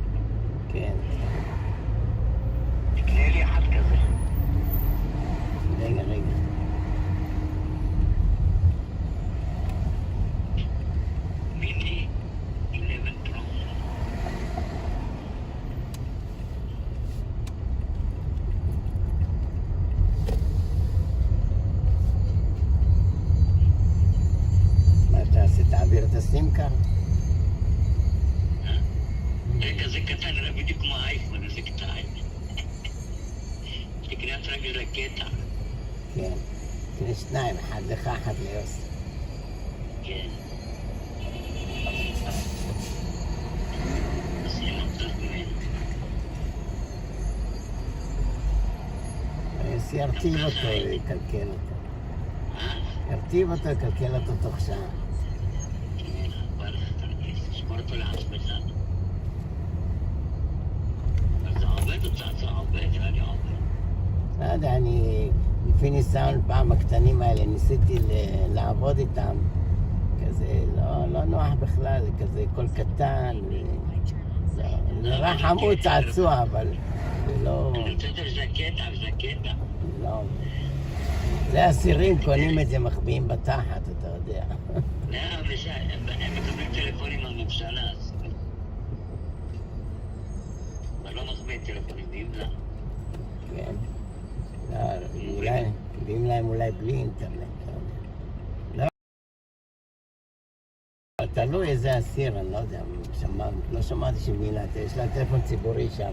כן. תקנה לי אחד כזה. רגע. מיני 11 פרו. מה תעשה? תעביר את הסים קארד? זה כזה קטן, זה בדיוק כמו האייפון, איזה קטעים. תקנה את רגל לקטע. כן. תקנה שניים, אחד לך, אחד ליוסי. כן. עשינו קצת ממנו. יוסי ירטיב אותו, יקלקל אותו. ירטיב אותו, יקלקל אותו תוך שעה. אבל תשמור אותו לעצמך. אבל זה עובד או צעצוע עובד? אני עובד. לא יודע, אני לפי ניסיון פעם הקטנים האלה ניסיתי לעבוד איתם. כזה לא נוח בכלל, כזה קול קטן. נראה חמוד צעצוע, אבל זה לא... אני רוצה שזה קטע. לא. זה אסירים קונים את זה, מחביאים בתחת, אתה יודע. לא, הם מקבלים טלפונים מהממשלה, אז... אבל לא מחביאים טלפונים, ואם לא. כן. ואם להם אולי בלי אינטרנט. לא. תלוי איזה אסיר, אני לא יודע, לא שמעתי שמילה, יש לה טלפון ציבורי שם,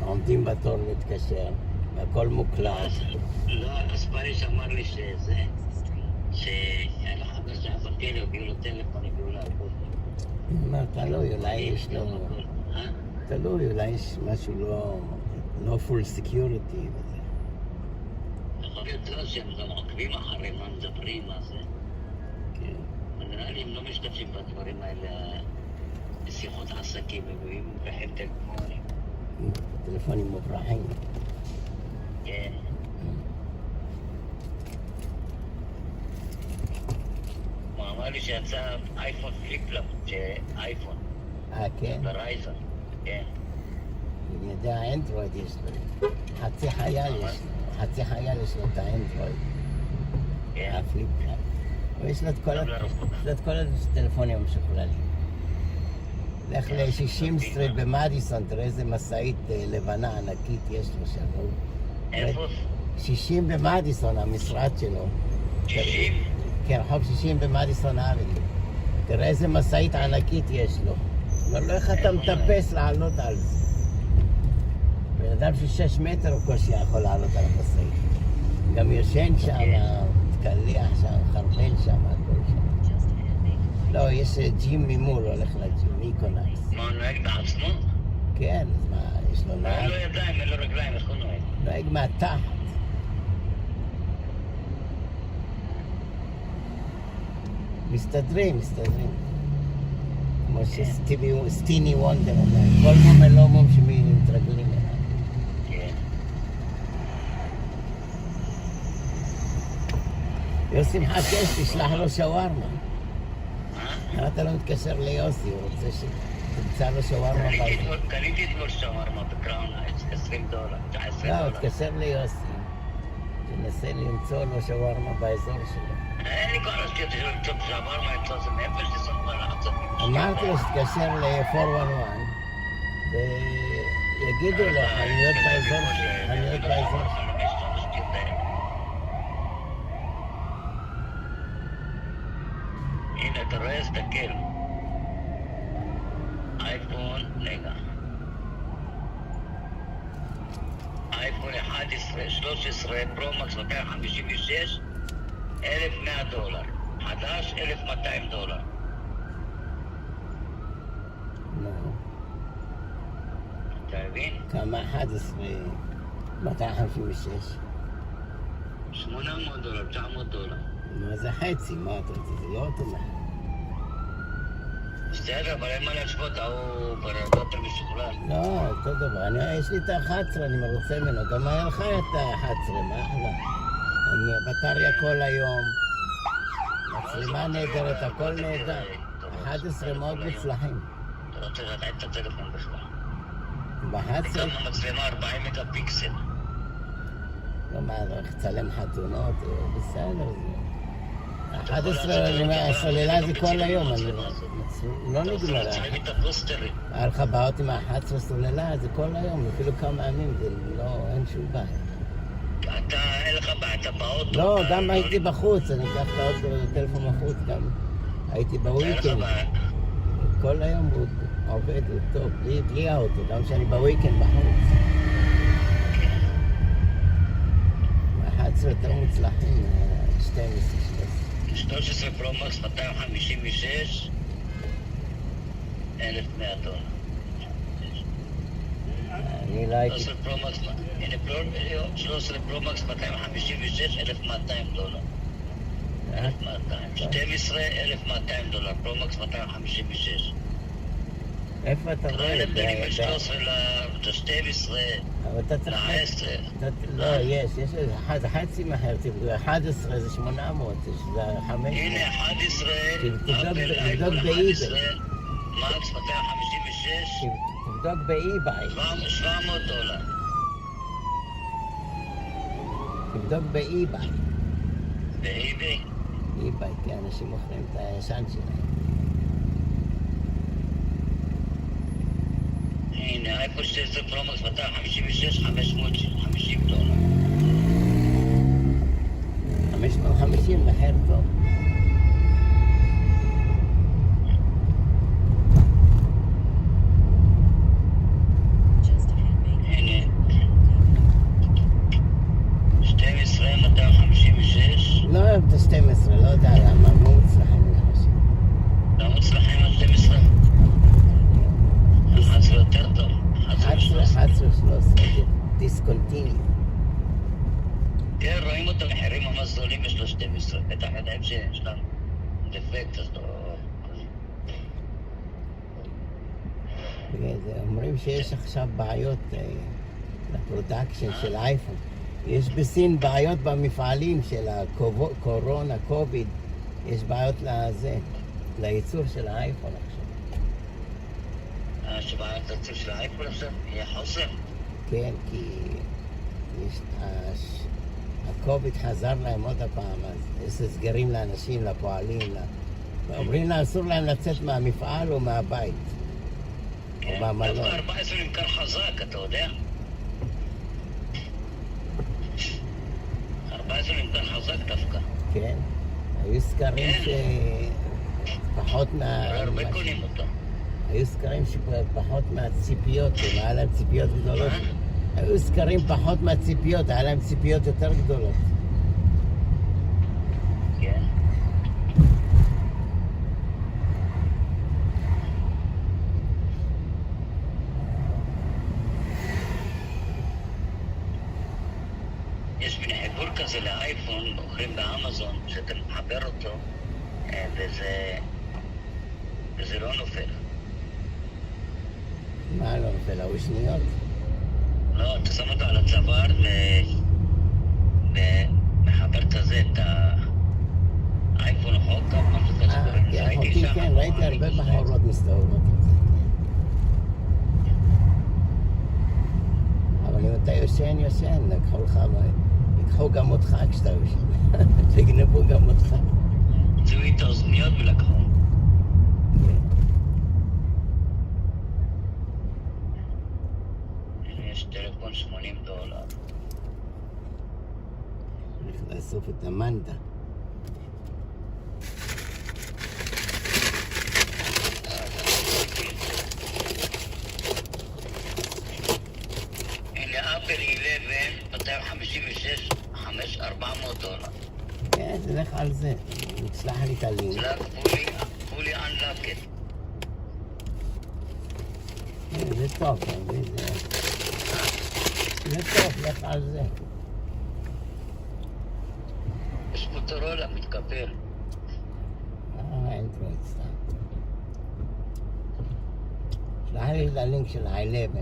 עומדים בתור להתקשר, והכל מוקלט. לא, הספריש אמר לי שזה, שהיה לך חדש שהפקד, הביאו לו טלפון, הביאו לו הכל. אני אומר, תלוי, אולי יש לו... תלוי, אולי יש משהו לא full security וזה. יכול להיות לא שהם גם עוקבים אחרי מה מדברים, מה זה. כן. נראה לי הם לא משתמשים בדברים האלה בשיחות עסקים, הם מביאים בכם טלפונים. טלפונים מוברחים. כן. הוא אמר לי שיצא אייפון פליפ-פלאפ, אייפון. כן? ברייזון, כן. אני יודע, אנדרואיד יש לו. חצי חייל יש לו את האנדרואיד. כן. הפליפ-פלאפ. ויש לו את כל הטלפונים המשוכללים. לך ל-60 סטריט במדיסון, תראה איזה מסעית לבנה ענקית יש לו שם. איפה? 60 במדיסון, המשרד שלו. 60? כן, רחוב 60 במדיסון אבניו. תראה איזה מסעית ענקית יש לו. אבל לא איך אתה מטפס לעלות על זה. בן אדם של 6 מטר הוא קושי יכול לעלות על המשאית. גם ישן שם, מתקלח שם, חרבן שם, הכל שם. לא, יש ג'ים ממול, הולך לג'ים, איקונאקס. מה, הוא נוהג בעצמו? כן, אז מה, יש לו נהג? אין לו ידיים, אין לו רגליים, איך הוא נוהג? נוהג מהתחת. מסתדרים. כמו שסטיני וונדר אומר, כל מום לא מום שמתרגלים אליו. כן. יוסי מחכה, תשלח לו שווארמה. אתה לא מתקשר ליוסי, הוא רוצה שתמצא לו שווארמה בית. קניתי אתמול שווארמה בקראון, $20, $19. לא, תתקשר ליוסי. תנסה למצוא לו שווארמה באזור שלו. אין לי כוח להזכיר למצוא שווארמה, למצוא זה נפש, לסוף כבר לעצבים. אמרתי לו שתתקשר ל-411 ויגידו לו חנויות באזור שלו. הנה הנה, אתה רואה? תסתכל. אייפון, רגע. אייפון 11, 13, פרו-מקס 256, $1,100. חדש, $1,200. לא. אתה מבין? כמה? 11, 256. $800, $900. מה זה חצי? מה אתה רוצה? זה לא אותו מה. בסדר, אבל אין מה להשוות, ההוא כבר הרבה יותר משוכלל. לא, אותו דבר. יש לי את ה-11, אני מרוצה ממנו. גם היה לך את ה-11, מה אחלה? בטריה כל היום. מצלמה נהדרת, הכל נהדר. 11 מאוד מוצלחים. אתה לא צריך לדעת את הטלפון בכלל. ב-11? גם המצלמה 40 מגה פיקסל. לא מה, צריך לצלם חתונות, בסדר. 11 הסוללה זה כל היום, לא נגמר. היה לך בעיות עם ה-11 סוללה, זה כל היום, אפילו כמה ימים, זה לא, אין שום בעיה. אתה, אין לך בעיה, אתה באוטו. לא, גם הייתי בחוץ, אני אקח את האוטו טלפון בחוץ, גם הייתי בוויקנד. כל היום הוא עובד, הוא טוב, בלי האוטו, גם שאני בוויקנד בחוץ. 11 יותר מוצלחים, 12. 13 פרו-מקס 256, $1,100. אני לא הייתי... 13 פרו-מקס 256, $1,200. 12, $1,200, פרו-מקס 256. איפה אתה רואה? בין 13 ל-12, ל-10. לא, יש חצי מהר, 11 זה 800, זה 500. הנה 11, תבדוק באיביי. מקס 256. תבדוק באיביי. $700. תבדוק באיביי. באיביי? איביי, כן, אנשים מוכרים את הישן שלהם. הנה, אייפון 12 פרו-מקס 256, $550. 550, מחיר טוב. הנה, 12, 256. לא אוהב את ה-12, לא יודע למה, לא מוצלחים. לא מוצלחים ה-12? 11 יותר טוב. 11, 13, דיסקונטיני. כן, רואים אותו מחירים ממש זולים יש לו 12. בטח יודעים שיש להם דפקט, אז לא... אומרים שיש עכשיו בעיות לפרודקשן של האייפון. יש בסין בעיות במפעלים של הקורונה, קוביד. יש בעיות לייצור של האייפון עכשיו. שבעיות לייצור של האייפון עכשיו? יהיה חוסר? כן, כי הקוביד חזר להם עוד הפעם, אז יש סגרים לאנשים, לפועלים, אומרים לה, אסור להם לצאת מהמפעל או מהבית. או מהמלון. דווקא 14 נמכר חזק, אתה יודע? 14 נמכר חזק דווקא. כן, היו סקרים שפחות הרבה קונים אותו. היו סקרים שפחות מהציפיות, היה להם ציפיות גדולות. היו סקרים פחות מהציפיות, היה להם ציפיות יותר גדולות. כן. יש מין חיבור כזה לאייפון, מוכרים באמזון, שאתה מחבר אותו, וזה לא נופל. מה לא נופל? ההוא שניות? לא, אתה שם אותו על הצוואר ומחבר כזה את האייפון חוקה, משהו כזה. כן, ראיתי הרבה בחורות מסתובבות עם זה. אבל אם אתה יושן, ייקחו גם אותך כשאתה יושן. תגנבו גם אותך. יצאו איתו אוזניות ולקחו. יש טלפון $80. צריך לאסוף את המנדה. כן, תלך על זה. תשלח לי את הלינק. fully unlock it. זה טוב, זה טוב, לך על זה. יש מוטורולה מתקפל. אנדרואיד סתם. שלח לי את הלינק של ה-11.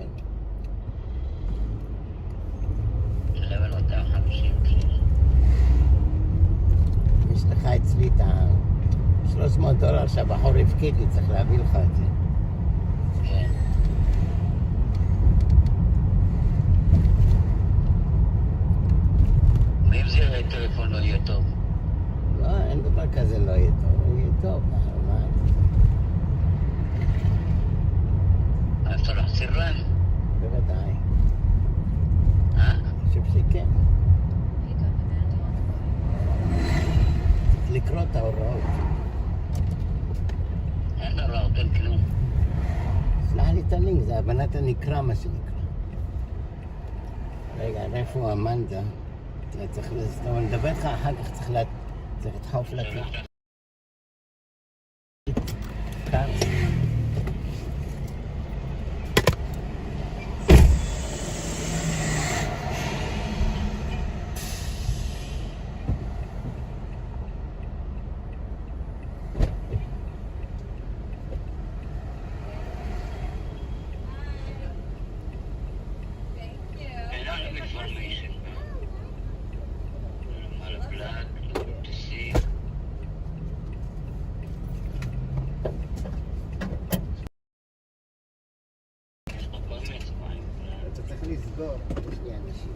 11,250. יש לך אצלי את $300 שהבחור הפקיד לי, צריך להביא לך את זה. כן. ואם זה יהיה טלפון לא יהיה טוב? לא, אין דבר כזה לא יהיה טוב, יהיה טוב, מה? אפשר להחזיר להם? בוודאי. אני חושב שכן. צריך לקרוא את ההוראות. אין הוראות, אין כלום. שלח לי את הלינק, זה הבנת הנקרא מה שנקרא. רגע, איפה אמנדה? צריך לדבר איתך אחר כך, צריך לדחוף לתת. אתה צריך לסגור, יש לי אנשים.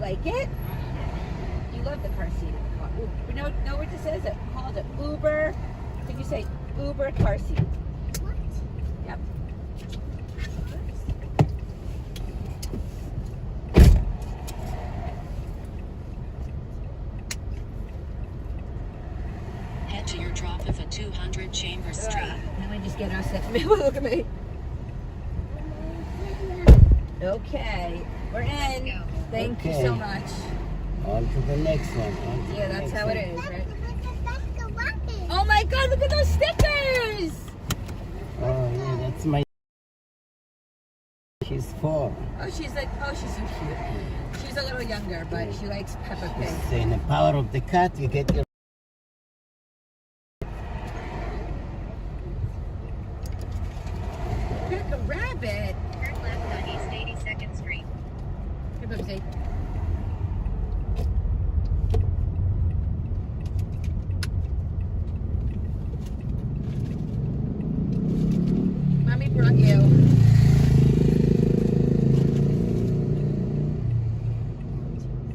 Like it? You love the car seat in the car. Ooh, know what this is? It's called an Uber. Did you say Uber car seat? What? Yep. Head to your drop off at 200 Chambers Street. Let me just get us at look at me. Okay, we're in. Thank you so much. On to the next one. Yeah, that's how it is, right? Oh my God, look at those stickers! Oh yeah, that's my... She's 4. Oh, she's so cute. She's a little younger, but she likes Peppa Pig. In the power of the cat, you get your... Pick a rabbit. Turn left on East 82nd Street. Hey, Bubsy. Mommy brought you.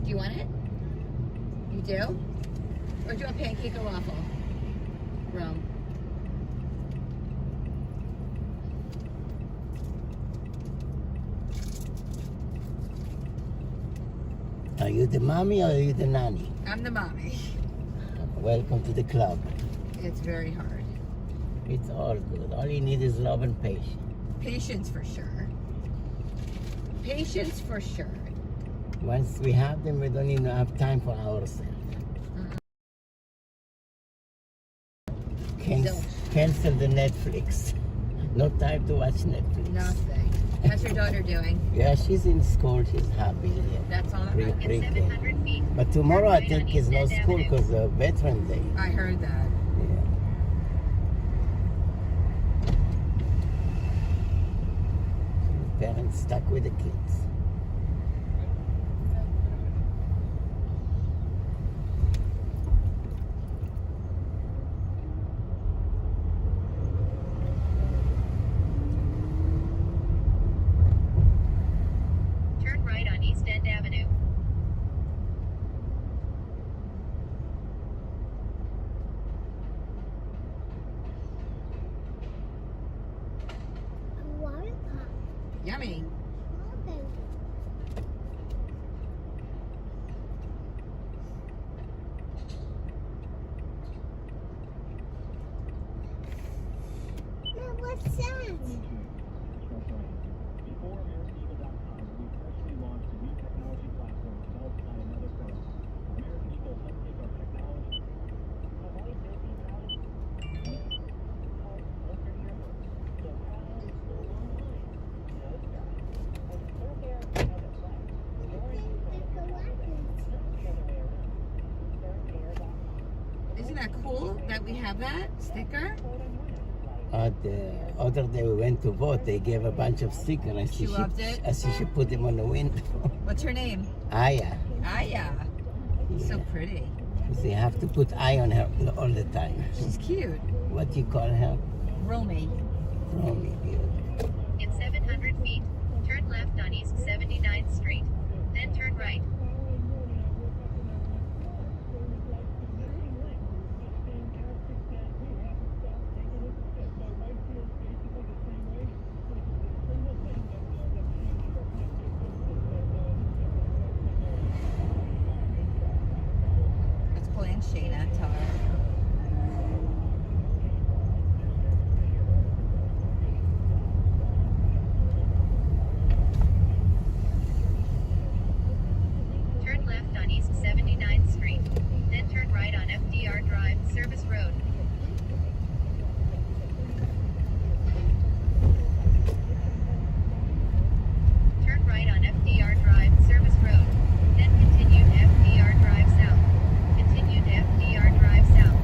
Do you want it? You do? Or do you want pancake or waffle? Rome. Are you the mommy or are you the nanny? I'm the mommy. Welcome to the club. It's very hard. It's all good. All you need is love and patience. Patience for sure. Patience for sure. Once we have them, we don't even have time for ourselves. Cancel the Netflix. No time to watch Netflix. Nothing. How's your daughter doing? Yeah, she's in school. She's happy. Yeah. That's all that matters. But tomorrow I think is no school because of Veterans Day. I heard that. Parents stuck with the kids. Yummy. What's that? Before AmericanEagle.com, we freshly launched a new technology platform developed by another firm. American Eagle helped take our technology. Isn't that cool that we have that sticker? The other day we went to vote, they gave a bunch of stickers. I She loved it? I see she put them on the window. What's her name? Aya. Aya. So pretty. So you have to put eye on her all the time. She's cute. What do you call her? Romy. Romy. In 700 feet, turn left on East 79th Street. Then turn right. Let's pull in Shayna. Tell her. Turn left on East 79th Street. Then turn right on FDR Drive, Service Road. Turn right on FDR Drive, Service Road. Then continue to FDR Drive South. Continue to FDR Drive South.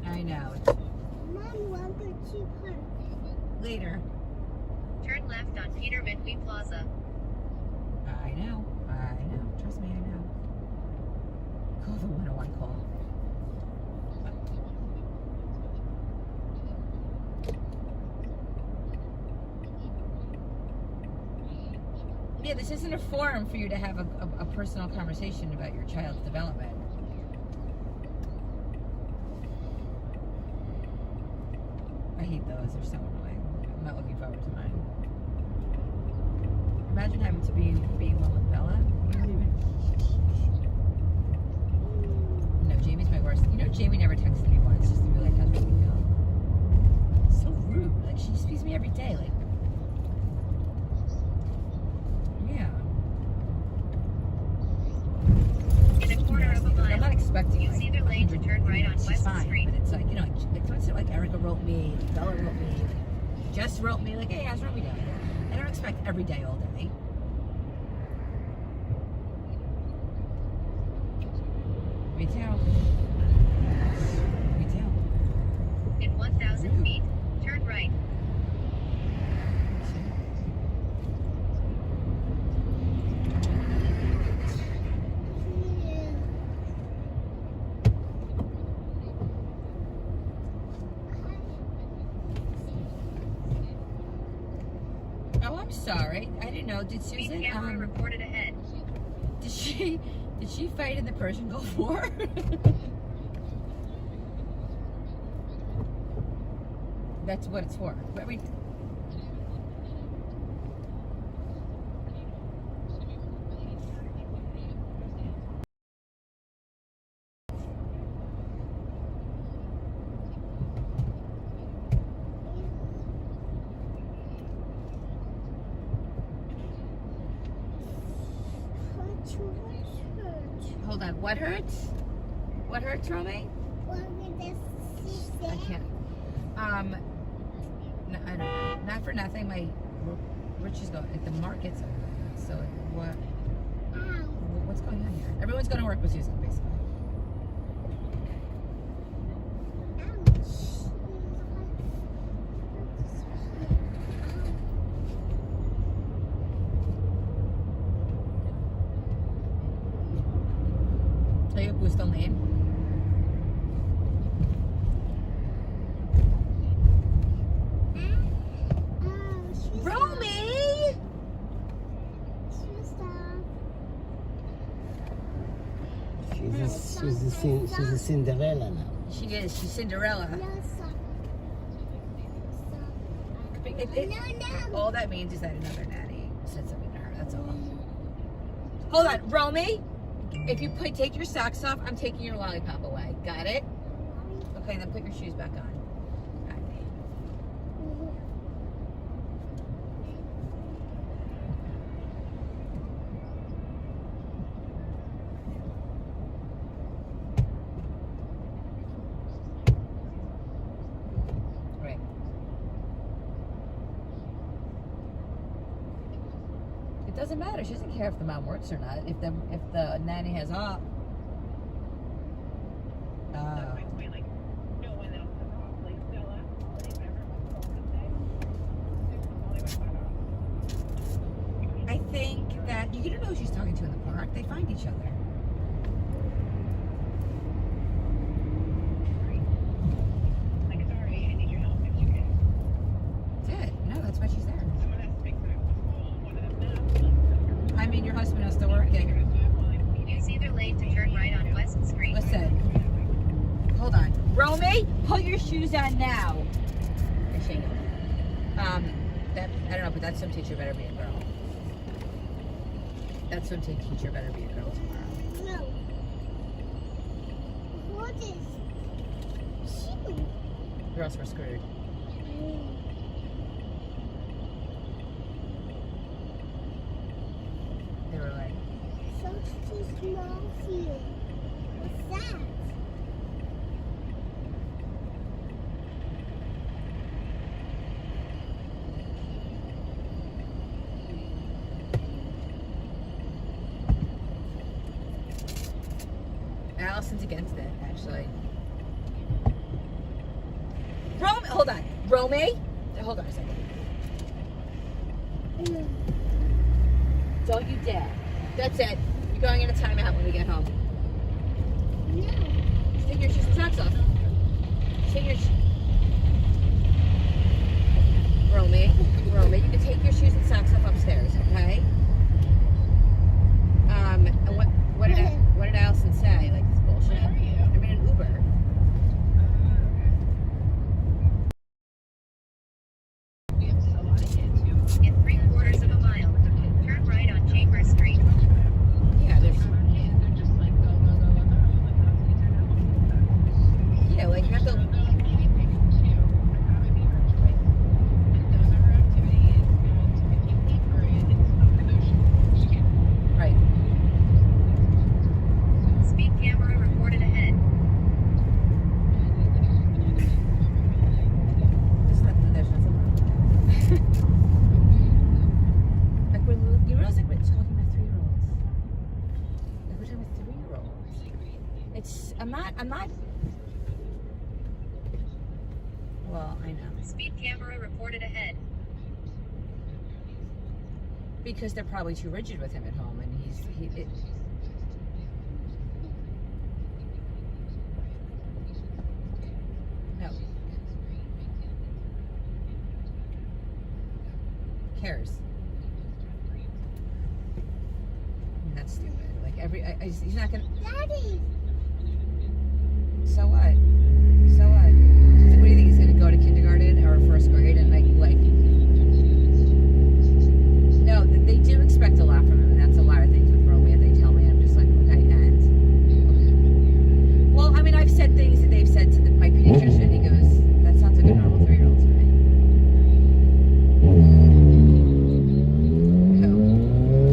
I know. Mom, want to keep her. Later. Turn left on Peter Midway Plaza. I know. Trust me, I know. Call the 101 call. Yeah, this isn't a forum for you to have a personal conversation about your child's development. I hate those. They're so annoying. I'm not looking forward to mine. Imagine having to be one with Bella. No, Jamie's my worst. You know, Jamie never texted me once just to be like, how's it feel? So rude. Like, she speaks to me every day. Like, yeah. In a quarter of a mile, I'm not expecting use either lane to turn right on West Street. But it's like, you know, like Erica wrote me, Bella wrote me, Jess wrote me, like, hey, how's Romy doing? I don't expect every day, all day. Me too. Me too. In 1,000 feet, turn right. Oh, I'm sorry. I didn't know. Did Speed Susan camera reported ahead. Did she fight in the Persian Gulf War? That's what it's for. But we Hold on. What hurts? What hurts, Romy? I can't. No, I don't know. Not for nothing. My Rich is going. The market's open. So what? What's going on here? Everyone's going to work with Susan, basically. Tayo gusto ngayon. Romy! She's a Cinderella now. She is. She's Cinderella. All that means is that another nanny said something to her. That's all. Hold on, Romy. If you take your socks off, I'm taking your lollipop away. Got it? Okay, then put your shoes back on. Right. It doesn't matter. She doesn't care if the mom works or not. If the nanny has off. I think that you don't know who she's talking to in the park. They find each other. That's it. No, that's why she's there. I mean, your husband is still working. Use either lane to turn right on West Street. Listen. Hold on. Romy, put your shoes on now. That I don't know, but that swim teacher better be a girl. That swim teacher better be a girl tomorrow. No. What is she? Or else we're screwed. They were like, Something small here. What's that? Allison's against it, actually. Hold on. Romy? Hold on a second. Don't you dare. That's it. You're going in a timeout when we get home. Take your shoes and socks off. Take your Romy, you can take your shoes and socks off upstairs, okay? And what did Allison say? Like, it's bullshit? I'm in an Uber. In 3/4 of a mile, turn right on Chambers Street. Yeah, there's... Yeah, like, you have to... Right. Speed camera reported ahead. There's nothing like you realize like we're talking about 3-year-olds. Like we're talking about 3-year-olds. It's I'm not well, I know. Speed camera reported ahead. Because they're probably too rigid with him at home and no. Cares. That's stupid. Like he's not gonna. Daddy. So what? So what? What do you think he's gonna go to kindergarten or first grade and like? No, they do expect a lot from him. And that's a lot of things with Romeo. They tell me, I'm just like, okay, and okay. Well, I mean, I've said things that they've said to my pediatrician. And he goes, "That sounds like a normal 3-year-old to me."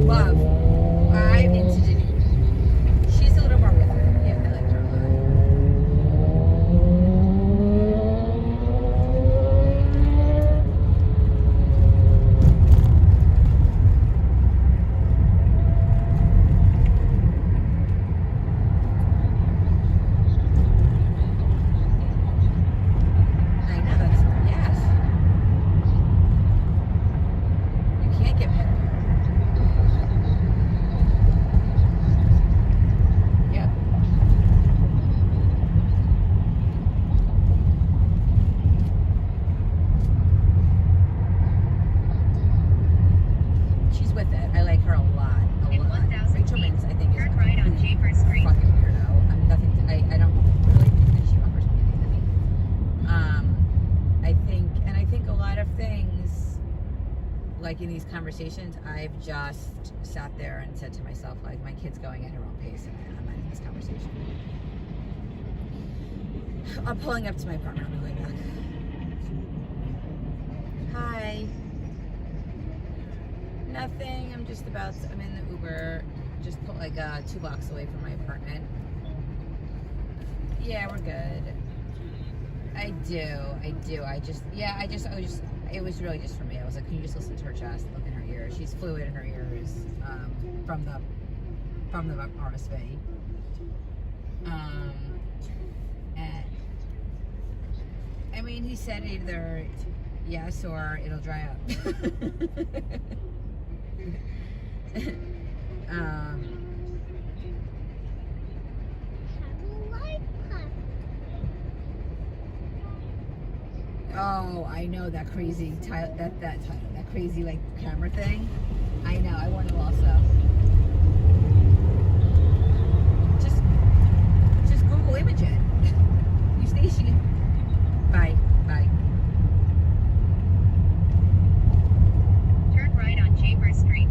Love. I'm into Denise. She's a little more with it. Yeah, I like her a lot. I know that's yes. You can't get pet. Yep. She's with it. I like her a lot. In 1,000 Rachel Mintz, I think, is turn right on Chambers Street. fucking weirdo. I mean, nothing. I don't really think that she offers me anything. I think a lot of things, like in these conversations, I've just sat there and said to myself, like, my kid's going at her own pace, and I'm not in this conversation. I'm pulling up to my apartment on the way back. Hi. Nothing. I'm in the Uber, just put like 2 blocks away from my apartment. Yeah, we're good. I do. It was really just for me. I was like, can you just listen to her chest, look in her ears? She's fluid in her ears from the RSV. And I mean, he said either yes or it'll dry up. Oh, I know that crazy that crazy like camera thing. I know. I want to also. Just Google image it. You station. Bye. Turn right on Chambers Street.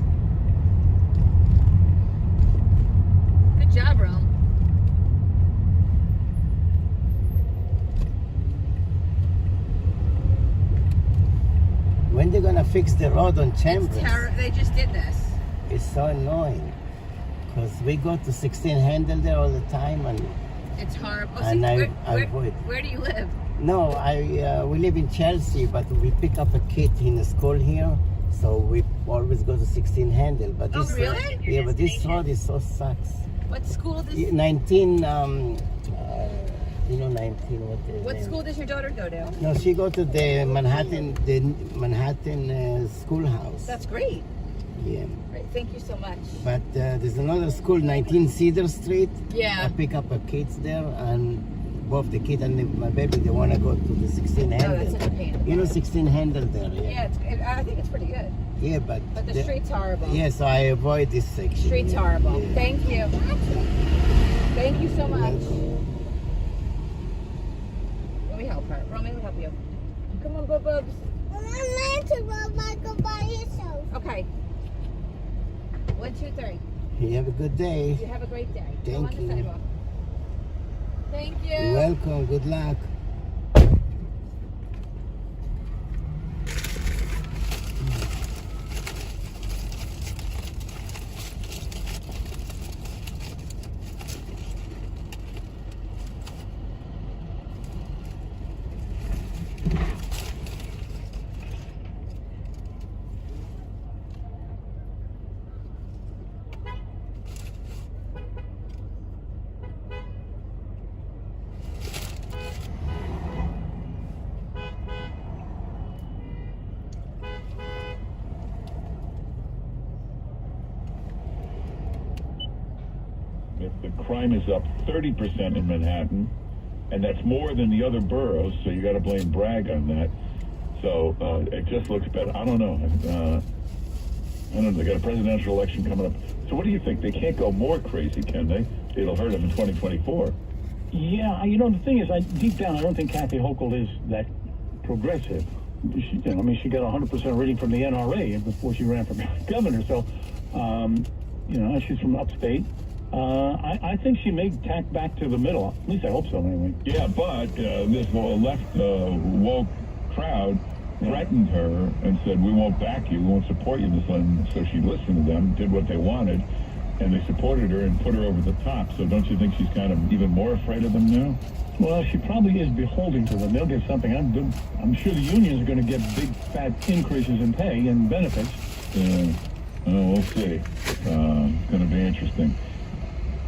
Good job, Rome. When they're gonna fix the road on Chambers? They just did this. It's so annoying because we go to 16 Handle there all the time, and it's horrible. Oh, and see, I avoid. Where do you live? No, we live in Chelsea, but we pick up a kid in the school here, so we always go to 16 Handle. But this, really? yeah, but this road is so sucks. What school does 19, 19, What school does your daughter go to? No, she go to the Manhattan schoolhouse. That's great. Yeah. Great. Thank you so much. But there's another school, 19 Cedar Street. Yeah. I pick up a kids there, and both the kid and my baby, they want to go to the 16 handle. Oh, that's such a pain in the You know, butt. 16 handle there. Yeah. Yeah, I think it's pretty good. Yeah, but the street's horrible. Yeah, so I avoid this section. Street's horrible. Yeah. Thank you. Thank you so much. Let me help her. Romy, let me help you. Come on, Bubs. Okay. 1, 2, 3. You have a good day. You have a great day. Go Thank on you. the sidewalk. Thank you. You're welcome. Good luck. The crime is up 30% in Manhattan, and that's more than the other boroughs, so you got to blame Bragg on that. So it just looks better. I don't know. They got a presidential election coming up. So what do you think? They can't go more crazy, can they? It'll hurt them in 2024. Yeah, the thing is, deep down, I don't think Kathy Hochul is that progressive. She got 100% rating from the NRA before she ran for governor. So, she's from upstate. I think she may tack back to the middle. At least I hope so, anyway. Yeah, but this left woke crowd threatened her and said, we won't back you, we won't support you. So she listened to them, did what they wanted, and they supported her and put her over the top. So don't you think she's kind of even more afraid of them now? Well, she probably is beholden to them. They'll get something. I'm sure the unions are going to get big, fat increases in pay and benefits. We'll see. It's going to be interesting.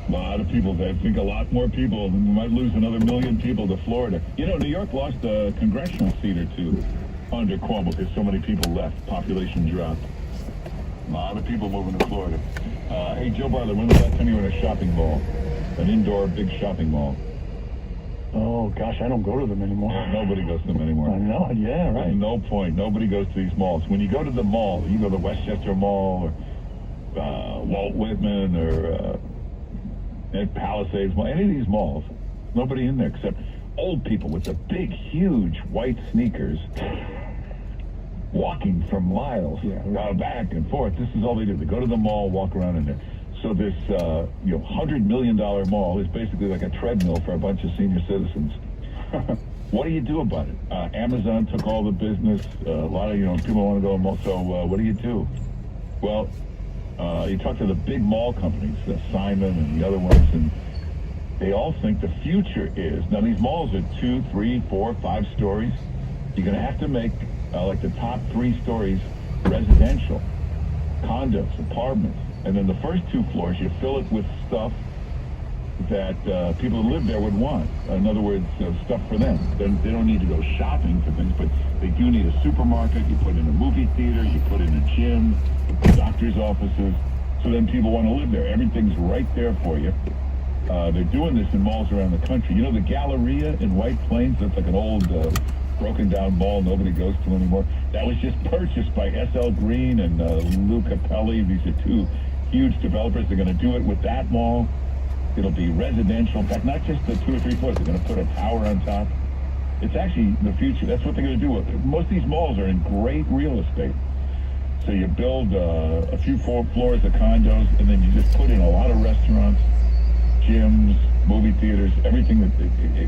A lot of people, I think a lot more people, we might lose another 1 million people to Florida. New York lost a congressional seat or two under Cuomo because so many people left. Population dropped. A lot of people moving to Florida. Hey, Joe Bartlett, when was the last time you were in a shopping mall? An indoor big shopping mall? Oh, gosh, I don't go to them anymore. Nobody goes to them anymore. I know, yeah, right. There's no point. Nobody goes to these malls. When you go to the mall, you go to Westchester Mall or Walt Whitman or at Palisades Mall, any of these malls, nobody in there except old people with the big, huge white sneakers walking for miles, back and forth. This is all they do. They go to the mall, walk around in there. So this, $100 million mall is basically like a treadmill for a bunch of senior citizens. What do you do about it? Amazon took all the business. A lot of, people want to go to mall. So what do you do? Well, you talk to the big mall companies, Simon and the other ones, and they all think the future is, now these malls are 2, 3, 4, 5 stories. You're going to have to make like the top 3 stories residential, condos, apartments. And then the first 2 floors, you fill it with stuff that people who live there would want. In other words, stuff for them. They don't need to go shopping for things, but they do need a supermarket. You put in a movie theater, you put in a gym, doctor's offices. So then people want to live there. Everything's right there for you. They're doing this in malls around the country. The Galleria in White Plains, that's like an old broken down mall nobody goes to anymore. That was just purchased by S.L. Green and Lou Capelli. These are 2 huge developers. They're going to do it with that mall. It'll be residential. In fact, not just the 2 or 3 floors. They're going to put a tower on top. It's actually the future. That's what they're going to do. Most of these malls are in great real estate. So you build a few floors of condos, and then you just put in a lot of restaurants, gyms, movie theaters, everything.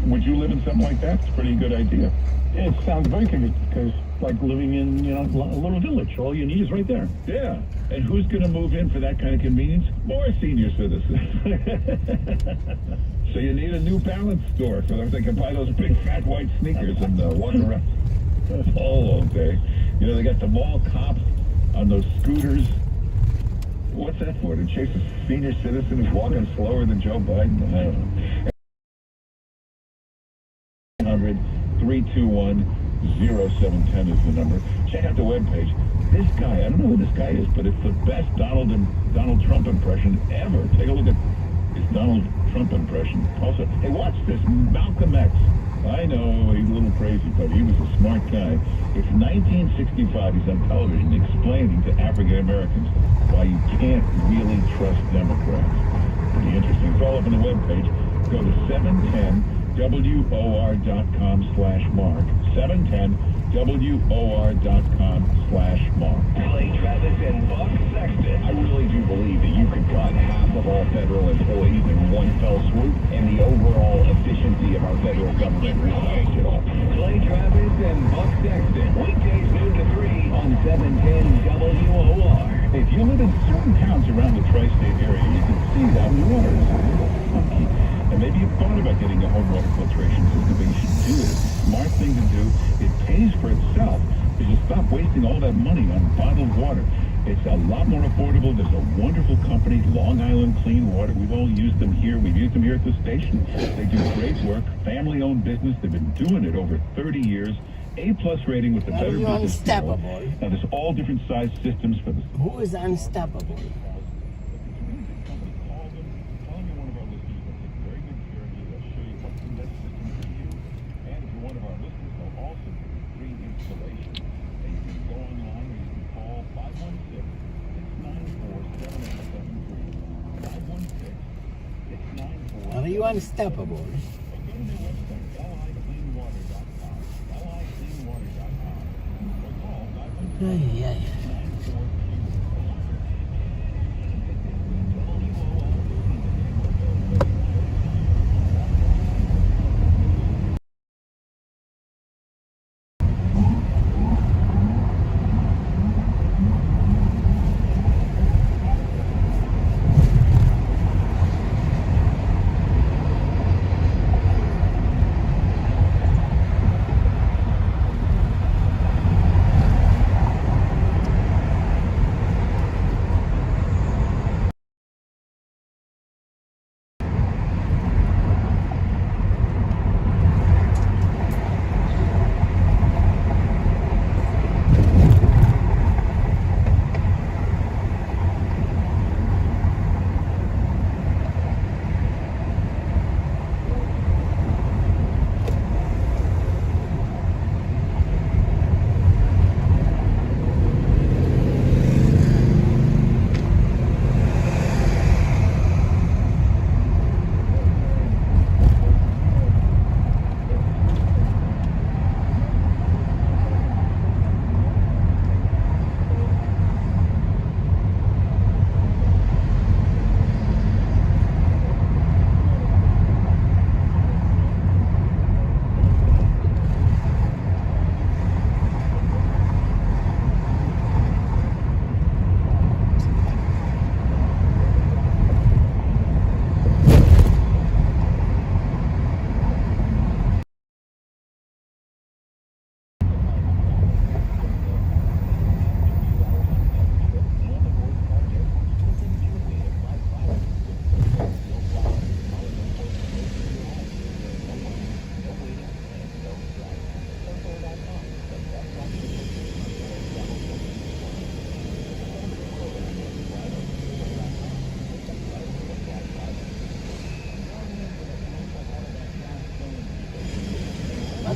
Would you live in something like that? It's a pretty good idea. It sounds very convenient because, like living in, a little village, all you need is right there. Yeah. And who's going to move in for that kind of convenience? More senior citizens. So you need a New Balance store so that they can buy those big fat white sneakers and walk around. Oh, okay. They got the mall cops on those scooters What's that for? To chase a senior citizen who's walking slower than Joe Biden? I don't know. 321-0710 is the number. Check out the webpage. This guy, I don't know who this guy is, but it's the best Donald Trump impression ever. Take a look at his Donald Trump impression. Also, hey, watch this. Malcolm X. I know he's a little crazy, but he was a smart guy. It's 1965. He's on television explaining to African Americans why you can't really trust Democrats. Pretty interesting. It's all up on the webpage. Go to 710WOR.com/Mark. 710WOR.com/Mark. Clay Travis and Buck Sexton. I really do believe that you could cut half of all federal employees in one fell swoop, and the overall efficiency of our federal government will change it all. Clay Travis and Buck Sexton. Weekdays noon to 3 on 710 WOR. If you live in certain towns around the tri-state area, you can see that water is funky. And maybe you've thought about getting a home water filtration system, but you should do it. It's a smart thing to do. It pays for itself. You should stop wasting all that money on bottled water. It's a lot more affordable. There's a wonderful company, Long Island Clean Water. We've all used them here. We've used them here at the station. They do great work. Family-owned business. They've been doing it over 30 years. A+ rating with the Better Business Unstoppable. Bureau. Now, there's all different size systems for this. Who is unstoppable? Are you unstoppable? Ay, ay.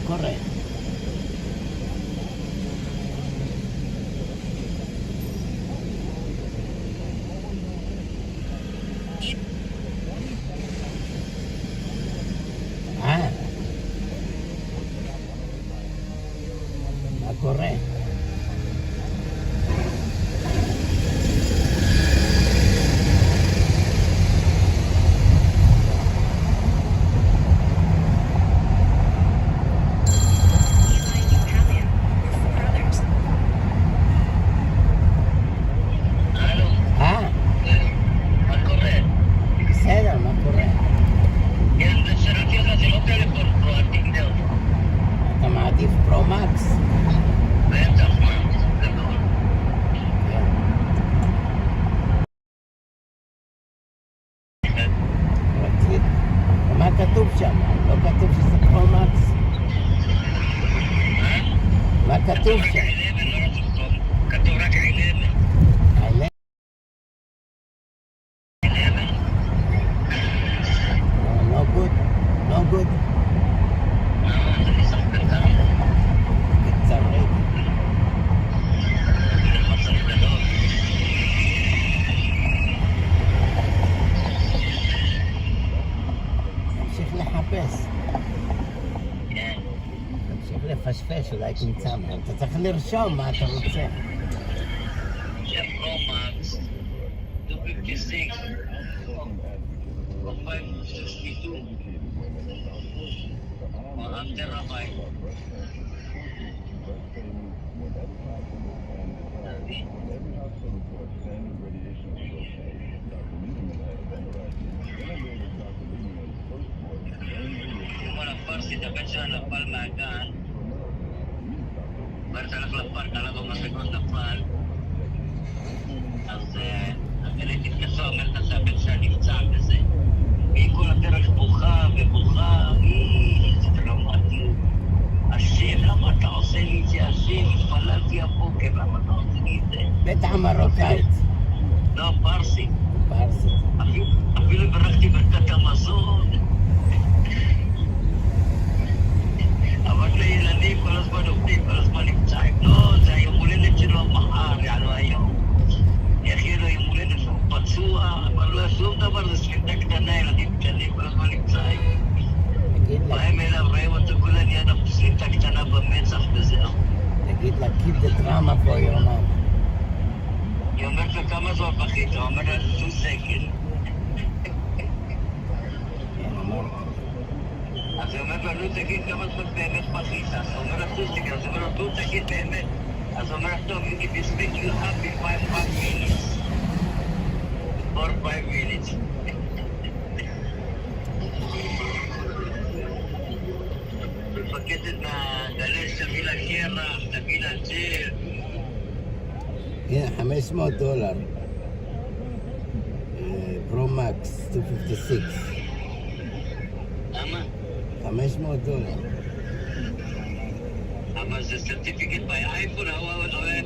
Correct. Correct. Pro Max. כתוב שם? לא כתוב שזה פרו-מקס? מה כתוב שם? כתוב רק 11. 11? No good? No good? קצר רגע. תמשיך לחפש. תמשיך לפשפש, אולי תמצא מה. אתה צריך לרשום מה אתה רוצה. פרו-מקס, 256, 562, 1 טראבייט. כל הפרסית, הבן שלה נפל מהגן. כבר שהלך לפארק, עלה לו מסגות נפל. אז הגנית התקשרה, אומרת לה שהבן שלה נפצע בזה. והיא כל הדרך בוכה ובוכה, איזה דרמטיות. השם, למה אתה עושה לי את זה? השם, התפללתי הבוקר, למה אתה עושה לי את זה? בטח מרוקאית. לא, פרסית. פרסית. אפילו ברכתי ברכת המזון. אבל לילדים כל הזמן עובדים, כל הזמן נמצאים. לא, זה היום הולדת שלו מחר, יענו היום. איך יהיה לו יום הולדת שהוא פצוע, אבל לא שום דבר, זה שביתה קטנה, ילדים קטנים, כל הזמן נמצאים. באים אליו, רואים אותו, כולה נהיה שביתה קטנה במצח וזהו. תגיד לה, keep the drama for your mom. היא אומרת לו כמה זמן בכית, הוא אומר לה 2 שקל. אז היא אומרת לו, נו תגיד כמה זמן באמת בכית, אז הוא אומר לה 2 שקל, אז הוא אומר לו, נו תגיד באמת. אז הוא אומר לה, טוב, if you speak you happy 5 minutes. or 5 minutes. מפקדת מהגלש, תביא לה קרח, תביא לה ג'ל. הנה, $500. פרו-מקס 256. למה? $500. אבל זה סרטיפיקט ביי אייפון,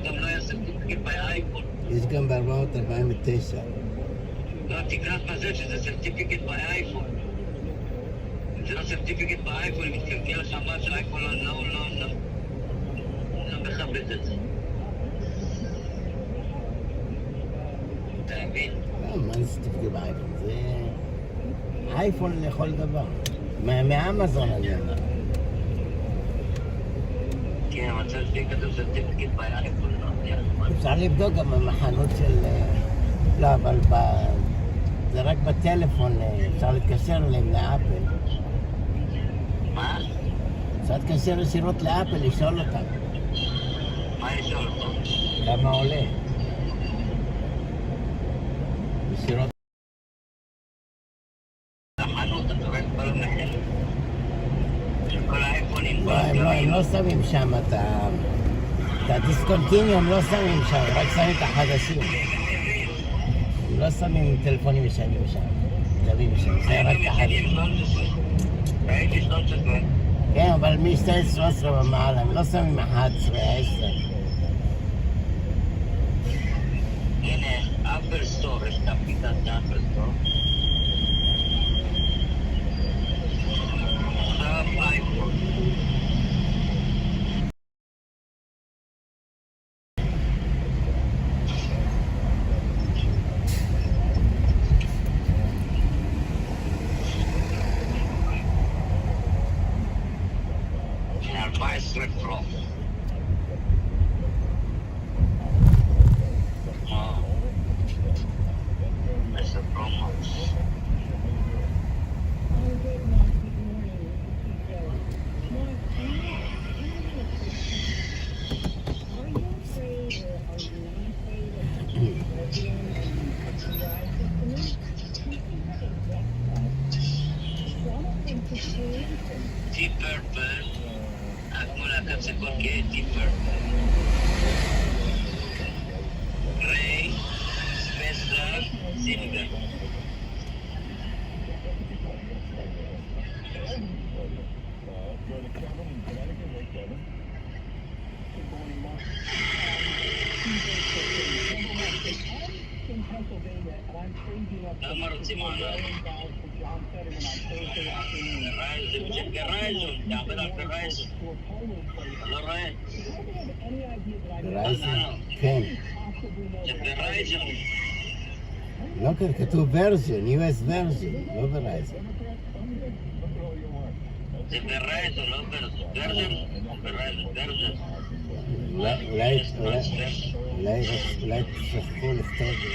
גם לא היה סרטיפיקט ביי אייפון. יש גם ב-449. לא, תקרא בזה שזה סרטיפיקט ביי אייפון. זה לא סרטיפיקט ביי אייפון, אם מתקלקל לך משהו, אייפון לא מכבד את זה. אתה מבין? מה זה סרטיפיקט באייפון? זה אייפון לכל דבר. מאמזון אני אומר. כן, אבל צריך שיהיה כתוב סרטיפיקט ביי אייפון. אפשר לבדוק גם במחנות של... לא, אבל זה רק בטלפון, אפשר להתקשר אליהם לאפל. מה? אפשר להתקשר ישירות לאפל, לשאול אותם. מה לשאול אותם? כמה עולה? ישירות... לחנות, אתה רואה כל המחיר? שכל האייפונים... לא, הם לא שמים שם את הדיסקונטיניום, לא שמים שם, רק שמים את החדשים. הם לא שמים טלפונים ישנים שם, דברים שם, זה רק את החדשים. הייתי 13. כן, אבל מ-13 ומעלה, הם לא שמים 11, 10. הנה, אפל סטור, יש את אפליקציה אפל סטור. עכשיו אייפון. Pro. That's a promo. T-Purple. Menggunakan sebagai T-Purple. Grey, Space Silver. כן. לא כאן, כתוב ורז'ן, US ורז'ן, לא ורייזן. זה ורייזן, לא ורז'ן. ורז'ן. אולי תשכחו לכתוב את זה.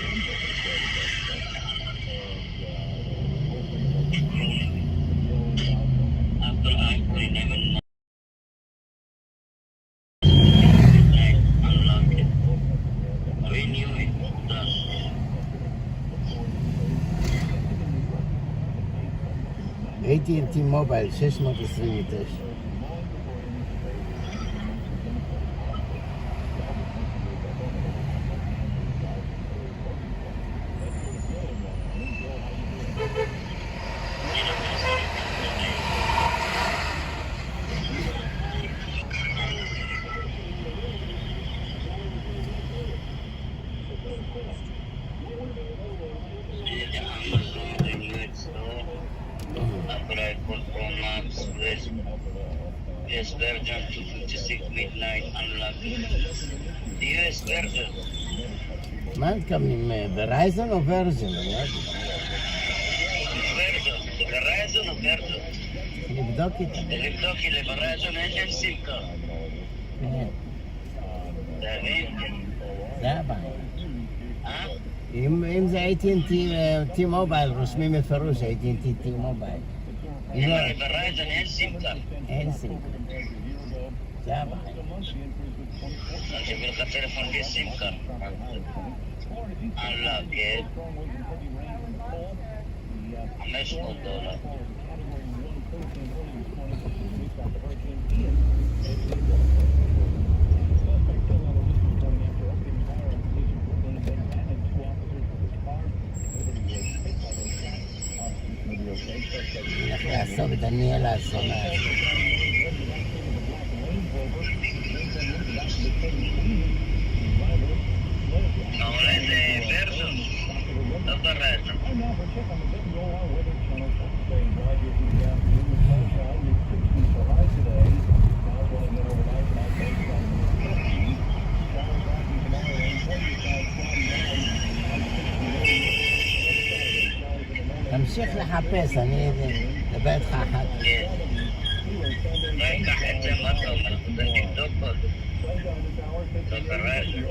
AT&T מובייל 629. Yes, version 256 midnight unlocked. Yes, version. מה מתכוונים, ורייזן או ורז'ן? ורייזן או ורז'ן? נבדוק איתה. לבדוק כי לוורייזן אין סים קארד. כן. אתה מבין? זה הבעיה. אם זה AT&T מובייל, רושמים מפרוש AT&T מובייל. לוורייזן אין סים קארד. אין סים קארד. זה הבעיה. אז יביא לך טלפון בלי סים קארד. unlocked. $500. איך לעשות את הניהל האסונה הזה. אולי זה ורז'ן, לא ורייזן. תמשיך לחפש, אני אדבר איתך אחת. כן. לא אקח את זה, מה אתה אומר? זה תבדוק קודם. לא ורייזן.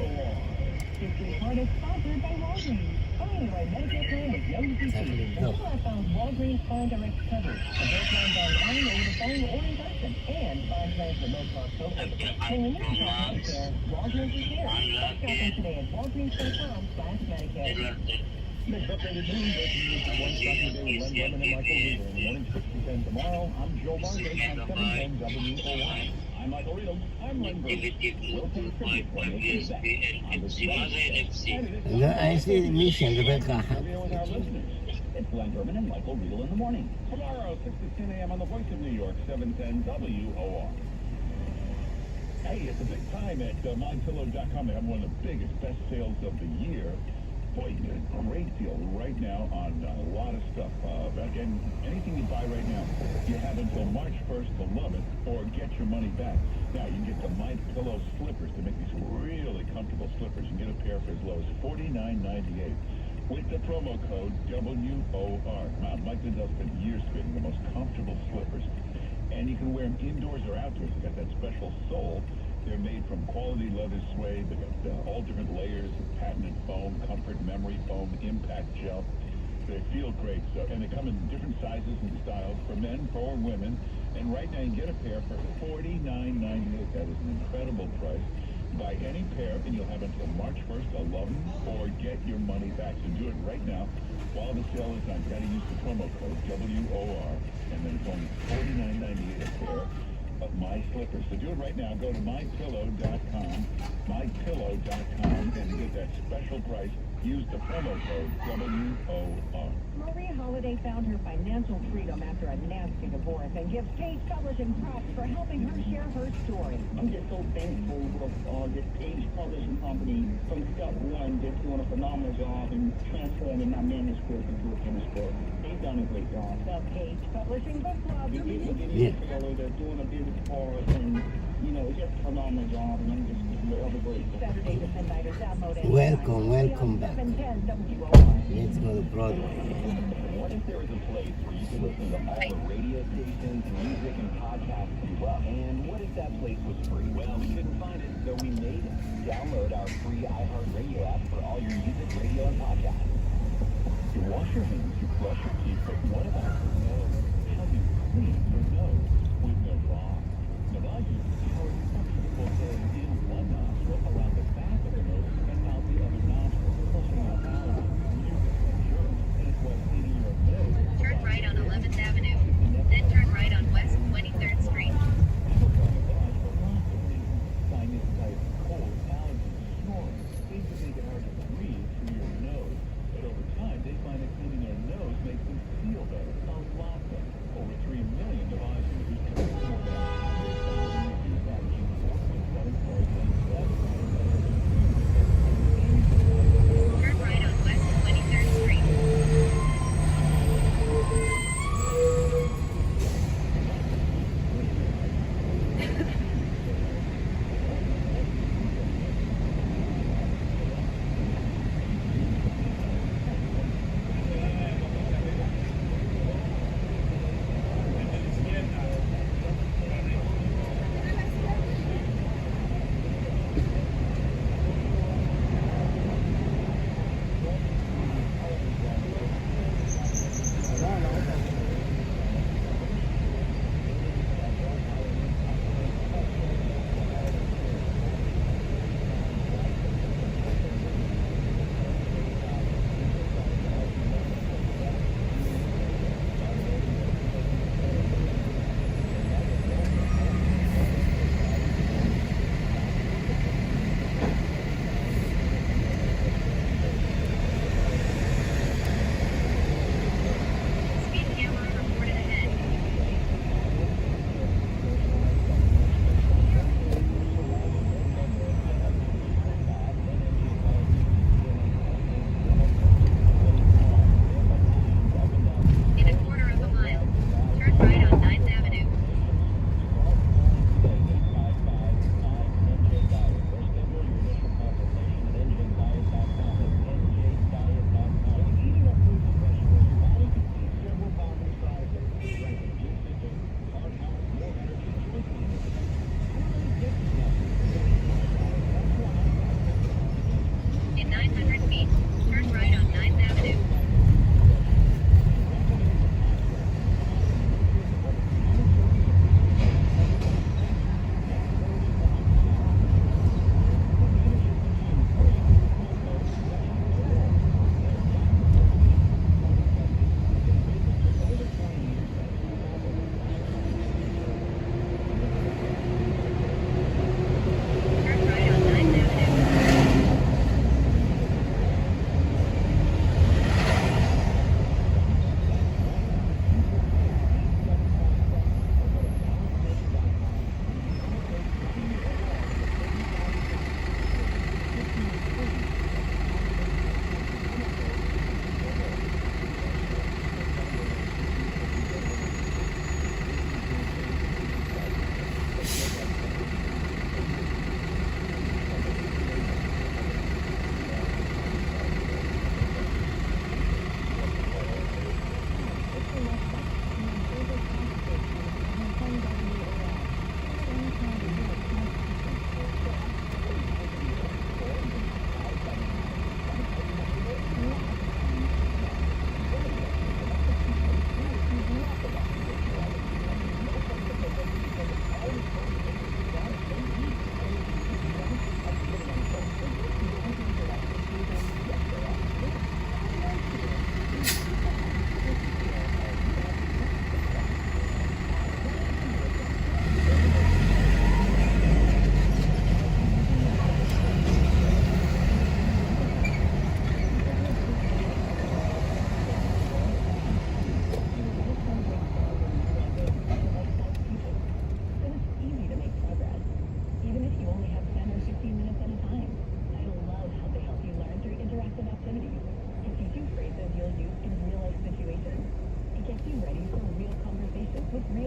צריך לבדוק. Tomorrow, I'm Joe Martin on 710 WOI. I'm Michael Riddle. I'm יש לי מישהי, אני מדבר איתך אחת. It's Glenn Berman and Michael Riddle in the morning. Tomorrow, 6 to 10 a.m. on the Voice of New York, 710 WOR. Hey, it's a big time at MyPillow.com. They have one of the biggest best sales of the year. Boy, you get a great deal right now on a lot of stuff. Again, anything you buy right now, you have until March 1st to love it or get your money back. Now, you can get the MyPillow slippers to make these really comfortable slippers. You can get a pair for as low as $49.98 with the promo code WOR. Now, Mike Lindell spent years creating the most comfortable slippers. And you can wear them indoors or outdoors. They've got that special sole. They're made from quality leather suede. They've got all different layers of patented foam, comfort, memory foam, impact gel. They feel great. So, and they come in different sizes and styles for men, for women. And right now you can get a pair for $49.98. That is an incredible price. Buy any pair and you'll have until March 1st to love them or get your money back. So do it right now while the sale is on. You've got to use the promo code WOR. And then it's only $49.98 a pair of my slippers. So do it right now. Go to mypillow.com, mypillow.com, and you get that special price Use the promo code WOR. Maria Holiday found her financial freedom after a nasty divorce and gives Page Publishing props for helping her share her story. I'm just so thankful for this Page Publishing Company from step one. They're doing a phenomenal job in transforming my manuscript into a finished book. They've done a great job. The Page Publishing Book Club. They're doing a business for us, and it's just a phenomenal job, and I'm just forever grateful. Saturday to midnight or download it. Welcome back. 710 WOR. Let's go to Broadway. What if there was a place where you could listen to all the radio stations, music, and podcasts you love? And what if that place was free? Well, we couldn't find it, so we made it. Download our free iHeartRadio app for all your music, radio, and podcasts. You wash your hands, you brush your teeth, but what about your nose? How do you clean your nose with no bra? Imagine how some people say in one nostril around the back of the nose and out the other nostril, flushing out allergens, mucus, and germs, as well as cleaning your nose. Turn right on 11th Avenue. Then turn right on West 23rd Street. People come to God for lots of reasons. Sinus-type, cold, allergies, snoring, things that make it hard to breathe through your nose. But over time, they find that cleaning their nose makes them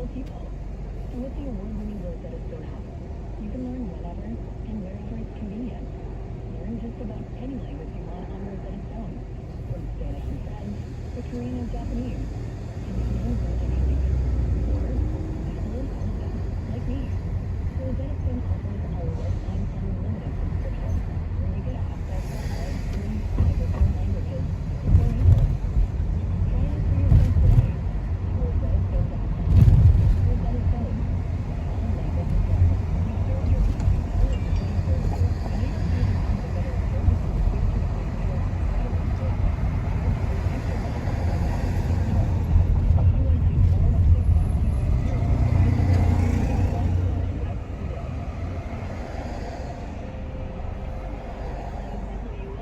real people. And with the award-winning Rosetta Stone app, you can learn whenever and wherever it's convenient. Learn just about any language you want on Rosetta Stone, from Spanish and French to Korean and Japanese, and even Portuguese. Or learn all of them, like me. Rosetta Stone offers a lifetime unlimited subscription, where you get access to all 35 different languages for easily. Try it out for yourself today at rosettastone.com. Rosetta Stone, all languages learned. Research your or join Rosetta. And you can find out the better service and switch to your incredible service. Extra benefits like that. If you want to see more of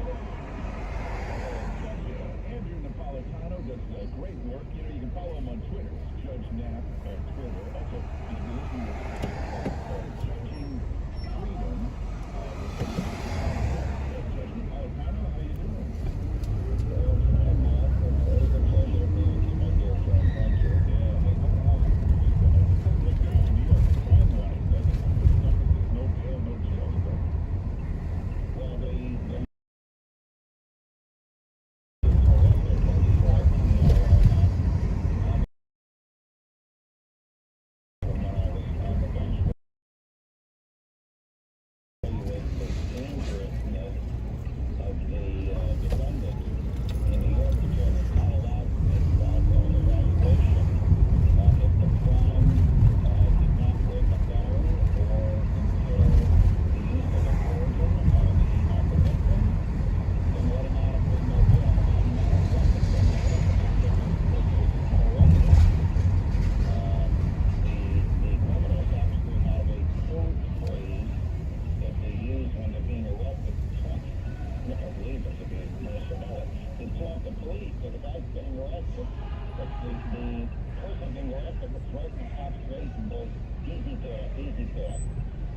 this Andrew Napolitano does great work. You know, you can follow him on Twitter. It's Judge Nap on Twitter. Also, you can listen to Judging Freedom. Judge Napolitano, how you doing? It's a pleasure being with you, my dear friend. Thank you. Yeah, hey, no problem. It's a great day in New York. Crime-wise, doesn't it? There's no bail, no jail stuff. Well, they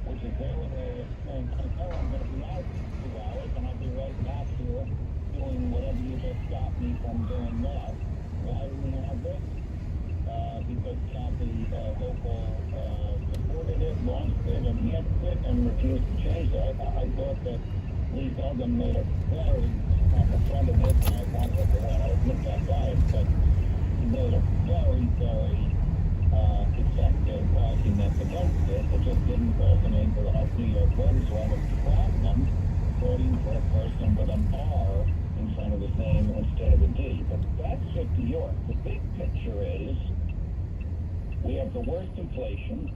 which is their way of saying, oh, I'm going to be out 2 hours, and I'll be right back here doing whatever you just stopped me from doing now. Why do we have this? Because Kathy Hochul supported it, launched it, enhanced it, and refused to change it. I thought that Lee Feldman made a very, I'm a friend of his, and I want to admit that bias, but he made a very, very effective argument against it. It just didn't resonate with enough New York voters who have a problem voting for a person with an R in front of his name instead of a D. But that's just New York. The big picture is we have the worst inflation,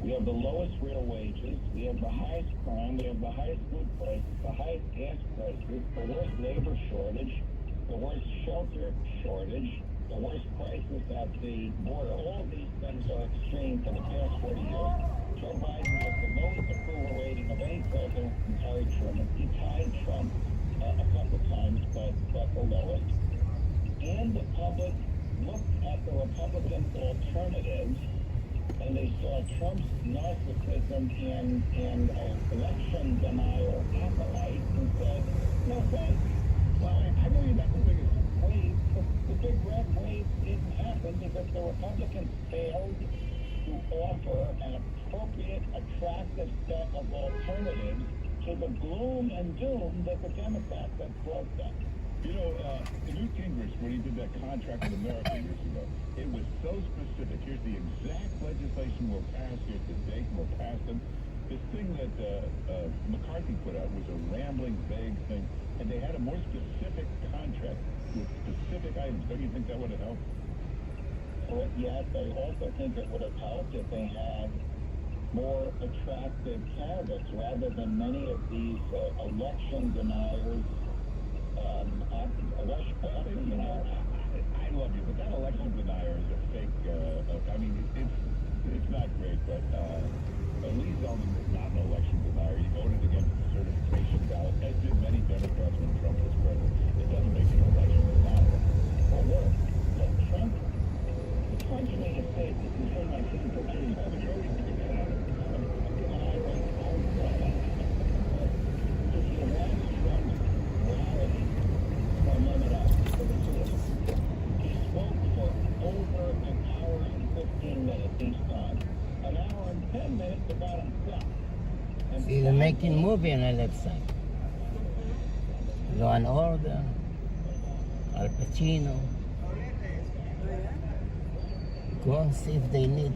we have the lowest real wages, we have the highest crime, we have the highest food prices, the highest gas prices, the worst labor shortage, the worst shelter shortage, the worst crisis at the border. All of these things are extreme for the past 40 years. Joe Biden has the lowest approval rating of any president since Harry Truman. He tied Trump a couple times, but the lowest. And the public looked at the Republican alternatives, and they saw Trump's narcissism and election denial acolyte and said, no thanks. Well, I know you're not the biggest wave. The big red wave didn't happen because the Republicans failed to offer an appropriate, attractive set of alternatives to the gloom and doom that the Democrats had brought them. You know, Newt Gingrich, when he did that contract with America years ago, it was so specific. Here's the exact legislation we'll pass. Here's the date we'll pass it. This thing that McCarthy put out was a rambling, vague thing, and they had a more specific contract with specific items. Don't you think that would have helped? Well, yes, I also think it would have helped if they had more attractive candidates rather than many of these election deniers. You know, I love you, but that election denier is a fake. I mean, it's not great, but Lee Zeldin is not an election denier. He voted against the certification ballot, as did many Democrats when Trump was president. It doesn't make him an election denier. Well, look, Trump made a statement. He's in my physical team. Oh, but you're always doing that out of it. If you watch Trump's rally from Limit Up, he spoke for 15 minutes each time. An hour and 10 minutes to bottom stuff. See, they're making movie on the left side. Law and Order, Al Pacino. Go and see if they need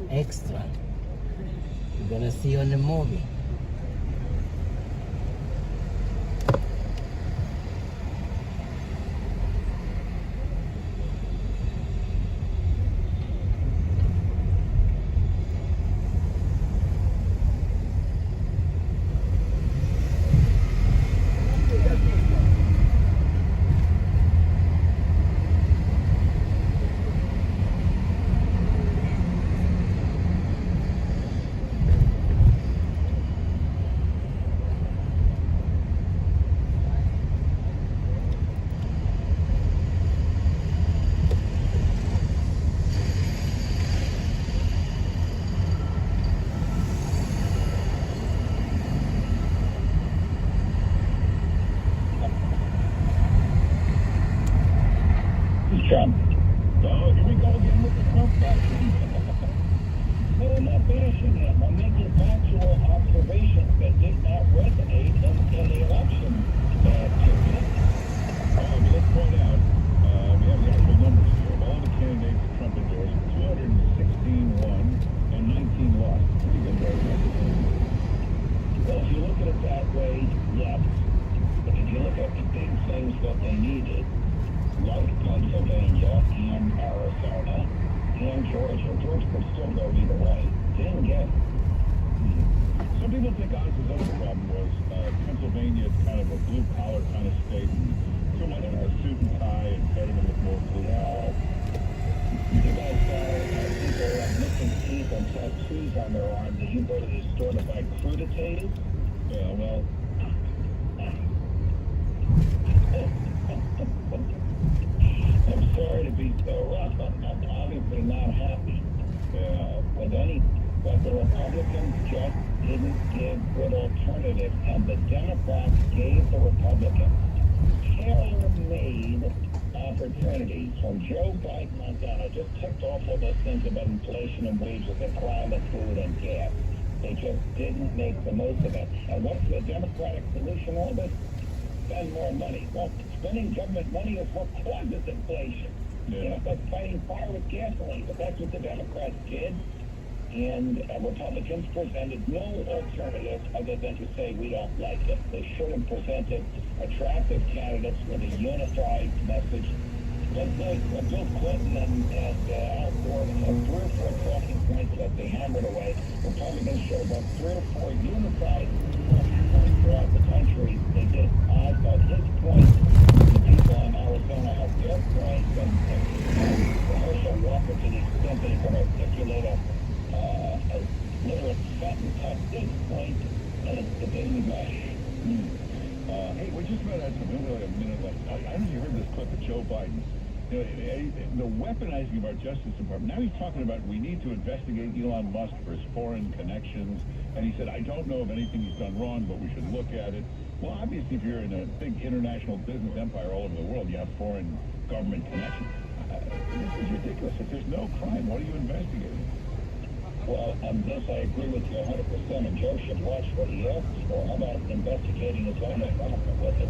extra. You're gonna see on the movie. Trump. So here we go again with the Trump faction. But I'm not bashing him. I'm making factual observations that did not resonate in the election. Let's point out, we have the actual numbers here. Of all the candidates that Trump endorsed, 216 won and 19 lost. Pretty good, very good. Well, if you look at it that way, yes. But if you look at the big things that they needed, like Pennsylvania and Arizona and Georgia. Georgia could still go either way. Didn't get it. Some people think honestly the other problem was Pennsylvania is kind of a blue-collar kind of state. Too much of a suit and tie and better to look more blue-collar. You guys people have missing teeth and tattoos on their arms. Did you go to the store to buy crudités? Yeah, well... I'm sorry to be so rough. I'm obviously not happy with any, but the Republicans just didn't give good alternatives, and the Democrats gave the Republicans tailor-made opportunities. From Joe Biden on down, I just ticked off all those things about inflation and wages and climate, food and gas. They just didn't make the most of it. And what's the Democratic solution on this? Spend more money. Well, spending government money is what causes inflation. Yeah. You know, it's like fighting fire with gasoline. But that's what the Democrats did. And Republicans presented no alternative other than to say we don't like it. They should have presented attractive candidates with a unified message. But Bill Clinton and Al Gore had 3 or 4 talking points that they hammered away. Republicans should have done 3 or 4 unified talking points throughout the country. They did. I thought his point, the people in Arizona have their points, and Herschel Walker, to the extent that he can articulate a literate sentence, had his point, and it's the baby mash. Hey, we just about had we only have a minute left. I don't know if you heard this clip of Joe Biden. You know, the weaponizing of our Justice Department. Now he's talking about we need to investigate Elon Musk for his foreign connections. And he said, I don't know of anything he's done wrong, but we should look at it. Well, obviously, if you're in a big international business empire all over the world, you have foreign government connections. This is ridiculous. If there's no crime, what are you investigating? Well, on this I agree with you 100%, and Joe should watch what he asks for. How about investigating his own government with it?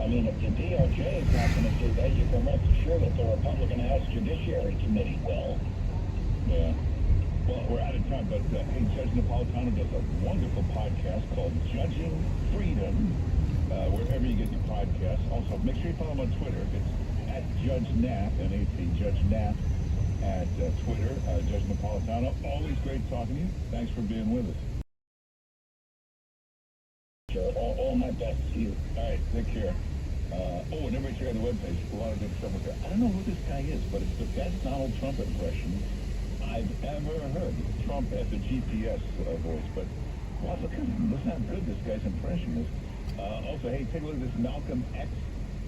I mean, if the DOJ is not going to do that, you can rest assured that the Republican House Judiciary Committee will. Yeah. Well, we're out of time, but hey, Judge Napolitano does a wonderful podcast called Judging Freedom, wherever you get your podcasts. Also, make sure you follow him on Twitter. It's at Judge Nap, N-A-P, Judge Nap. At Twitter, Judge Napolitano. Always great talking to you. Thanks for being with us. Sure, all my best to you. All right, take care. And everybody check out the webpage. A lot of good stuff up there. I don't know who this guy is, but it's the best Donald Trump impression I've ever heard. Trump at the GPS voice. But, wow, look at him. Listen how good this guy's impression is. Also, hey, take a look at this Malcolm X.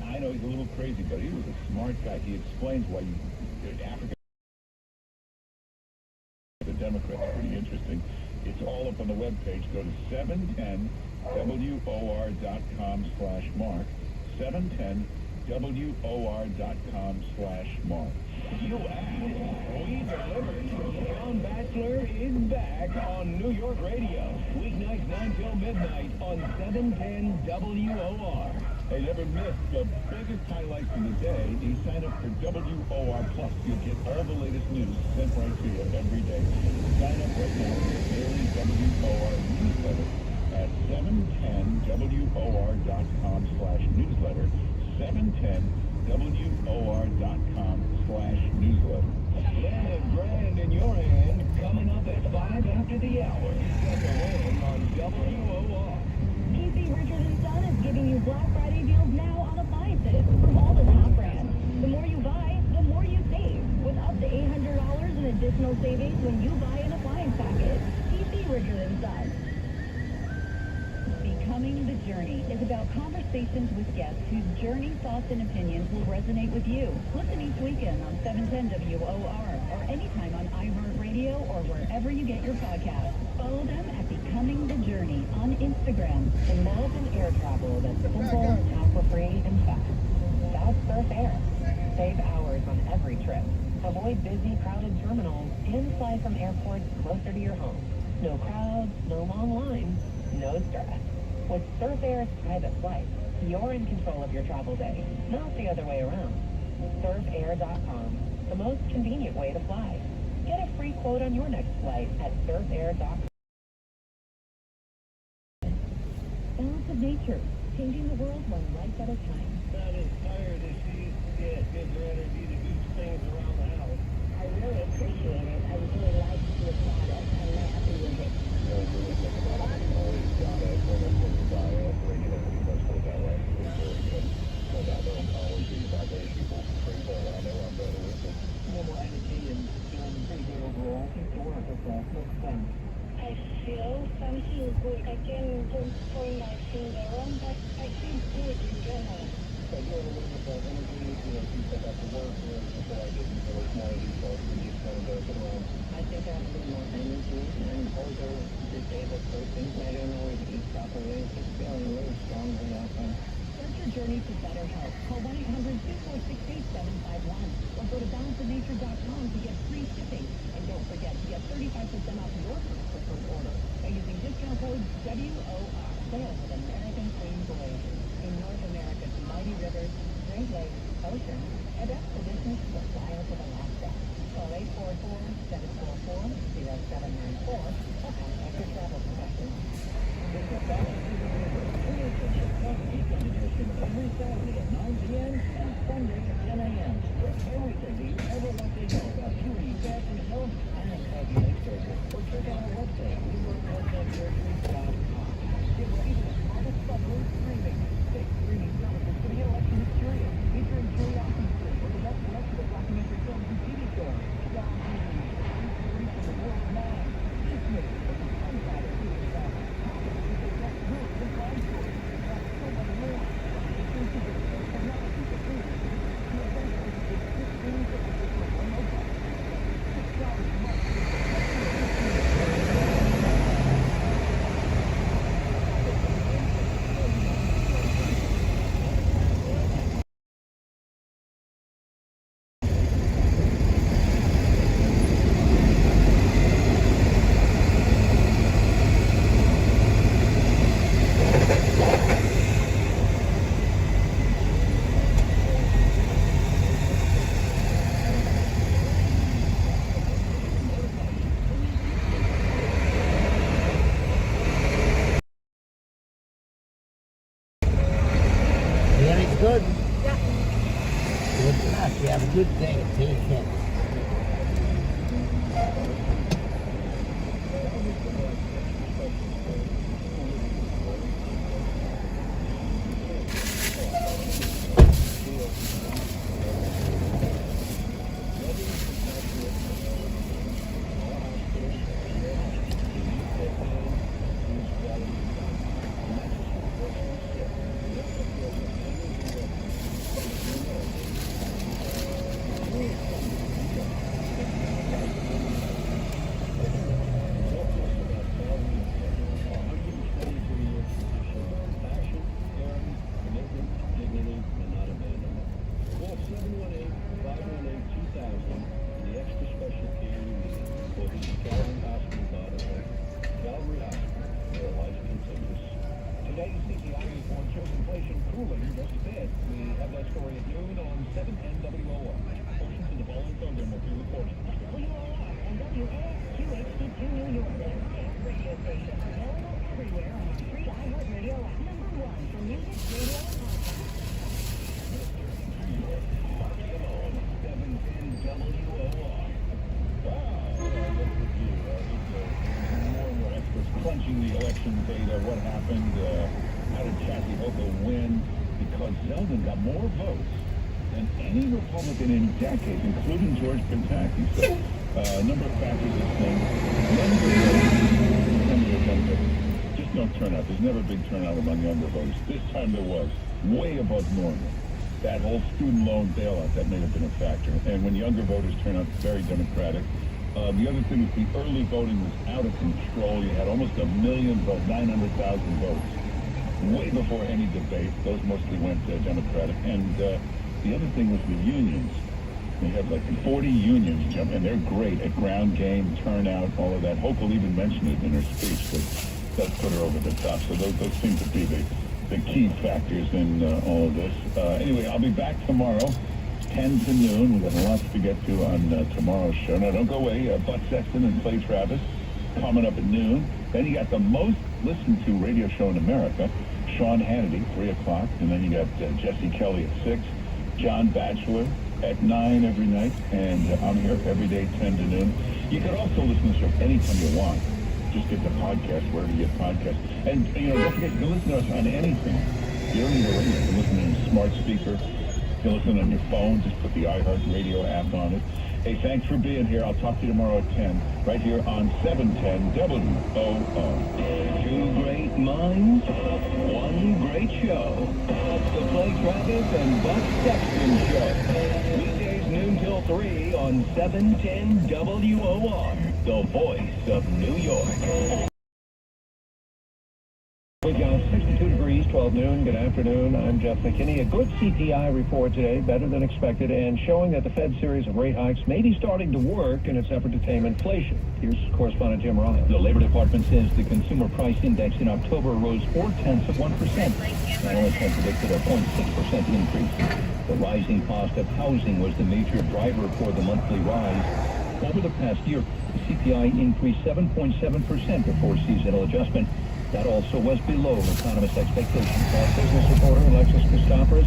I know he's a little crazy, but he was a smart guy. He explains why Africa... The Democrats, pretty interesting. It's all up on the webpage. Go to 710WOR.com/Mark. 710WOR.com/Mark. You ask, we Wrestler is back on New York radio. Weeknights 9 till midnight on 710 WOR. Hey, never miss the biggest highlights of the day. You sign up for WOR Plus. You'll get all the latest news sent right to you every day. Sign up right now for the daily WOR newsletter at 710WOR.com/newsletter. 710WOR.com/newsletter. $1,000 in your hand coming up at 5 after the hour. Get the win on WOR. PC Richard & Son is giving you Black Friday deals now on appliances from all the top brands. The more you buy, the more you save, with up to $800 in additional savings when you buy an appliance package. PC Richard & Son. Becoming the Journey is about conversations with guests whose journey, thoughts, and opinions will resonate with you. Listen each weekend on 710 WOR or anytime on iHeartRadio or wherever you get your podcasts. Follow them at Becoming the Journey on Instagram. Imagine air travel that's simple, hassle-free, and fast. That's Surf Air. Save hours on every trip. Avoid busy, crowded terminals and fly from airports closer to your home. No crowds, no long lines, no stress. With Surf Air's private flight, you're in control of your travel day, not the other way around. SurfAir.com, the most convenient way to fly. Get a free quote on your next flight at SurfAir.com. Balance of nature, changing the world one life at a time. Not as tired as she used to get. Gives her energy to do things around the house. I really appreciate it. I really like your product. I'm happy with it. I feel something good. I can don't point my finger on, but I feel good in general. So you're a little bit of energy, you said that to work, before I didn't really want to do so, you just kind of sit around. I think I have a little more energy and older, disabled person. I don't always eat properly. Just feeling a little stronger now. Start your journey to better health. Call 1-800-246-8751 or go to balanceofnature.com to get free shipping. And don't forget to get 35% off your first preferred order by using discount code WOR. Sail with American Clean Voyage. In North America's mighty rivers, Great Lakes, oceans, and expeditions to the wilds of Alaska. Call 844-744-0794 or contact your travel professional. Every Saturday at 9 p.m. and Sunday at 10 a.m. for everything you ever want to know about beauty, fashion, health, and cosmetic surgery. Or check out our website, newyorkcosmeticsurgery.com. Get ready for the smartest bundle streaming. Take streaming services to the election experience, featuring Curiosity Stream with the best selection of documentary films and TV shows. Down to the world now. This year, with the Untitled Chapter. Good. Yeah. Good luck. You have a good day. Take care. refreshing cooling just fit. We have that story at noon on 710 WOR. Portions of the following program will be recorded. WOR and WAQHD2 New York, the highest radio station, available everywhere on our free iHeartRadio app. #1 for music, radio, and podcasts. Crunching the election data, what happened, how did Kathy Hochul win? Because Zeldin got more votes than any Republican in decades, including George Pataki. So, a number of factors this thing. Just no turnout. There's never been turnout among younger voters. This time there was, way above normal. That whole student loan bailout, that may have been a factor. And when younger voters turn out, very Democratic. The other thing is the early voting was out of control. You had almost 1 million votes, 900,000 votes, way before any debate. Those mostly went Democratic. And the other thing was the unions. They had like 40 unions jump, and they're great at ground game, turnout, all of that. Hochul even mentioned it in her speech. That put her over the top. So those seem to be the key factors in all of this. Anyway, I'll be back tomorrow. 10 to noon. We've got lots to get to on tomorrow's show. Now, don't go away. Bud Sexton and Clay Travis coming up at noon. Then you got the most listened to radio show in America, Sean Hannity, 3 o'clock. And then you got Jesse Kelly at 6, John Batchelor at 9 every night. And I'm here every day, 10 to noon. You can also listen to the show anytime you want. Just get the podcast wherever you get podcasts. And, don't forget, you can listen to us on anything. You don't need a radio. You can listen on a smart speaker. You can listen on your phone. Just put the iHeartRadio app on it. Hey, thanks for being here. I'll talk to you tomorrow at 10, right here on 710 WOR. Two great minds, one great show. The Clay Travis and Bud Sexton Show. Weekdays noon till 3 on 710 WOR, the voice of New York. We've got 62 degrees, 12 noon. Good afternoon. I'm Jeff McKinney. A good CPI report today, better than expected, and showing that the Fed's series of rate hikes may be starting to work in its effort to tame inflation. Here's correspondent Jim Ryan. The Labor Department says the Consumer Price Index in October rose 0.4%. Analysts had predicted a 0.6% increase. The rising cost of housing was the major driver for the monthly rise. Over the past year, the CPI increased 7.7% before seasonal adjustment. That also was below economist expectations. Business reporter Alexis Christoforous.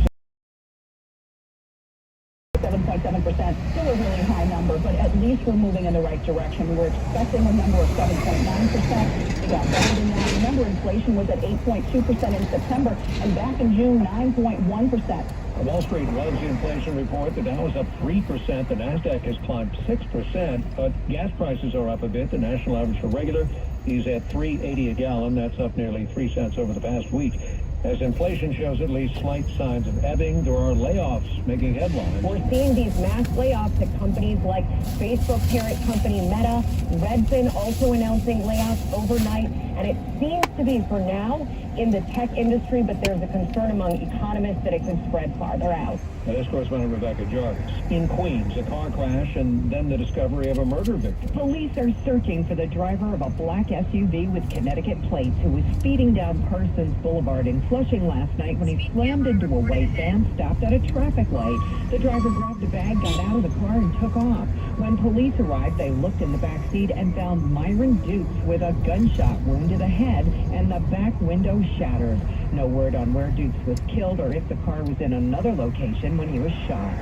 7.7%, still a really high number, but at least we're moving in the right direction. We were expecting a number of 7.9%. We got better than that. Remember, inflation was at 8.2% in September, and back in June, 9.1%. The Wall Street loves the inflation report. The Dow is up 3%. The Nasdaq has climbed 6%, but gas prices are up a bit. The national average for regular is at $3.80 a gallon. That's up nearly 3 cents over the past week. As inflation shows at least slight signs of ebbing, there are layoffs making headlines. We're seeing these mass layoffs at companies like Facebook parent company Meta, Redfin also announcing layoffs overnight, and it seems to be, for now, in the tech industry, but there's a concern among economists that it could spread farther out. Now, this correspondent Rebecca Jarvis. In Queens, a car crash and then the discovery of a murder victim. Police are searching for the driver of a black SUV with Connecticut plates who was speeding down Parsons Boulevard in Flushing last night when he slammed into a white van stopped at a traffic light. The driver grabbed a bag, got out of the car, and took off. When police arrived, they looked in the back seat and found Myron Dukes with a gunshot wound to the head and the back window shattered. No word on where Dukes was killed or if the car was in another location when he was shot.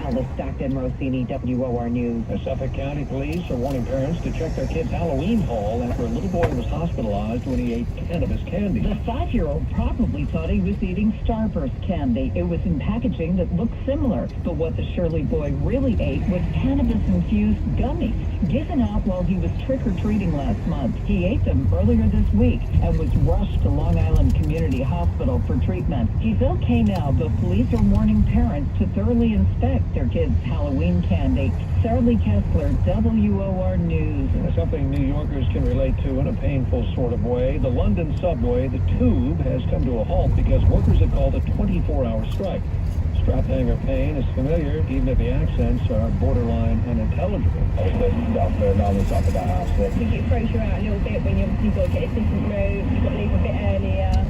Alice Stockton, Rossini, WOR News. The Suffolk County Police are warning parents to check their kids' Halloween haul after a little boy was hospitalized when he ate cannabis candy. The 5-year-old probably thought he was eating Starburst candy. It was in packaging that looked similar, but what the Shirley boy really ate was cannabis-infused gummies, given out while he was trick-or-treating last month. He ate them earlier this week and was rushed to Long Island Community Hospital for treatment. He's okay now, but police are warning parents to thoroughly inspect their kids' Halloween candy. Sarah Lee Kessler, WOR News. Something New Yorkers can relate to in a painful sort of way. The London subway, the Tube, has come to a halt because workers have called a 24-hour strike. Strap hanger pain is familiar, even if the accents are borderline unintelligible. I was listening to stuff there, on the top of the house. I think it throws you out a little bit when you go get a different route, you've got to leave a bit earlier.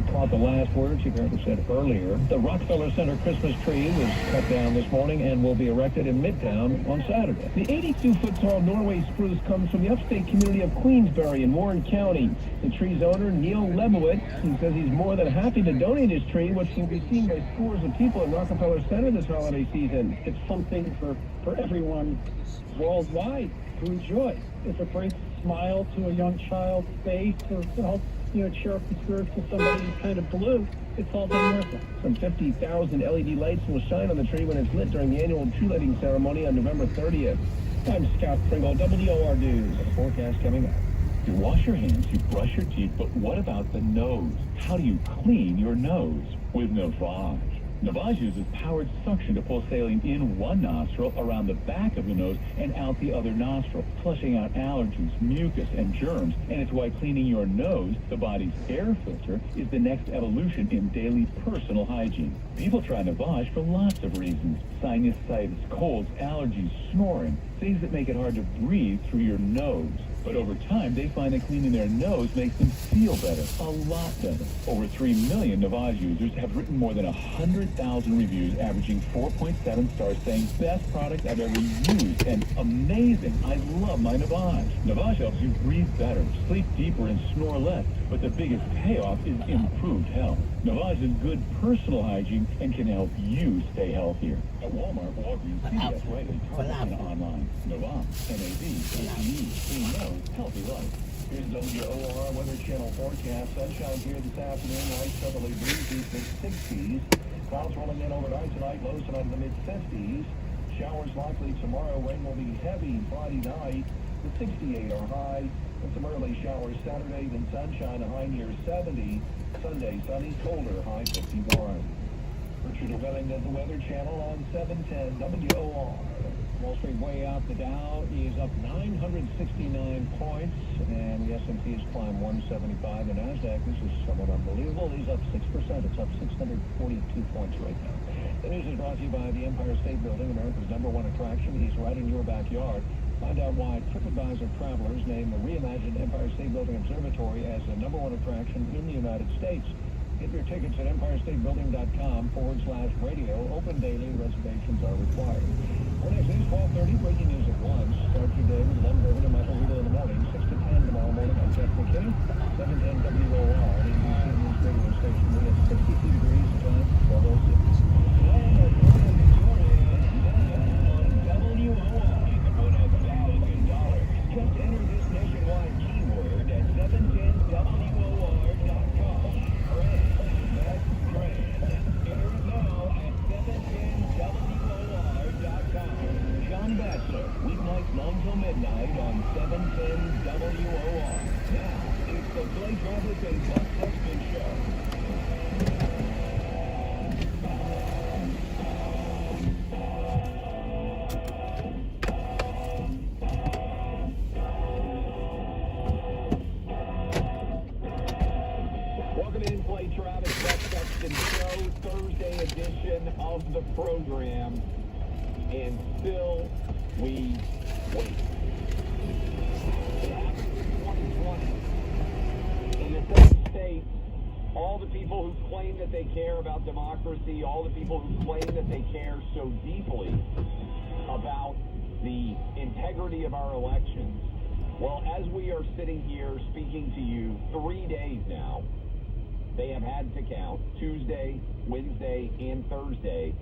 have caught the last words she apparently said earlier. The Rockefeller Center Christmas tree was cut down this morning and will be erected in Midtown on Saturday. The 82-foot-tall Norway spruce comes from the upstate community of Queensbury in Warren County. The tree's owner, Neil Lebowitz, he says he's more than happy to donate his tree, which will be seen by scores of people at Rockefeller Center this holiday season. It's something for everyone worldwide to enjoy. If it brings a smile to a young child's face or help, cheer up the spirits of somebody who's kind of blue, it's all been worth it. Some 50,000 LED lights will shine on the tree when it's lit during the annual tree lighting ceremony on November 30th. I'm Scott Pringle, WOR News. The forecast coming up. You wash your hands, you brush your teeth, but what about the nose? How do you clean your nose? With Navage. Navage uses powered suction to pull saline in one nostril, around the back of the nose, and out the other nostril, flushing out allergens, mucus, and germs. And it's why cleaning your nose, the body's air filter, is the next evolution in daily personal hygiene. People try Navage for lots of reasons. Sinusitis, colds, allergies, snoring, things that make it hard to breathe through your nose. But over time, they find that cleaning their nose makes them feel better, a lot better. Over 3 million Navage users have written more than 100,000 reviews, averaging 4.7 stars, saying, best product I've ever used, and amazing, I love my Navage. Navage helps you breathe better, sleep deeper, and snore less. But the biggest payoff is improved health. Navage is good personal hygiene and can help you stay healthier. At Walmart, Walgreens, CVS, Rite Aid, Target, and online. Navage, N-A-V-A-G-E, clean nose, healthy life. Here's WOR Weather Channel forecast. Sunshine here this afternoon, light southerly breezes mid-60s. Clouds rolling in overnight tonight, lows tonight in the mid-50s. Showers likely tomorrow. Rain will be heavy Friday night. The 68 are high. And some early showers Saturday, then sunshine, a high near 70. Sunday, sunny, colder, high 51. Richard Welling at the Weather Channel on 710 WOR. Wall Street way out. The Dow is up 969 points, and the S&P has climbed 175. The Nasdaq, this is somewhat unbelievable, is up 6%. It's up 642 points right now. The news is brought to you by the Empire State Building, America's #1 attraction. He's right in your backyard. Find out why TripAdvisor travelers named the reimagined Empire State Building Observatory as the #1 attraction in the United States. Get your tickets at empirestatebuilding.com/radio. Open daily. Reservations are required. Our next news, 12:30. Breaking news at 1. Start your day with Len Bergen and Michael Riedel in the morning. 6 to 10 tomorrow morning. I'm Jeff McKinney. 710 WOR. NBC News radio station. We have 62 degrees. Time 12:06. Just enter this nationwide keyword at 710WOR.com. That's great. Enter it now at 710WOR.com. John Batchelor, weeknights 9 till midnight on 710 WOR. Now, it's the Blake Travis and Buck Sexton Show. Travis Buck Sexton Show, Thursday edition of the program, and still we wait. It happened in 2020. In the same state, all the people who claim that they care about democracy, all the people who claim that they care so deeply about the integrity of our elections, well, as we are sitting here speaking to you 3 days now, they have had to count Tuesday, Wednesday, and Thursday.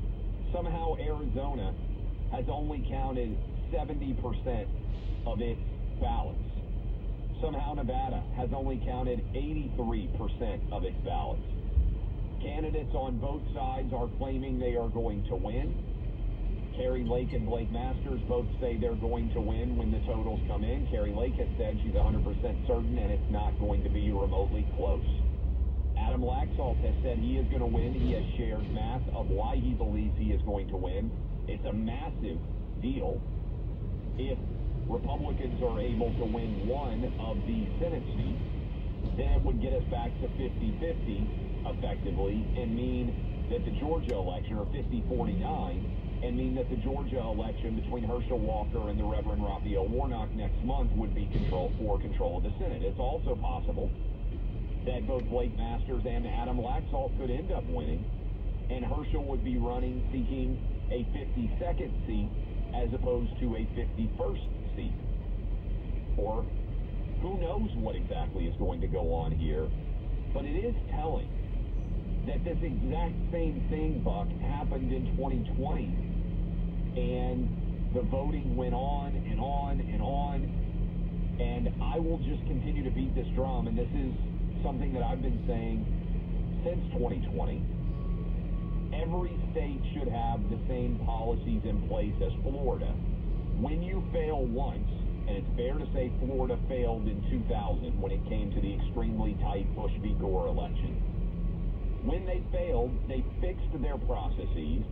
Somehow Arizona has only counted 70% of its ballots. Somehow Nevada has only counted 83% of its ballots. Candidates on both sides are claiming they are going to win. Carrie Lake and Blake Masters both say they're going to win when the totals come in. Carrie Lake has said she's 100% certain and it's not going to be remotely close. Adam Laxalt has said he is going to win. He has shared math of why he believes he is going to win. It's a massive deal if Republicans are able to win one of the Senate seats. Then it would get us back to 50-50 effectively and mean that the Georgia election, or 50-49, and mean that the Georgia election between Herschel Walker and the Reverend Raphael Warnock next month would be for control of the Senate. It's also possible that both Blake Masters and Adam Laxalt could end up winning, and Herschel would be running seeking a 52nd seat as opposed to a 51st seat. Or who knows what exactly is going to go on here, but it is telling that this exact same thing, Buck, happened in 2020, and the voting went on and on and on, and I will just continue to beat this drum, and this is something that I've been saying since 2020. Every state should have the same policies in place as Florida. When you fail once, and it's fair to say Florida failed in 2000 when it came to the extremely tight Bush v. Gore election. When they failed, they fixed their processes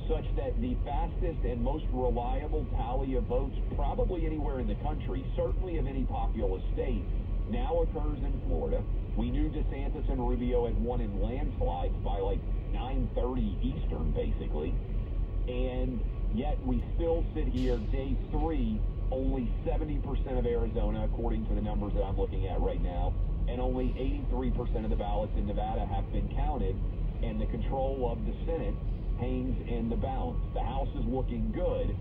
such that the fastest and most reliable tally of votes, probably anywhere in the country, certainly of any populous state, now occurs in Florida. We knew DeSantis and Rubio had won in landslides by like 9:30 Eastern, basically. And yet we still sit here, day 3, only 70% of Arizona, according to the numbers that I'm looking at right now, and only 83% of the ballots in Nevada have been counted, and the control of the Senate hangs in the balance. The House is looking good,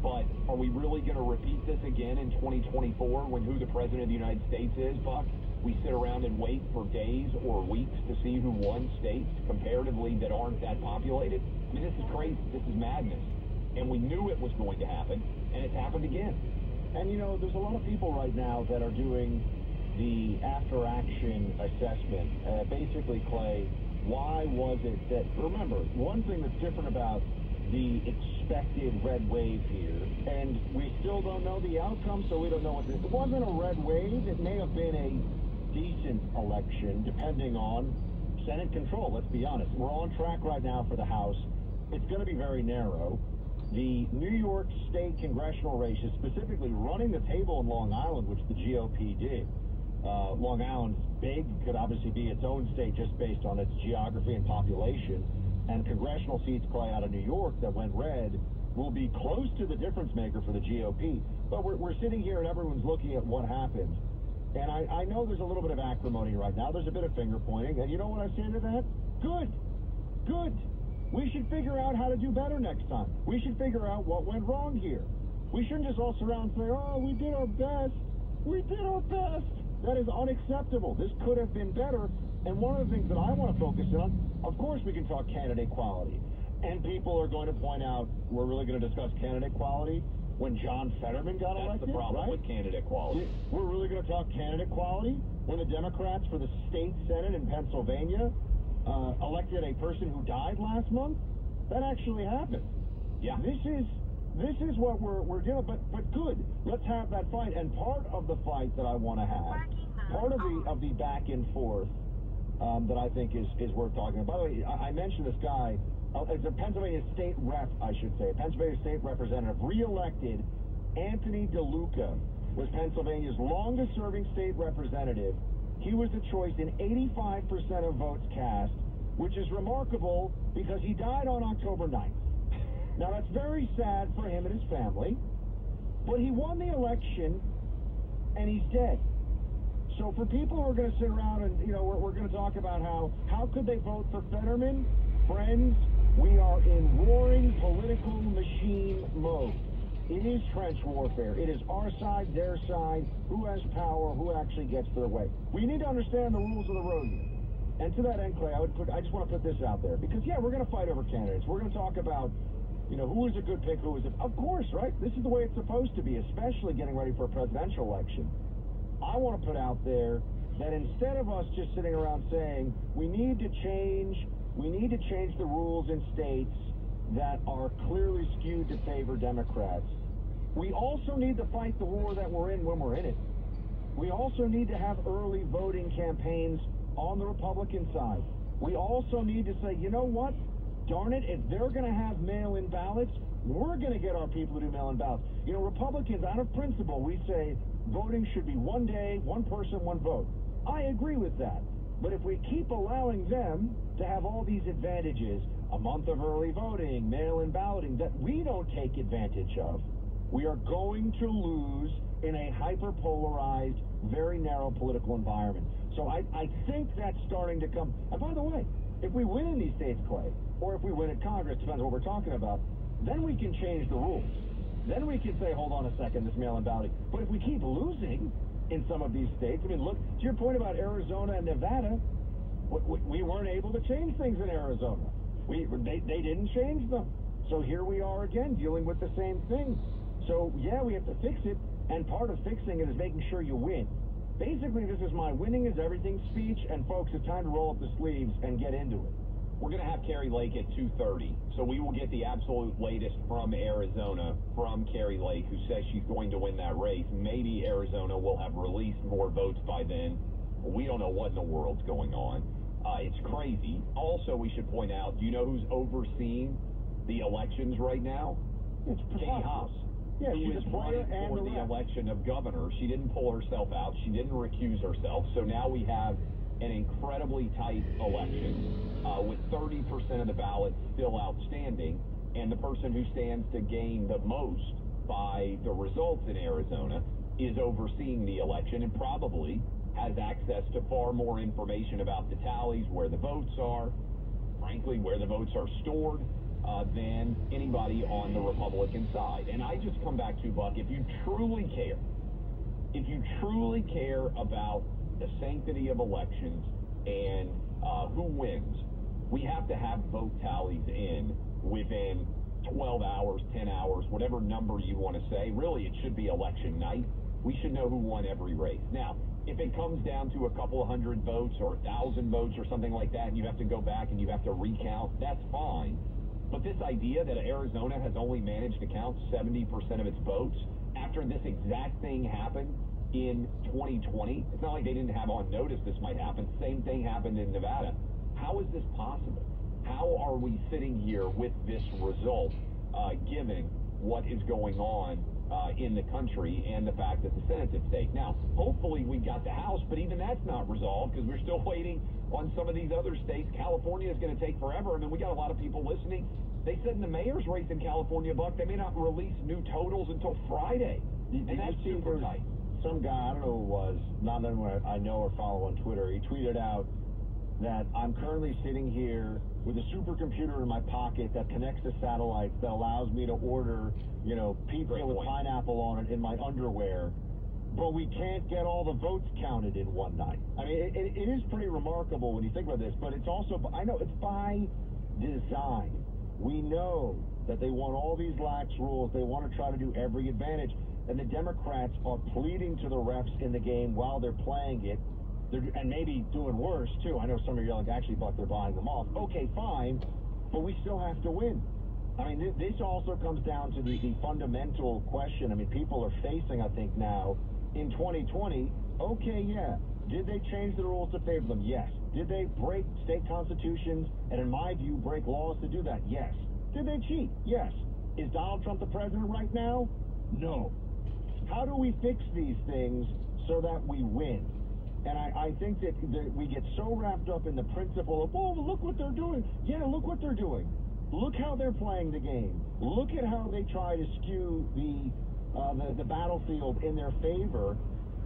but are we really going to repeat this again in 2024 when who the President of the United States is, Buck? We sit around and wait for days or weeks to see who won states comparatively that aren't that populated? I mean, this is crazy. This is madness. And we knew it was going to happen, and it's happened again. And, you know, there's a lot of people right now that are doing the after-action assessment. Basically, Clay, why was it that... Remember, one thing that's different about the expected red wave here, and we still don't know the outcome, so we don't know what this... It wasn't a red wave. It may have been a decent election, depending on Senate control, let's be honest. We're on track right now for the House. It's going to be very narrow. The New York State congressional races, specifically running the table in Long Island, which the GOP did. Long Island's big, could obviously be its own state just based on its geography and population. And congressional seats, Clay, out of New York that went red will be close to the difference maker for the GOP. But we're sitting here and everyone's looking at what happened. And I know there's a little bit of acrimony right now. There's a bit of finger pointing. And you know what I say to that? Good. Good. We should figure out how to do better next time. We should figure out what went wrong here. We shouldn't just all surround and say, oh, we did our best. We did our best. That is unacceptable. This could have been better. And one of the things that I want to focus on, of course we can talk candidate quality. And people are going to point out, we're really going to discuss candidate quality when John Fetterman got elected. That's the problem, right? with candidate quality. We're really going to talk candidate quality when the Democrats for the state Senate in Pennsylvania elected a person who died last month. That actually happened. Yeah. This is what we're doing, but good. Let's have that fight. And part of the fight that I want to have, part of the back and forth that I think is worth talking about. By the way, I mentioned this guy. It's a Pennsylvania state rep, I should say. Pennsylvania state representative, re-elected. Anthony DeLuca was Pennsylvania's longest-serving state representative. He was the choice in 85% of votes cast, which is remarkable because he died on October 9th. Now, that's very sad for him and his family, but he won the election, and he's dead. So for people who are going to sit around and, you know, we're going to talk about how could they vote for Fetterman? Friends, we are in roaring political machine mode. It is trench warfare. It is our side, their side, who has power, who actually gets their way. We need to understand the rules of the road here. And to that end, Clay, I just want to put this out there. Because, yeah, we're going to fight over candidates. We're going to talk about, you know, who is a good pick, who is a... Of course, right? This is the way it's supposed to be, especially getting ready for a presidential election. I want to put out there that instead of us just sitting around saying, we need to change the rules in states that are clearly skewed to favor Democrats, we also need to fight the war that we're in when we're in it. We also need to have early voting campaigns on the Republican side. We also need to say, you know what? Darn it, if they're going to have mail-in ballots, we're going to get our people to do mail-in ballots. You know, Republicans, out of principle, we say voting should be one day, one person, one vote. I agree with that. But if we keep allowing them to have all these advantages, a month of early voting, mail-in balloting, that we don't take advantage of, we are going to lose in a hyper-polarized, very narrow political environment. So So I think that's starting to come. And by the way, if we win in these states, Clay, or if we win at Congress, depends what we're talking about, then we can change the rules. Then we can say, hold on a second, this mail-in balloting. But if we keep losing in some of these states, I mean, look, to your point about Arizona and Nevada, we weren't able to change things in Arizona. They didn't change them. So here we are again dealing with the same thing. So, yeah, we have to fix it, and part of fixing it is making sure you win. Basically, this is my winning is everything speech, and folks, it's time to roll up the sleeves and get into it. We're going to have Carrie Lake at 2:30, so we will get the absolute latest from Arizona, from Carrie Lake, who says she's going to win that race. Maybe Arizona will have released more votes by then. We don't know what in the world's going on. It's crazy. Also, we should point out, do you know who's overseeing the elections right now? It's Katie House. Yeah, who is running for the election of governor. She didn't pull herself out. She didn't recuse herself. So now we have an incredibly tight election with 30% of the ballots still outstanding, and the person who stands to gain the most by the results in Arizona is overseeing the election and probably has access to far more information about the tallies, where the votes are, frankly, where the votes are stored, than anybody on the Republican side. And I just come back to, Buck, if you truly care about the sanctity of elections and who wins, we have to have vote tallies in within 12 hours, 10 hours, whatever number you want to say. Really, it should be election night. We should know who won every race. Now, if it comes down to a couple of hundred votes or 1,000 votes or something like that, and you have to go back and you have to recount, that's fine. But this idea that Arizona has only managed to count 70% of its votes after this exact thing happened in 2020, it's not like they didn't have on notice this might happen. Same thing happened in Nevada. How is this possible? How are we sitting here with this result, given what is going on in the country and the fact that the Senate's at stake? Now, hopefully we got the House, but even that's not resolved because we're still waiting on some of these other states. California is going to take forever. I mean, we got a lot of people listening. They said in the mayor's race in California, Buck, they may not release new totals until Friday. And that's super tight. Some guy, I don't know who it was, not anyone I know or follow on Twitter, he tweeted out that I'm currently sitting here with a supercomputer in my pocket that connects to satellites that allows me to order, pizza with pineapple on it in my underwear, but we can't get all the votes counted in one night. I mean, it is pretty remarkable when you think about this, but it's also, I know it's by design. We know that they want all these lax rules. They want to try to do every advantage. And the Democrats are pleading to the refs in the game while they're playing it. And maybe doing worse, too. I know some of you are like, actually, Buck, they're buying them off. Okay, fine, but we still have to win. I mean, this also comes down to the fundamental question. I mean, people are facing, I think, now, in 2020, okay, yeah, did they change the rules to favor them? Yes. Did they break state constitutions and, in my view, break laws to do that? Yes. Did they cheat? Yes. Is Donald Trump the president right now? No. How do we fix these things so that we win? And I think that we get so wrapped up in the principle of, oh, look what they're doing. Yeah, look what they're doing. Look how they're playing the game. Look at how they try to skew the battlefield in their favor.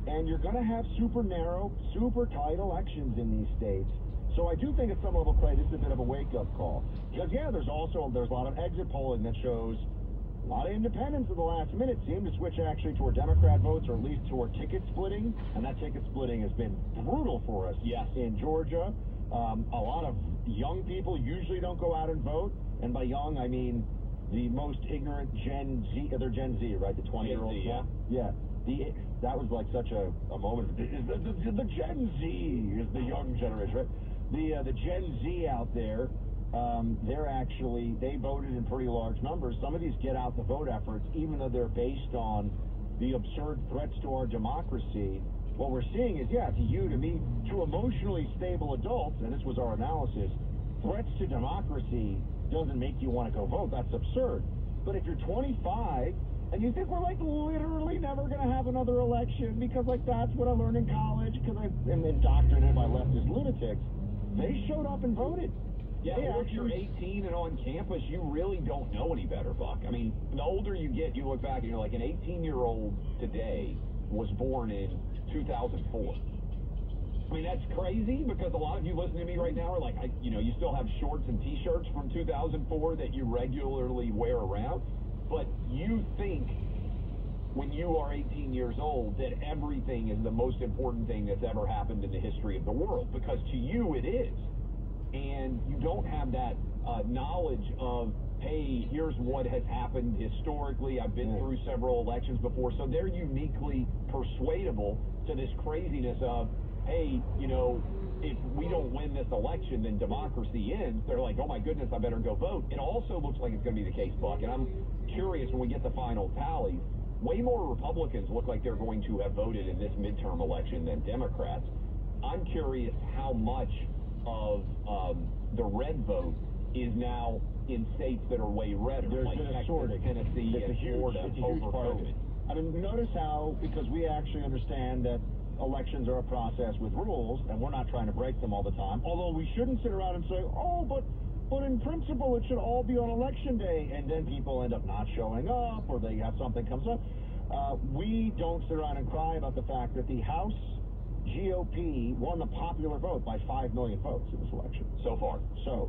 And you're going to have super narrow, super tight elections in these states. So I do think at some level, Clay, this is a bit of a wake-up call. Because, yeah, there's a lot of exit polling that shows a lot of independents at the last minute seem to switch actually toward Democrat votes, or at least toward ticket splitting. And that ticket splitting has been brutal for us in Georgia. A lot of young people usually don't go out and vote. And by young, I mean the most ignorant Gen Z. They're Gen Z, right? The 20-year-olds. Yeah. That was like such a moment. The Gen Z is the young generation, right? The Gen Z out there, they voted in pretty large numbers. Some of these get out the vote efforts, even though they're based on the absurd threats to our democracy. What we're seeing is, to you, to me, to emotionally stable adults, and this was our analysis, threats to democracy doesn't make you want to go vote. That's absurd. But if you're 25 and you think we're literally never going to have another election because that's what I learned in college because I'm indoctrinated by leftist lunatics, they showed up and voted. Yeah, or if you're 18 and on campus, you really don't know any better, Buck. I mean, the older you get, you look back and you're like, an 18-year-old today was born in 2004. I mean, that's crazy because a lot of you listening to me right now are like, you still have shorts and T-shirts from 2004 that you regularly wear around, but you think when you are 18 years old that everything is the most important thing that's ever happened in the history of the world, because to you it is. And you don't have that knowledge of, hey, here's what has happened historically. I've been through several elections before. So they're uniquely persuadable to this craziness of, hey, if we don't win this election, then democracy ends. They're like, oh my goodness, I better go vote. It also looks like it's going to be the case, Buck. And I'm curious, when we get the final tallies, way more Republicans look like they're going to have voted in this midterm election than Democrats. I'm curious how much of the red vote is now in states that are way redder, like Texas, Tennessee, and Florida over COVID. I mean, notice how, because we actually understand that elections are a process with rules, and we're not trying to break them all the time, although we shouldn't sit around and say, oh, but in principle, it should all be on election day, and then people end up not showing up, or they have something comes up. We don't sit around and cry about the fact that the House GOP won the popular vote by 5 million votes in this election. So far. So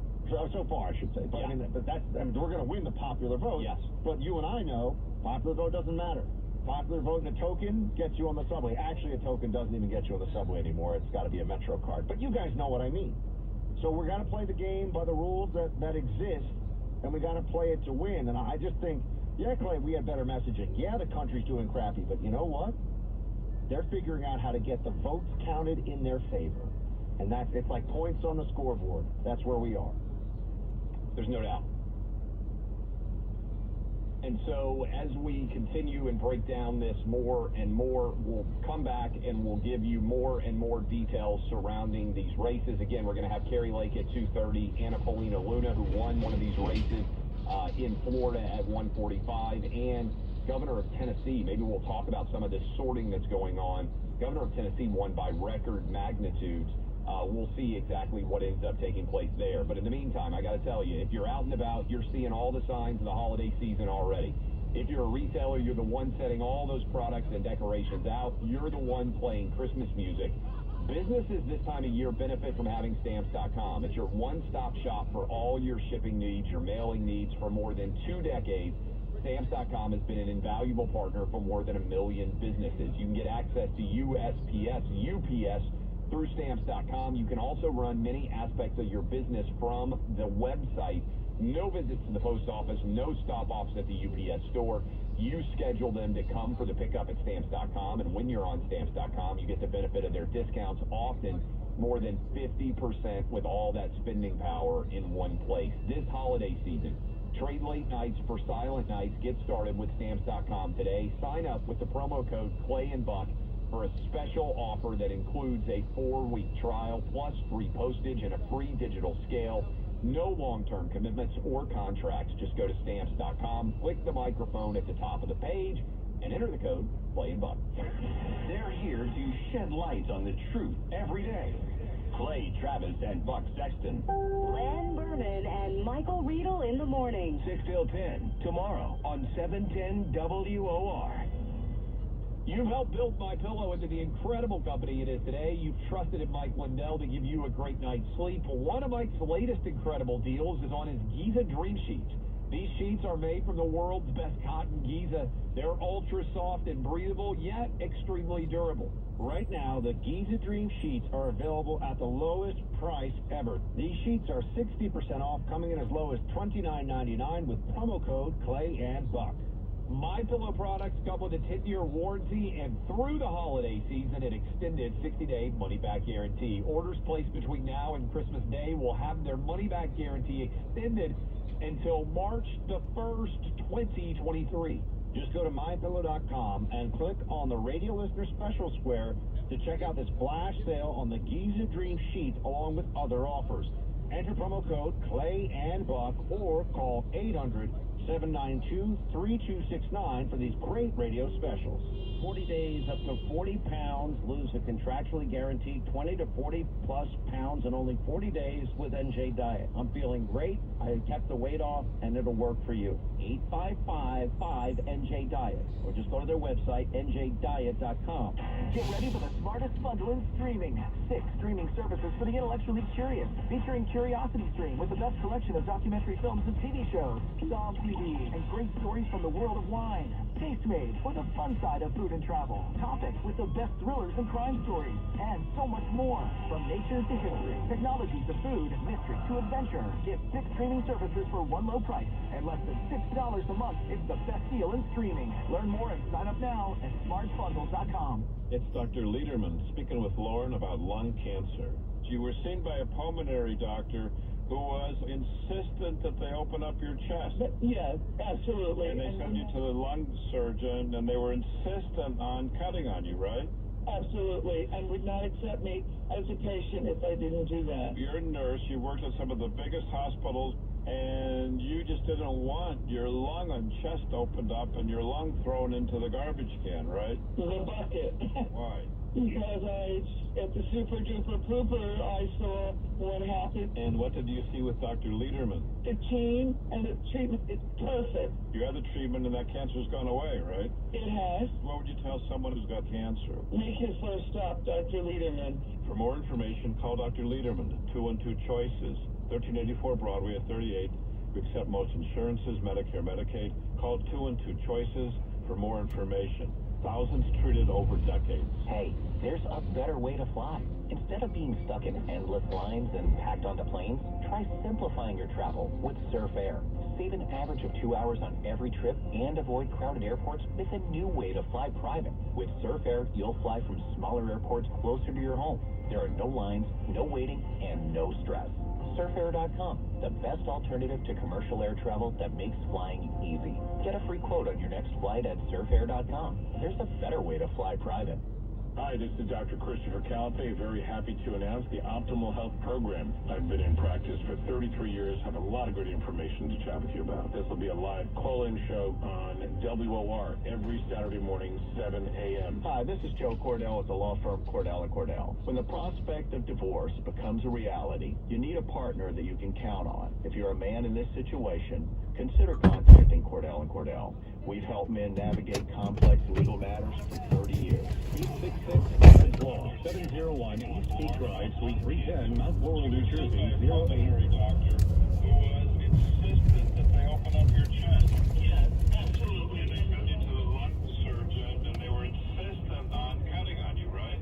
far, I should say. But yeah. We're going to win the popular vote. Yes. But you and I know popular vote doesn't matter. Popular vote and a token gets you on the subway. Actually, a token doesn't even get you on the subway anymore. It's got to be a Metro card. But you guys know what I mean. So we're going to play the game by the rules that exist, and we got to play it to win. And I just think, yeah, Clay, we had better messaging. Yeah, the country's doing crappy, but you know what? They're figuring out how to get the votes counted in their favor. And it's like points on the scoreboard. That's where we are. There's no doubt. And so as we continue and break down this more and more, we'll come back and we'll give you more and more details surrounding these races. Again, we're going to have Carrie Lake at 2:30, Anna Paulina Luna, who won one of these races in Florida at 1:45, and Governor of Tennessee. Maybe we'll talk about some of this sorting that's going on. Governor of Tennessee won by record magnitudes. We'll see exactly what ends up taking place there. But in the meantime, I got to tell you, if you're out and about, you're seeing all the signs of the holiday season already. If you're a retailer, you're the one setting all those products and decorations out. You're the one playing Christmas music. Businesses this time of year benefit from having Stamps.com. It's your one-stop shop for all your shipping needs, your mailing needs for more than 2 decades. Stamps.com has been an invaluable partner for more than 1 million businesses. You can get access to USPS, UPS through Stamps.com. You can also run many aspects of your business from the website. No visits to the post office, no stop-offs at the UPS store. You schedule them to come for the pickup at Stamps.com, and when you're on Stamps.com, you get the benefit of their discounts, often more than 50% with all that spending power in one place. This holiday season, trade late nights for silent nights. Get started with Stamps.com today. Sign up with the promo code Clay and Buck for a special offer that includes a 4-week trial plus free postage and a free digital scale. No long-term commitments or contracts. Just go to Stamps.com, click the microphone at the top of the page, and enter the code Clay and Buck. They're here to shed light on the truth every day. Clay Travis and Buck Sexton. Len Berman and Michael Riedel in the morning. 6 till 10, tomorrow on 710 WOR. You've helped build MyPillow into the incredible company it is today. You've trusted in Mike Lindell to give you a great night's sleep. One of Mike's latest incredible deals is on his Giza Dream Sheets. These sheets are made from the world's best cotton Giza. They're ultra soft and breathable, yet extremely durable. Right now, the Giza Dream Sheets are available at the lowest price ever. These sheets are 60% off, coming in as low as $29.99 with promo code Clay and Buck. MyPillow products come with a 10-year warranty, and through the holiday season, an extended 60-day money-back guarantee. Orders placed between now and Christmas Day will have their money-back guarantee extended until March the 1st, 2023. Just go to MyPillow.com and click on the Radio Listener Special Square to check out this flash sale on the Giza Dream Sheet along with other offers. Enter promo code Clay and Buck or call 792-3269 for these great radio specials. 40 days, up to 40 pounds, lose a contractually guaranteed 20 to 40 plus pounds in only 40 days with NJ Diet. I'm feeling great. I kept the weight off, and it'll work for you. 855-5NJ Diet, or just go to their website, njdiet.com. Get ready for the smartest bundle in streaming. 6 streaming services for the intellectually curious, featuring Curiosity Stream with the best collection of documentary films and TV shows, Song TV, and great stories from the world of wine, Taste Made for the fun side of food and travel, Topic with the best thrillers and crime stories, and so much more. From nature to history, technology to food, mystery to adventure. Get 6 streaming services for one low price and less than $6 a month. It's the best deal in streaming. Learn more and sign up now at smartbundle.com. It's Dr. Lederman speaking with Lauren about lung cancer. You were seen by a pulmonary doctor who was insistent that they open up your chest. Yes, absolutely. And they sent you to the lung surgeon, and they were insistent on cutting on you, right? Absolutely, and would not accept me as a patient if I didn't do that. You're a nurse. You worked at some of the biggest hospitals, and you just didn't want your lung and chest opened up and your lung thrown into the garbage can, right? The bucket. Why? Because at the super duper pooper, I saw what happened. And what did you see with Dr. Lederman? The team and the treatment is perfect. You had the treatment and that cancer's gone away, right? It has. What would you tell someone who's got cancer? Make your first stop, Dr. Lederman. For more information, call Dr. Lederman, 212-CHOICES, 1384 Broadway at 38. We accept most insurances, Medicare, Medicaid. Call 212-CHOICES for more information. Thousands treated over decades. Hey, there's a better way to fly. Instead of being stuck in endless lines and packed onto planes, try simplifying your travel with Surf Air. Save an average of 2 hours on every trip and avoid crowded airports with a new way to fly private. With Surf Air, you'll fly from smaller airports closer to your home. There are no lines, no waiting, and no stress. Surfair.com, the best alternative to commercial air travel that makes flying easy. Get a free quote on your next flight at surfair.com. There's a better way to fly private. Hi, this is Dr. Christopher Calpe. Very happy to announce the Optimal Health Program. I've been in practice for 33 years, have a lot of good information to chat with you about. This will be a live call-in show on WOR every Saturday morning, 7 a.m. Hi, this is Joe Cordell at the law firm Cordell & Cordell. When the prospect of divorce becomes a reality, you need a partner that you can count on. If you're a man in this situation, consider contacting Cordell & Cordell. We've helped men navigate complex legal matters for 30 years. 866 Law, 701 East Beach Drive, Suite 310, Mount Laurel, New Jersey, 08. Doctor who was insistent that they open up your chest. Yes, absolutely. And they sent you to the lung surgeon, and they were insistent on cutting on you, right?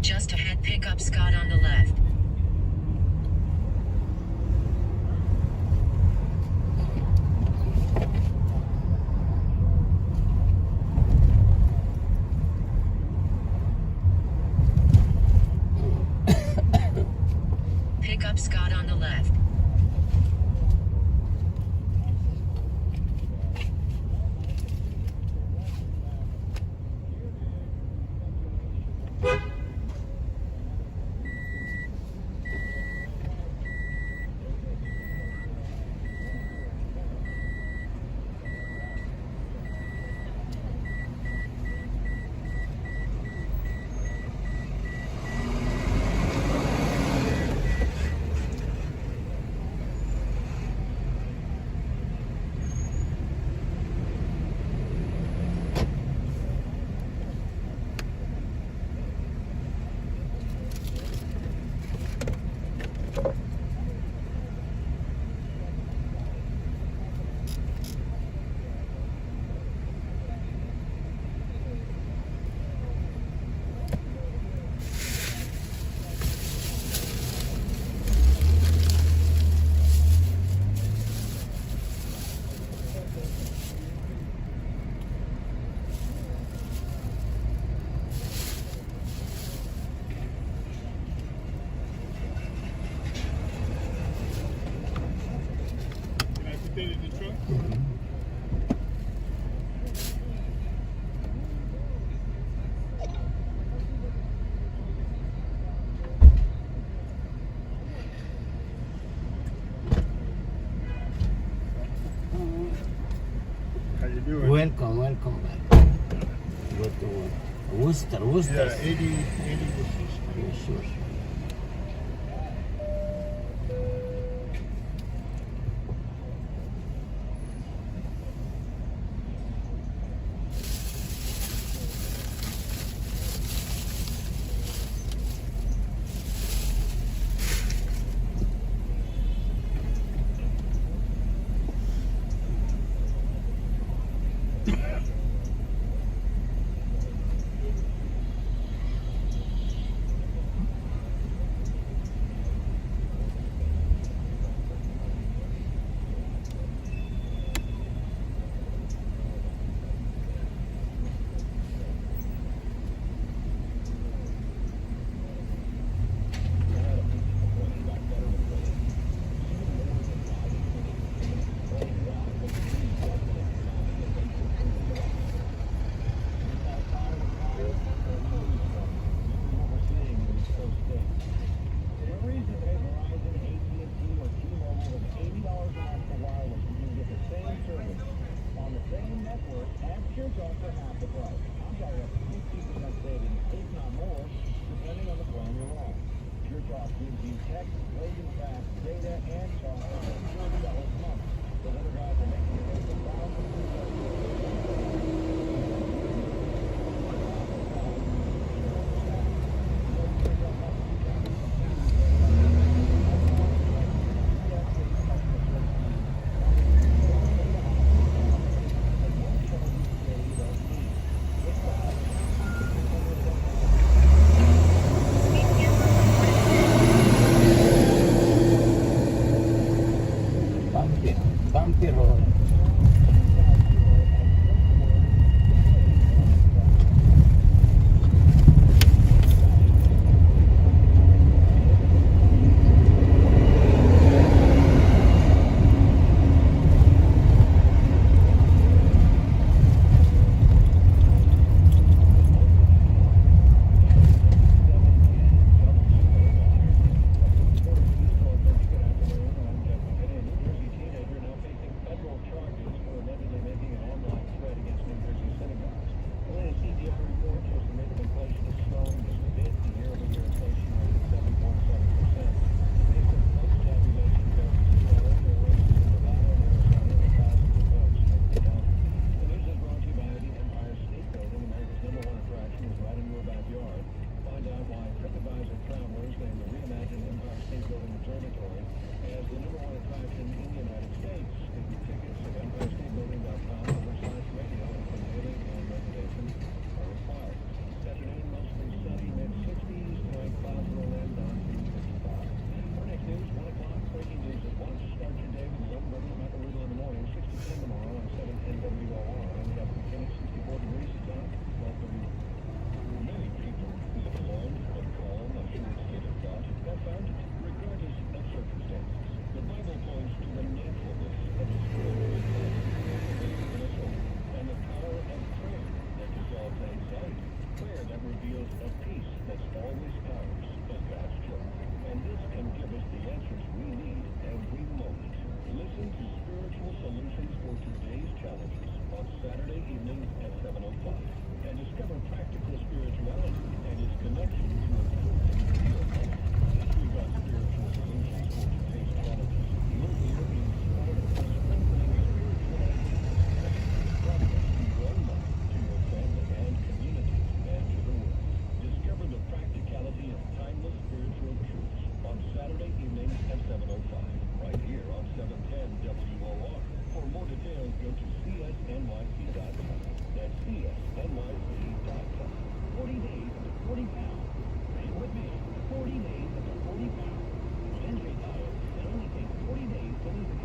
Just ahead, pick up Scott on the left. Pick up Scott on the left. doing? Welcome back. Go to Worcester. Yeah, 80 Worcester. Yeah, sure. Bumpy road. It only takes 40 days to lose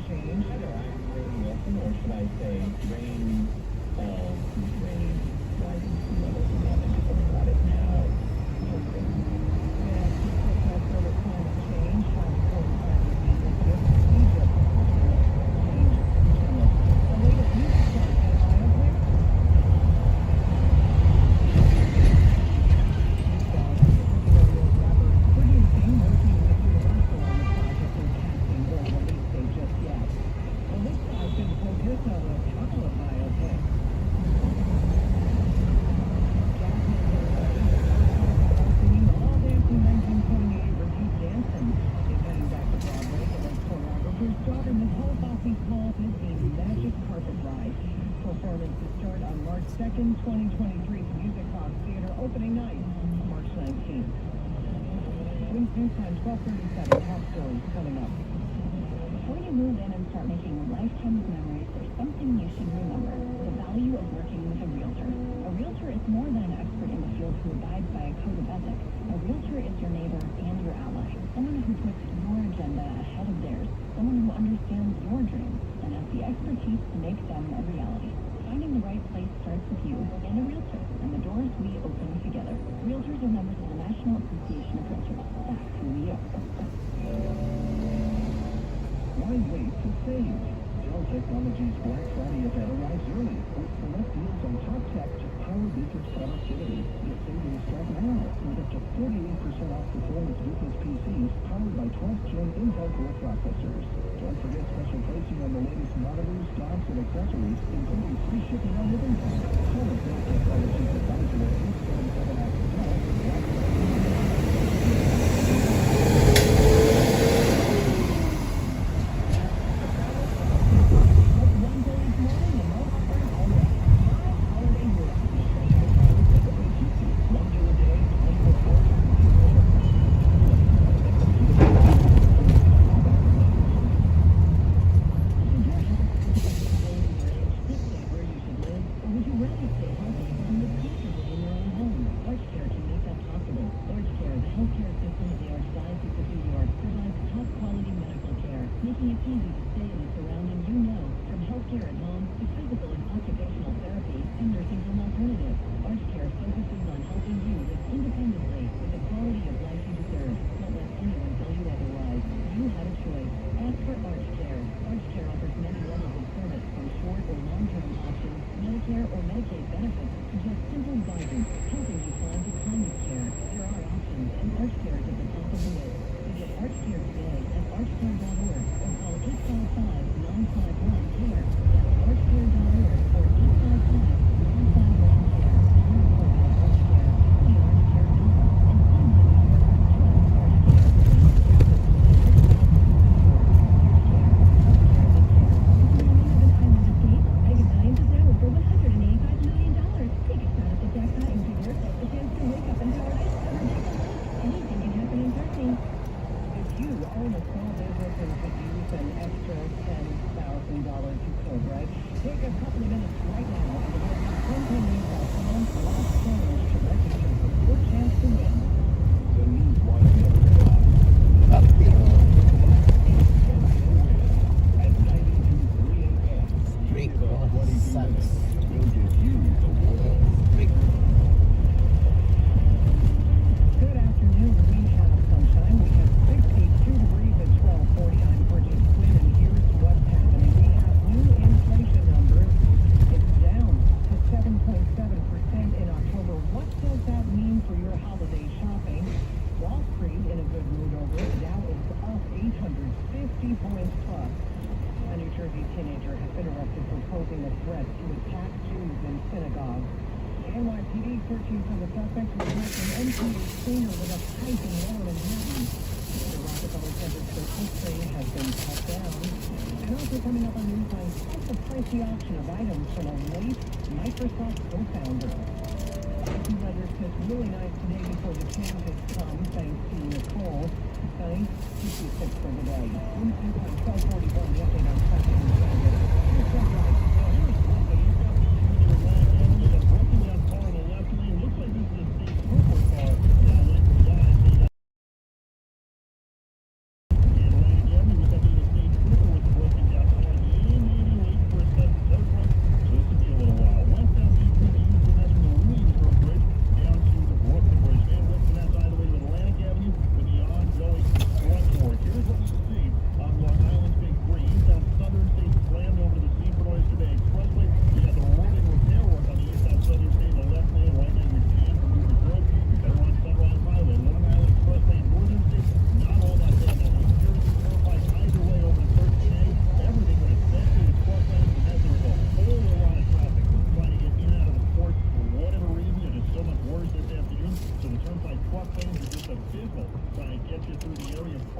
change. Hi there, I'm Rain Wilson, or should I say rain, rain, rising sea levels, and I'm talking about it now. Yeah, because further climate change, how coincide with the Egypt, change in general. The latest news from Eye-Opener. Producing, working with Universal on the project and casting or release date just yet. Well, this guy's been focused on a couple of biopics. All Dancing 1978 Brigitte Danson is heading back to Broadway. The late choreographer's daughter, Nicole Fossey, calls it a magic carpet ride. Performances start on March 2nd, 2023 at Music Box Theater, opening night, March 19th. News time 12:37. Top stories coming up. Before you move in and start making lifetime memories, there's something you should remember: the value of working with a realtor. A realtor is more than an expert in the field who abides by a code of ethics. A realtor is your neighbor and your ally, someone who puts your agenda ahead of theirs, someone who understands your dreams and has the expertise to make them a reality. Finding the right place starts with you and a realtor, and the doors we open together. Realtors are members of the National Association of Realtors. That's who we are. Why wait to save? Dell Technologies Black Friday event arrives early with select deals on top tech to power business productivity. The savings start now with up to 48% off performance business PCs powered by 12th Gen Intel Core processors. Don't forget special pricing on the latest monitors, docks, and accessories, including free shipping on living costs. Call a Dell Technologies advisor at 877 Ask Dell for Black Friday.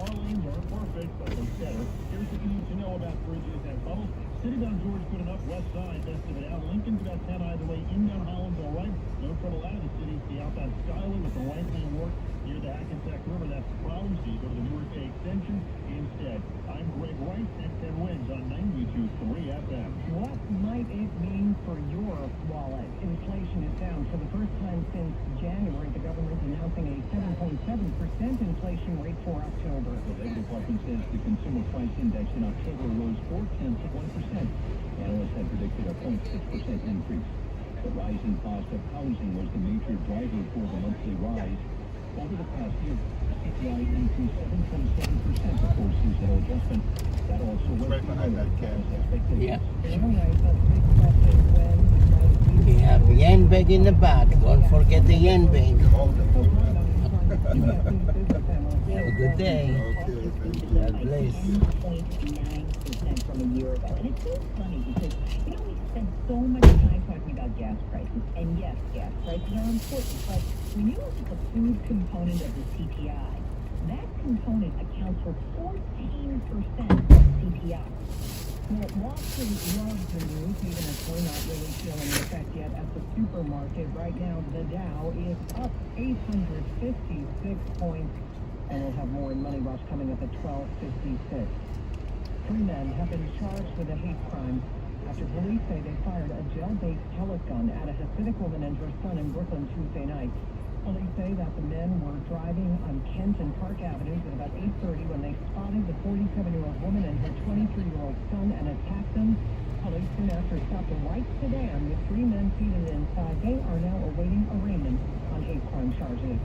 Car lanes are perfect, but they're better. Here's what you need to know about bridges and tunnels. City-bound George good enough, west side, best of it out. Lincoln's about 10 either way. Inbound Holland's all right. No trouble out of the city. The outbound Schuyler with the right lane work near the Hackensack River. That's the problem. So you go to the Newark Bay Extension instead. I'm Greg Wright at 10 Wins on 92.3 FM. What might it mean for your wallet? Inflation is down for the first time since January. The government announcing a 7.7% inflation rate for October. The Labor Department says the consumer price index in October rose 0.4%. Analysts had predicted a 0.6% increase. The rising cost of housing was the major driver for the monthly rise. Over the past year, CPI increased 7.7% before seasonal adjustment. That also was right behind that cat. Yeah. All right, but big question, when We have yen bag in the back. Don't forget the yen bag. Have a good day. God bless. 2.9% from a year ago. And it's so funny because, you know, we spend so much time talking about gas prices. And yes, gas prices are important, but when you look at the food component of the CPI, that component accounts for 14% of CPI. Well, Wall Street loves the news, even if we're not really feeling the effect yet at the supermarket. Right now, the Dow is up 856 points, and we'll have more in Money Rush coming up at 12:56. 3 men have been charged with a hate crime after police say they fired a gel-based pellet gun at a Hasidic woman and her son in Brooklyn Tuesday night. Police say that the men were driving on Kent and Park Avenues at about 8:30 when they spotted the 47-year-old woman and her 23-year-old son and attacked them. Police soon after stopped a white sedan with 3 men seated inside. They are now awaiting arraignment on hate crime charges.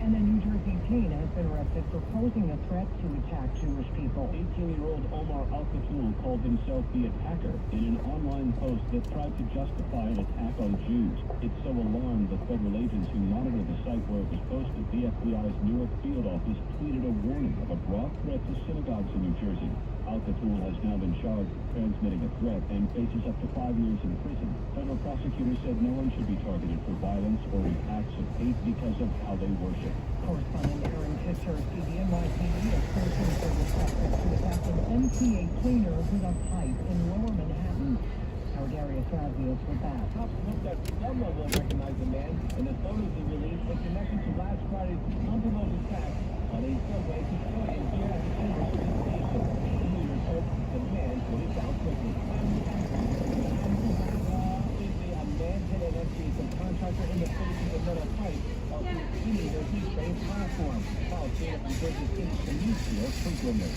And a New Jersey teen has been arrested for posing a threat to attack Jewish people. 18-year-old Omar Al-Khatul called himself the attacker in an online post that tried to justify an attack on Jews. It so alarmed the federal agents who monitored the site where it was posted. The FBI's Newark field office tweeted a warning of a broad threat to synagogues in New Jersey. Al-Khatul has now been charged with transmitting a threat and faces up to 5 years in prison. Federal prosecutors said no one should be targeted for violence or with acts of hate because of how they worship. Correspondent Aaron Pitcher, CBNYPD, is searching for the suspect who attacked an MTA cleaner with a pipe in Lower Manhattan. Our Darius Razios with that. Cops looked at some level and recognized the man, and the photos he released were connected to last Friday's unprovoked attack on a subway custodian here at the Timber Street station. Commuters hope the man would have found quickly. A man hit an MTA subcontractor in the face with a metal pipe while he was cleaning their heat train platform. While Janet from Jersey City commutes here frequently.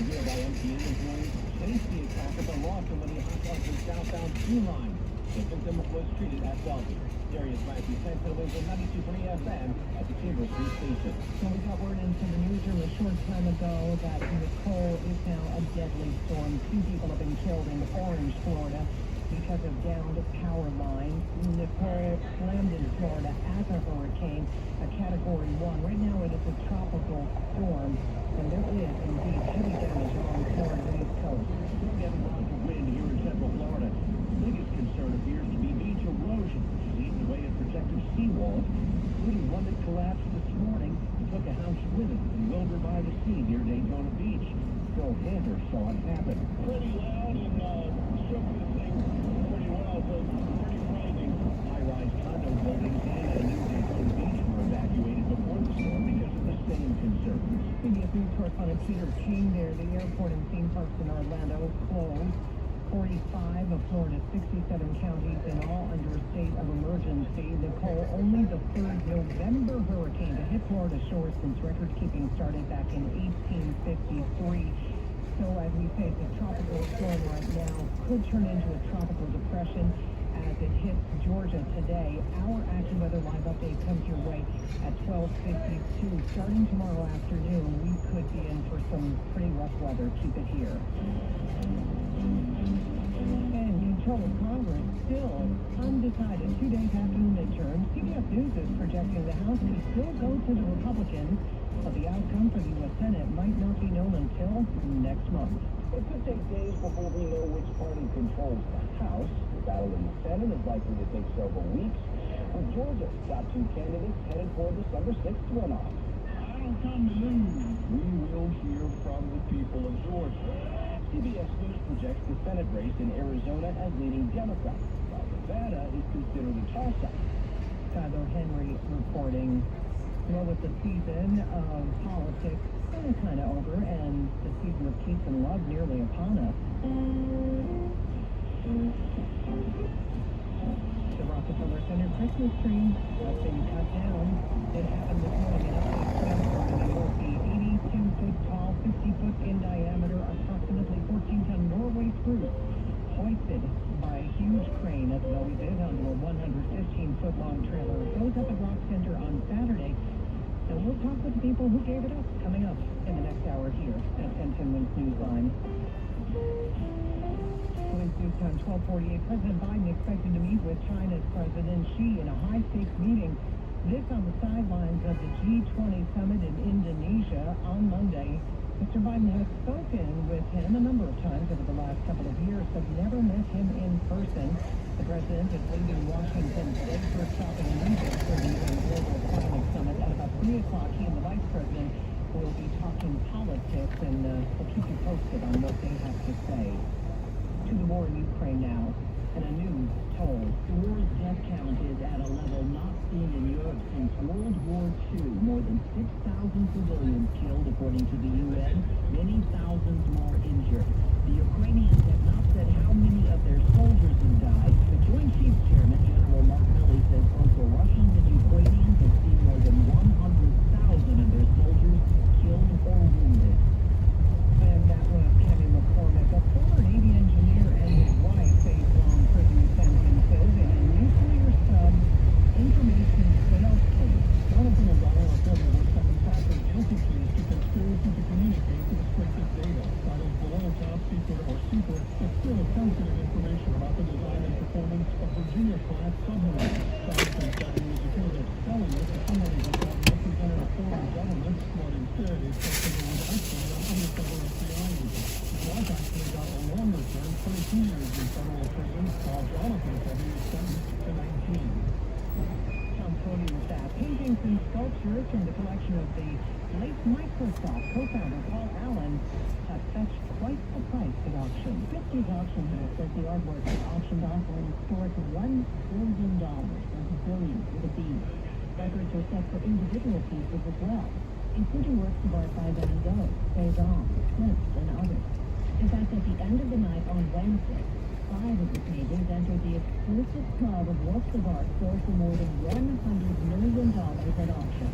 Nearby MTA employees chased the attacker but lost him when he hopped off the southbound queue line. The victim was treated at Bellevue. Darius Razios, 10 to the wings of 92.3 FM at the Timber Street station. So we got word into the newsroom a short time ago that Nicole is now a deadly storm. 2 people have been killed in Orange, Florida, because of downed power lines. Nicole slammed in Florida as a hurricane, a Category 1. Right now it is a tropical storm, and there is indeed heavy damage along Florida's east coast. We're getting lots of wind here in central Florida. The biggest concern appears to be beach erosion, which is eating away at protective seawalls, including one that collapsed this morning and took a house with it in Wilbur by the Sea near Daytona Beach. Phil Hander saw it happen. Pretty loud and shook this thing pretty well, so pretty frightening. High-rise condo buildings and a new Daytona Beach were evacuated before the storm because of the same concerns. CBS News correspondent Peter King there. The airport and theme parks in Orlando closed. 45 of Florida's 67 counties in all under a state of emergency. Nicole, only the 3rd November hurricane to hit Florida shores since record-keeping started back in 1853. So as we face a tropical storm right now, could turn into a tropical depression as it hits Georgia today. Our Action Weather Live update comes your way at 12:52. Starting tomorrow afternoon, we could be in for some pretty rough weather. Keep it here. And control of Congress still undecided 2 days after the midterm. CBS News is projecting the House could still go to the Republicans, but the outcome for the U.S. Senate might not be known until next month. It could take days before we know which party controls the House. The battle in the Senate is likely to take several weeks. For Georgia, got 2 candidates headed for December 6th runoff. I don't come to lose. We will hear from the people of Georgia. CBS News projects the Senate race in Arizona as leading Democrat, while Nevada is considered a toss-up. Chicago Henry reporting. Well, with the season of politics kind of over and the season of peace and love nearly upon us. The Rockefeller Center Christmas tree has been cut down. It happened this morning in upstate New York. The 82-foot tall, 50-foot in diameter, approximately 14-ton Norway spruce, hoisted by a huge crane, as it always is, onto a 115-foot long trailer. It goes up at Rock Center on Saturday. And we'll talk with the people who gave it up coming up in the next hour here at 1010 Wins Newsline. Wins News Time 1248. President Biden expected to meet with China's President Xi in a high-stakes meeting. This on the sidelines of the G20 summit in Indonesia on Monday. Mr. Biden has spoken with him a number of times over the last couple of years, but never met him in person. The president is leaving Washington today for a stop in Egypt for the UN Global Climate Summit. At about 3 o'clock, he and the vice president will be talking politics, and we'll keep you posted on what they have to say. To the war in Ukraine now, and a new toll. The war's death count is at a level not seen in Europe since World War II. More than 6,000 civilians killed, according to the UN. Many thousands more injured. The Ukrainians have not said how many of their soldiers have died. The Joint Chiefs Chairman, General Mark Milley, says both the Russians and Ukrainians have seen more than 100,000 of their soldiers killed or wounded. And that was Kenny McCormick, a former Navy engineer, and his wife face long prison sentences in a nuclear sub information sales case. Jonathan O'Donnell, a former War 7 captain, guilty pleas to conspiracy to communicate to restricted data. Titles below top secret or secret, but still sensitive information about the design and performance of Virginia-class submarines. Jonathan said he was accused of selling it to somebody who thought represented a foreign government, but instead his customer was actually an undercover FBI agent. His wife actually got a longer term, 22 years in federal prison, while Jonathan said he was sentenced to 19. Some podium staff, paintings and sculptures from the collection of the late Microsoft co-founder Paul Allen have fetched quite the price at auction. 50's auction house says the artwork is auctioned off for an historic $1 billion. That's a billion with a B. Records are set for individual pieces as well, including works of art by Van Gogh, Cézanne, Klimt, and others. In fact, at the end of the night on Wednesday, 5 of the paintings entered the exclusive club of works of art sold for more than $100 million at auction.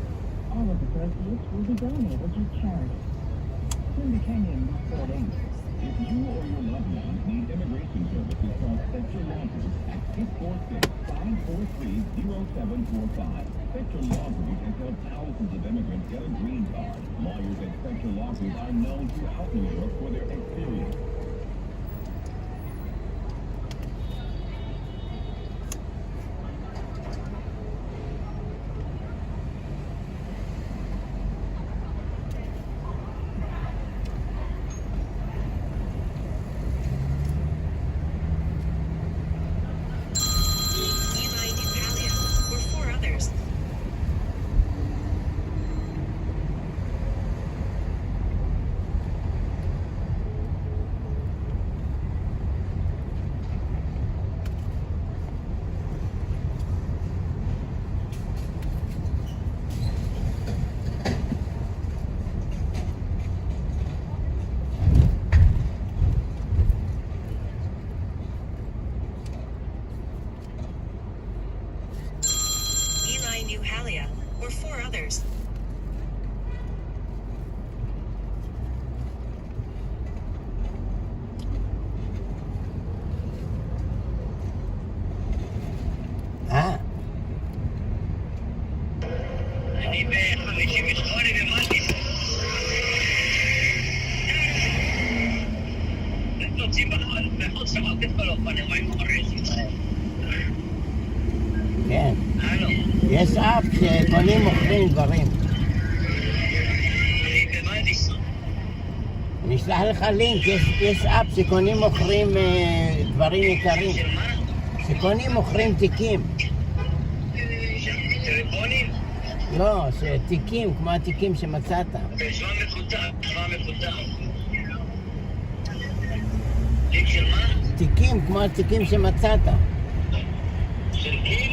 All of the proceeds will be donated to charity. Linda Kenyon reporting. If you or your loved ones need immigration services, call Spectre Law Group at 646-543-0745. Spectre Law Group has helped thousands of immigrants get a green card. Lawyers at Spectre Law Group are known throughout New York for their experience. Or 4 others. אני ב-58 במאטיס. נוצאים בחוץ למרתף כל אופנים, רואים חורש. כן. יש אף שקונים מוכרים דברים. אני אשלח לך לינק, יש אף שקונים מוכרים דברים יקרים. שקונים מוכרים תיקים. לא, שתיקים, כמו התיקים שמצאת. בשמה מקוטע. תיק של מה? תיקים, כמו התיקים שמצאת. של קים?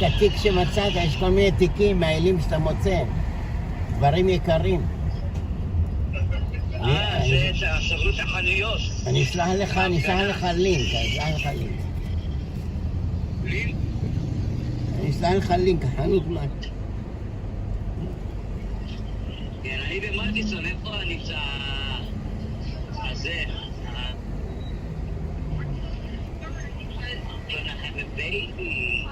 התיק שמצאת, יש כל מיני תיקים מהאלים שאתה מוצא. דברים יקרים. זה סגרו את החנויות. אני אשלח לך לינק, לינק? אני אשלח לך לינק, חנות מה. כן, אני במדיסון, איפה נמצא הזה? gonna have a baby.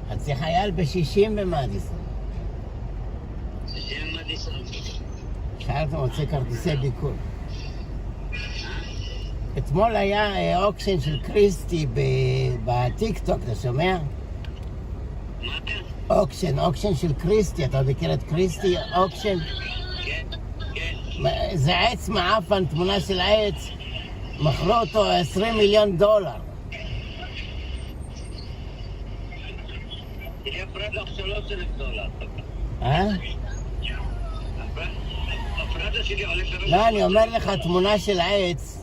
חצי חייל ב-60 במדיסון. 60 במדיסון. שאלת מוצא כרטיסי ביקור. אתמול היה אוקשן של קריסטי בטיקטוק, אתה שומע? מה? אוקשן של קריסטי, אתה מכיר את קריסטי? אוקשן? כן. זה עץ מעפן, תמונה של עץ, מכרו אותו $20 מיליון. תהיה פרדה $3,000. הפרדה שלי עולה לא, אני אומר לך,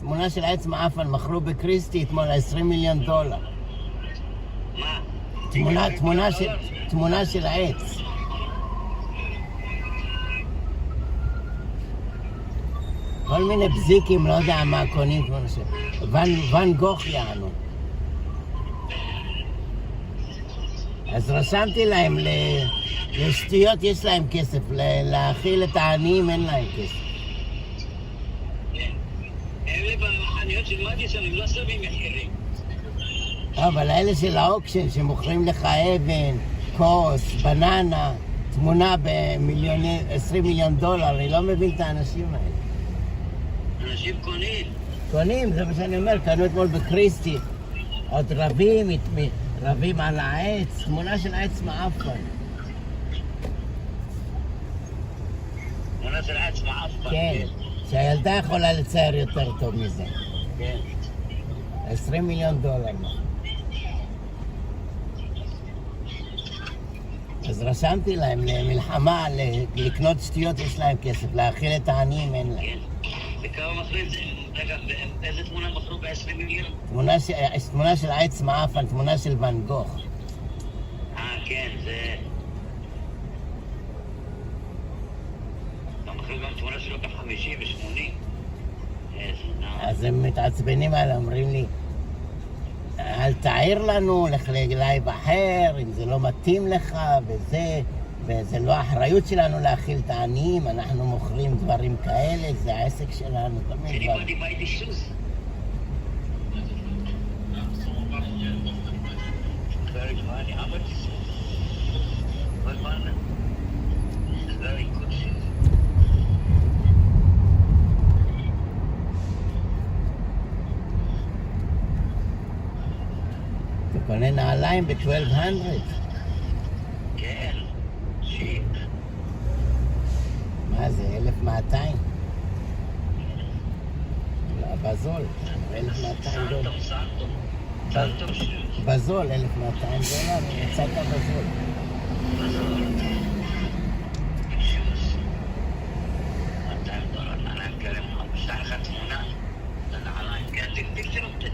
תמונה של עץ מעפן, מכרו בקריסטי אתמול $20 מיליון. מה? תמונה של העץ. כל מיני בזיקים, לא יודע מה קונים, ואן גוך יענו. אז רשמתי להם, לשטויות יש להם כסף, להאכיל את העניים אין להם כסף. אלה בחנויות של מדיסון, הם לא שווים מחירים. אבל האלה של האוקשן שמוכרים לך אבן, כוס, בננה, תמונה $20 מיליון, אני לא מבין את האנשים האלה. אנשים קונים, זה מה שאני אומר, קנו אתמול בקריסטי. עוד רבים על העץ, תמונה של עץ מעפן. תמונה של עץ מעפן? כן, שהילדה יכולה לצייר יותר טוב מזה. כן. $20 מיליון. אז רשמתי להם למלחמה, לקנות שטויות יש להם כסף, להאכיל את העניים אין להם. כן. וכמה מכרו את זה? רגע, איזה תמונה מכרו ב$20 מיליון? תמונה של עץ מעפן, תמונה של ואן גוך. כן, זה... אתה מכרו גם תמונה שלו ב-50 ו-80. אז הם מתעצבנים עליהם, אומרים לי, אל תעיר לנו, לך לייב אחר, אם זה לא מתאים לך, וזה לא האחריות שלנו להאכיל את העניים, אנחנו מוכרים דברים כאלה, זה העסק שלנו, כל מיני דברים. אני באתי סוס. Very funny. How much is it? What one? It's very good shoes. אתה קונה נעליים ב-1200. כן, שיפ. מה זה, 1,200? לא, בזול, $1,200. סנטום שיוז. בזול, $1,200, יצאת בזול. שיוז. $200, נעליים כאלה, משטר לך תמונה. נעליים, כן, תקצר אותי.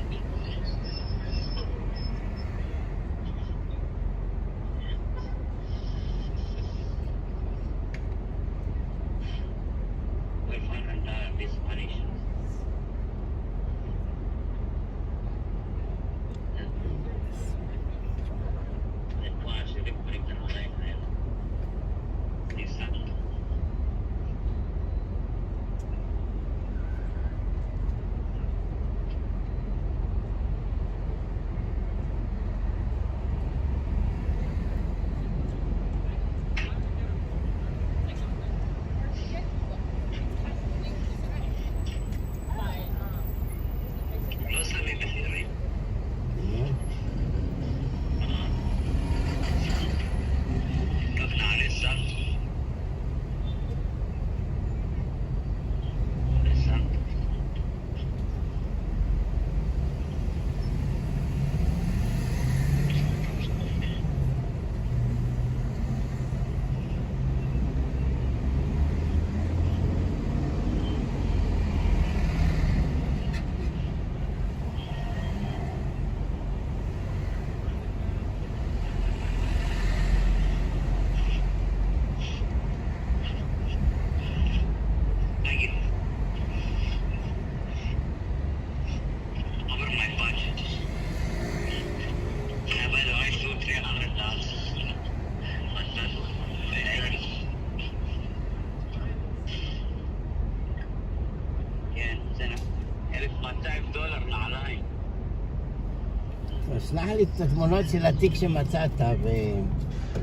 שלח לי את התמונות של התיק שמצאת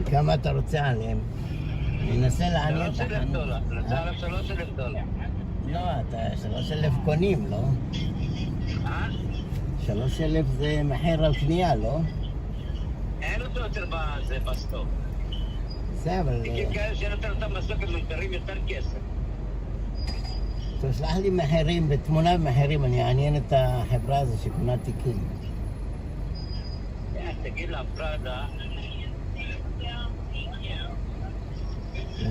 וכמה אתה רוצה עליהם. אני אנסה לעניין את החנות. נוצר עליו $3,000. לא, אתה 3,000 קונים, לא? 3,000 זה מחיר על קנייה, לא? אין אותו יותר בסטוק. זה, אבל... תיקים כאלה שנותן אותם בסטוק הם נותרים יותר כסף. תשלח לי מחירים, בתמונה במחירים, אני אעניין את החברה הזו שקונה תיקים. תגיד לה, פראדה.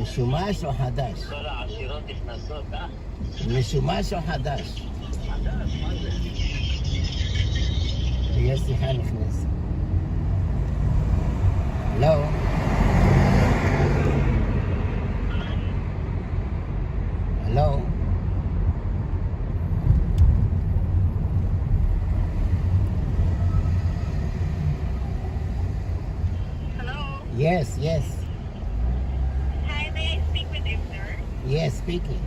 משומש או חדש? כל העשירות נכנסות, משומש או חדש? חדש, מה זה? יש שיחה נכנסת. הלו? הלו? Yes, yes. Hi, may I speak with you, sir? Yes, speaking.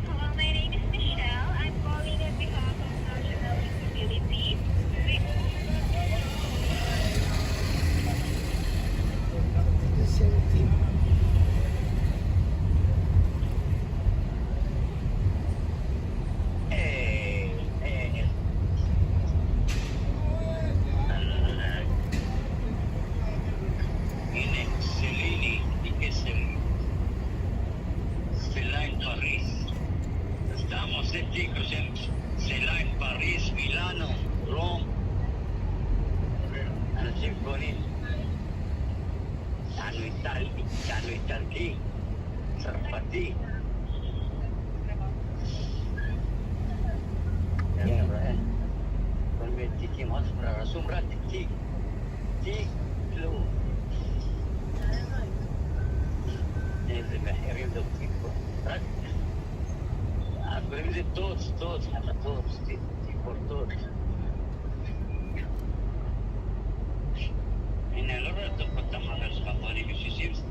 Hello, my name is Michelle. I'm calling on behalf of National Disabilities. לשירותים. איטלקי, צרפתי. כל מיני תיקים, רשום רק תיק, תיק כלום. איזה מחירים דופקים פה, רק קוראים לזה טוץ, חלטות, תיפורטות. הנה, לא רואה אותו פה את החבר שלך, פה אני ב-60 סניף.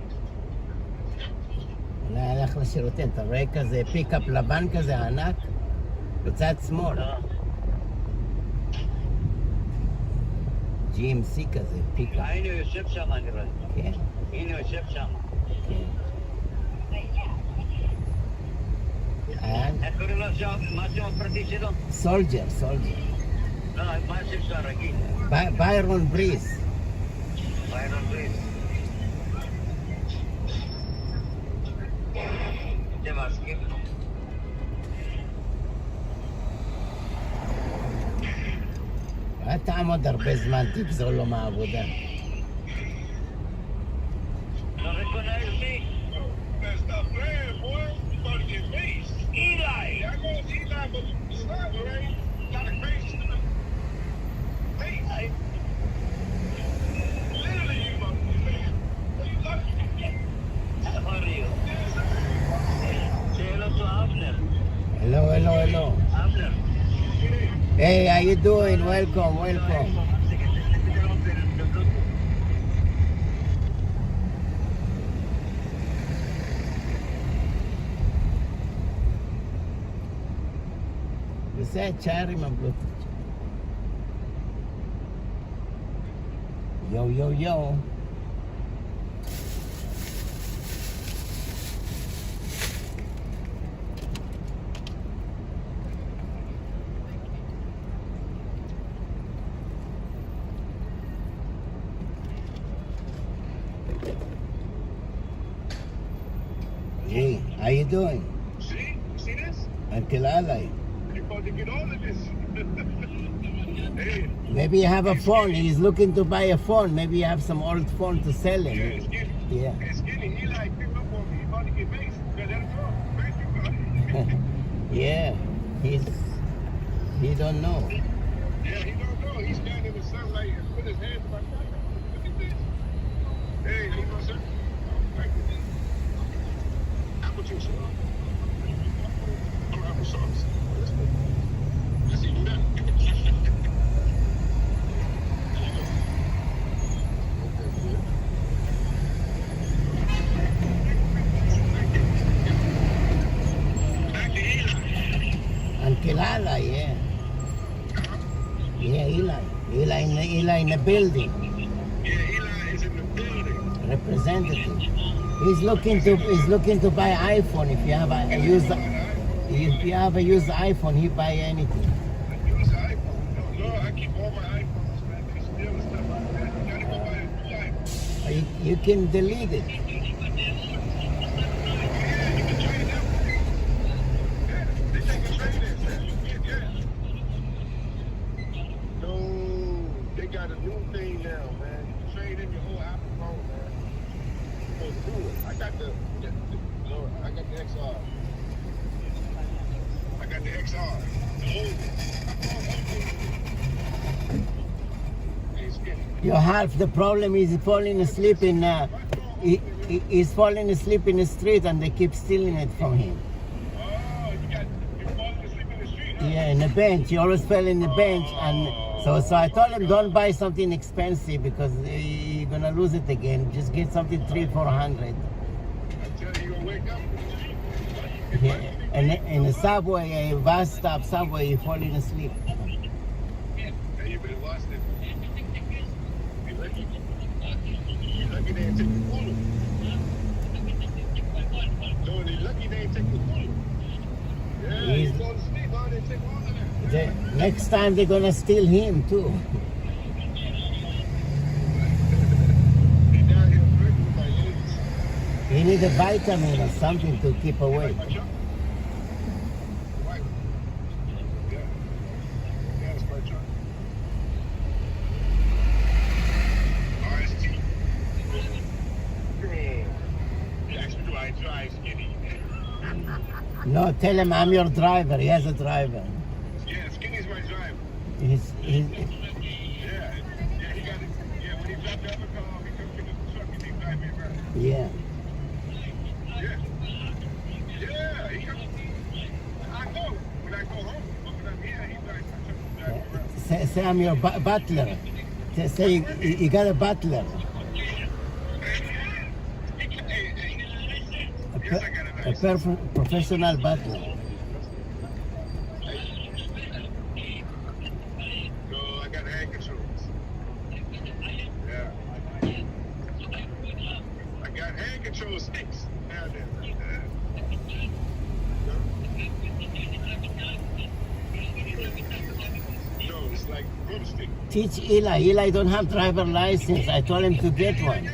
אולי הלך לשירותים, אתה רואה כזה פיקאפ לבן כזה ענק בצד שמאל. GMC כזה, פיקאפ. הנה הוא יושב שם, אני רואה. כן. הנה הוא יושב שם. כן. איך קוראים לו שם? מה השם הפרטי שלו? סולג'ר. לא, מה השם שלו הרגיל? ביירון בריס. ביירון בריס. זה מסכים לו. אל תעמוד הרבה זמן, תגזול לו מהעבודה. לא recognize me? Man, stop playing, boy. You about to get maced. Eli! Yeah, I know it's Eli, but you stop, all right? Got a crazy stuff. Mace. Literally, you about to get maced. What you lucky? How are you? Say hello to Abner. Hello. Abner. Hey, how you doing? Welcome. בסדר, תשאר עם הבלוטות. יו. Hey, how you doing? See this? Until alay. You're about to get all of this. Hey. Maybe you have a phone. He's looking to buy a phone. Maybe you have some old phone to sell him. Yeah, it's getting. Yeah. It's getting. He like picked up on me. He about to get maced. Yeah, that's all. Thank you, Yeah, he don't know. Yeah, he don't know. He's standing in the sunlight and put his hands in my pocket. Look at this. Hey, how you doing, sir? Thank you. Apple juice. Or apple sauce. That's even better. Until alay, yeah. Eli in the building. Yeah, Eli is in the building. Representative. He's looking to buy iPhone. If you have a used iPhone, he buy anything. Use the iPhone. No, I keep all my iPhones, man. They steal the stuff like that. You gotta go buy a new iPhone. You can delete it. No, they got a new thing now, man. You can trade in your whole Apple phone, man. You can do it. I got the XR. I got the XR. The old one. Your half the problem is falling asleep he's falling asleep in the street and they keep stealing it from him. Yeah, in the bench. He always fell in the bench, and so I told him don't buy something expensive because you're gonna lose it again. Just get something $300-400. I tell you, you're gonna wake up. Yeah, and in the subway, a bus stop subway, you're falling asleep. Hey, you better lost it. You're lucky. You're lucky they didn't take the photo. No, they're lucky they didn't take the photo. Yeah, you fall asleep, huh? They take all of that. Next time they're gonna steal him too. He needs a vitamin or something to keep awake. No, tell him I'm your driver. He has a driver. Yeah, Skinny's my driver. He's Yeah, he got it. Yeah, when he dropped the other car off, he come pick up the truck and he drive me around. yeah. Yeah, he come. I know. When I go home, when I'm here, he drives my truck and drive me around. Say I'm your butler. Say you got a butler. A professional butler. No, I got hand controls. Yeah. I got hand control sticks down there. No, it's like broomstick. Teach Eli. Eli don't have driver license. I told him to get one.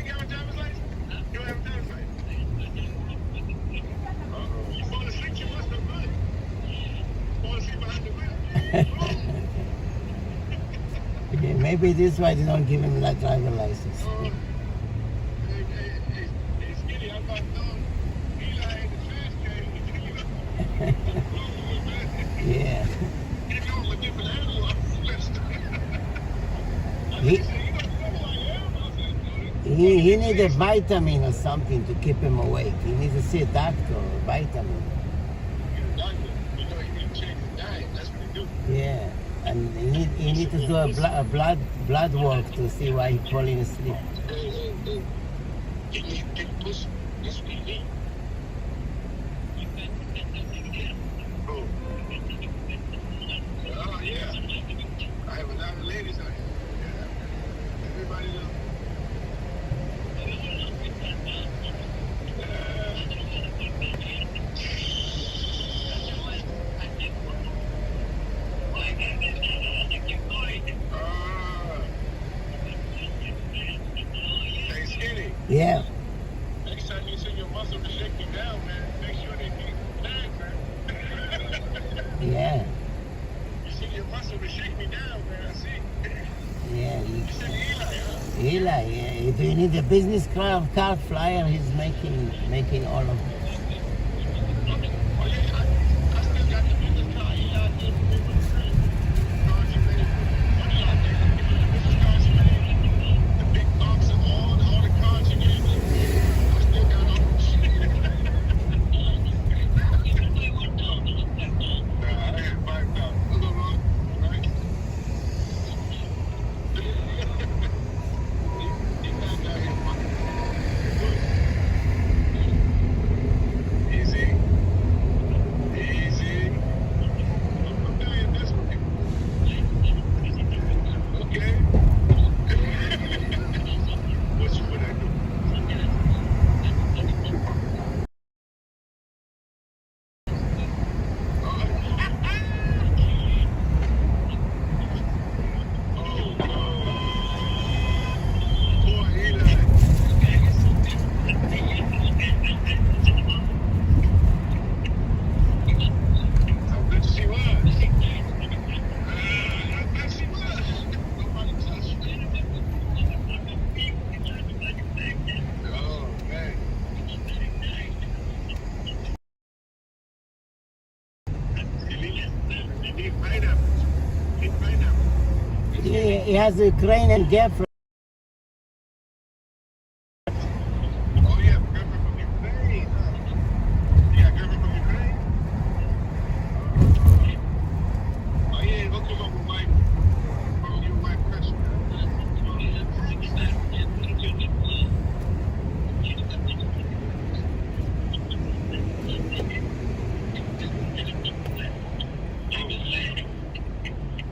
Okay, maybe this is why they don't give him that driver license. Yeah. He needs a vitamin or something to keep him awake. He needs to see a doctor or a vitamin. Yeah, and he need to do a blood work to see why he's falling asleep. Oh yeah, I have a lot of ladies out here. Yeah. Everybody knows. Hey, Skinny. Yeah. Next time you send your muscle to shake you down, man, make sure they keep back, man. Yeah. You send your muscle to shake me down, man. I see. Yeah. You send Eli, huh? Eli, yeah. If you need a business card flyer, he's making all of it. has a Ukrainian girlfriend. Oh, yeah, girlfriend from Ukraine. You got a girlfriend from Ukraine? Oh, yeah, hook him up with my pressure.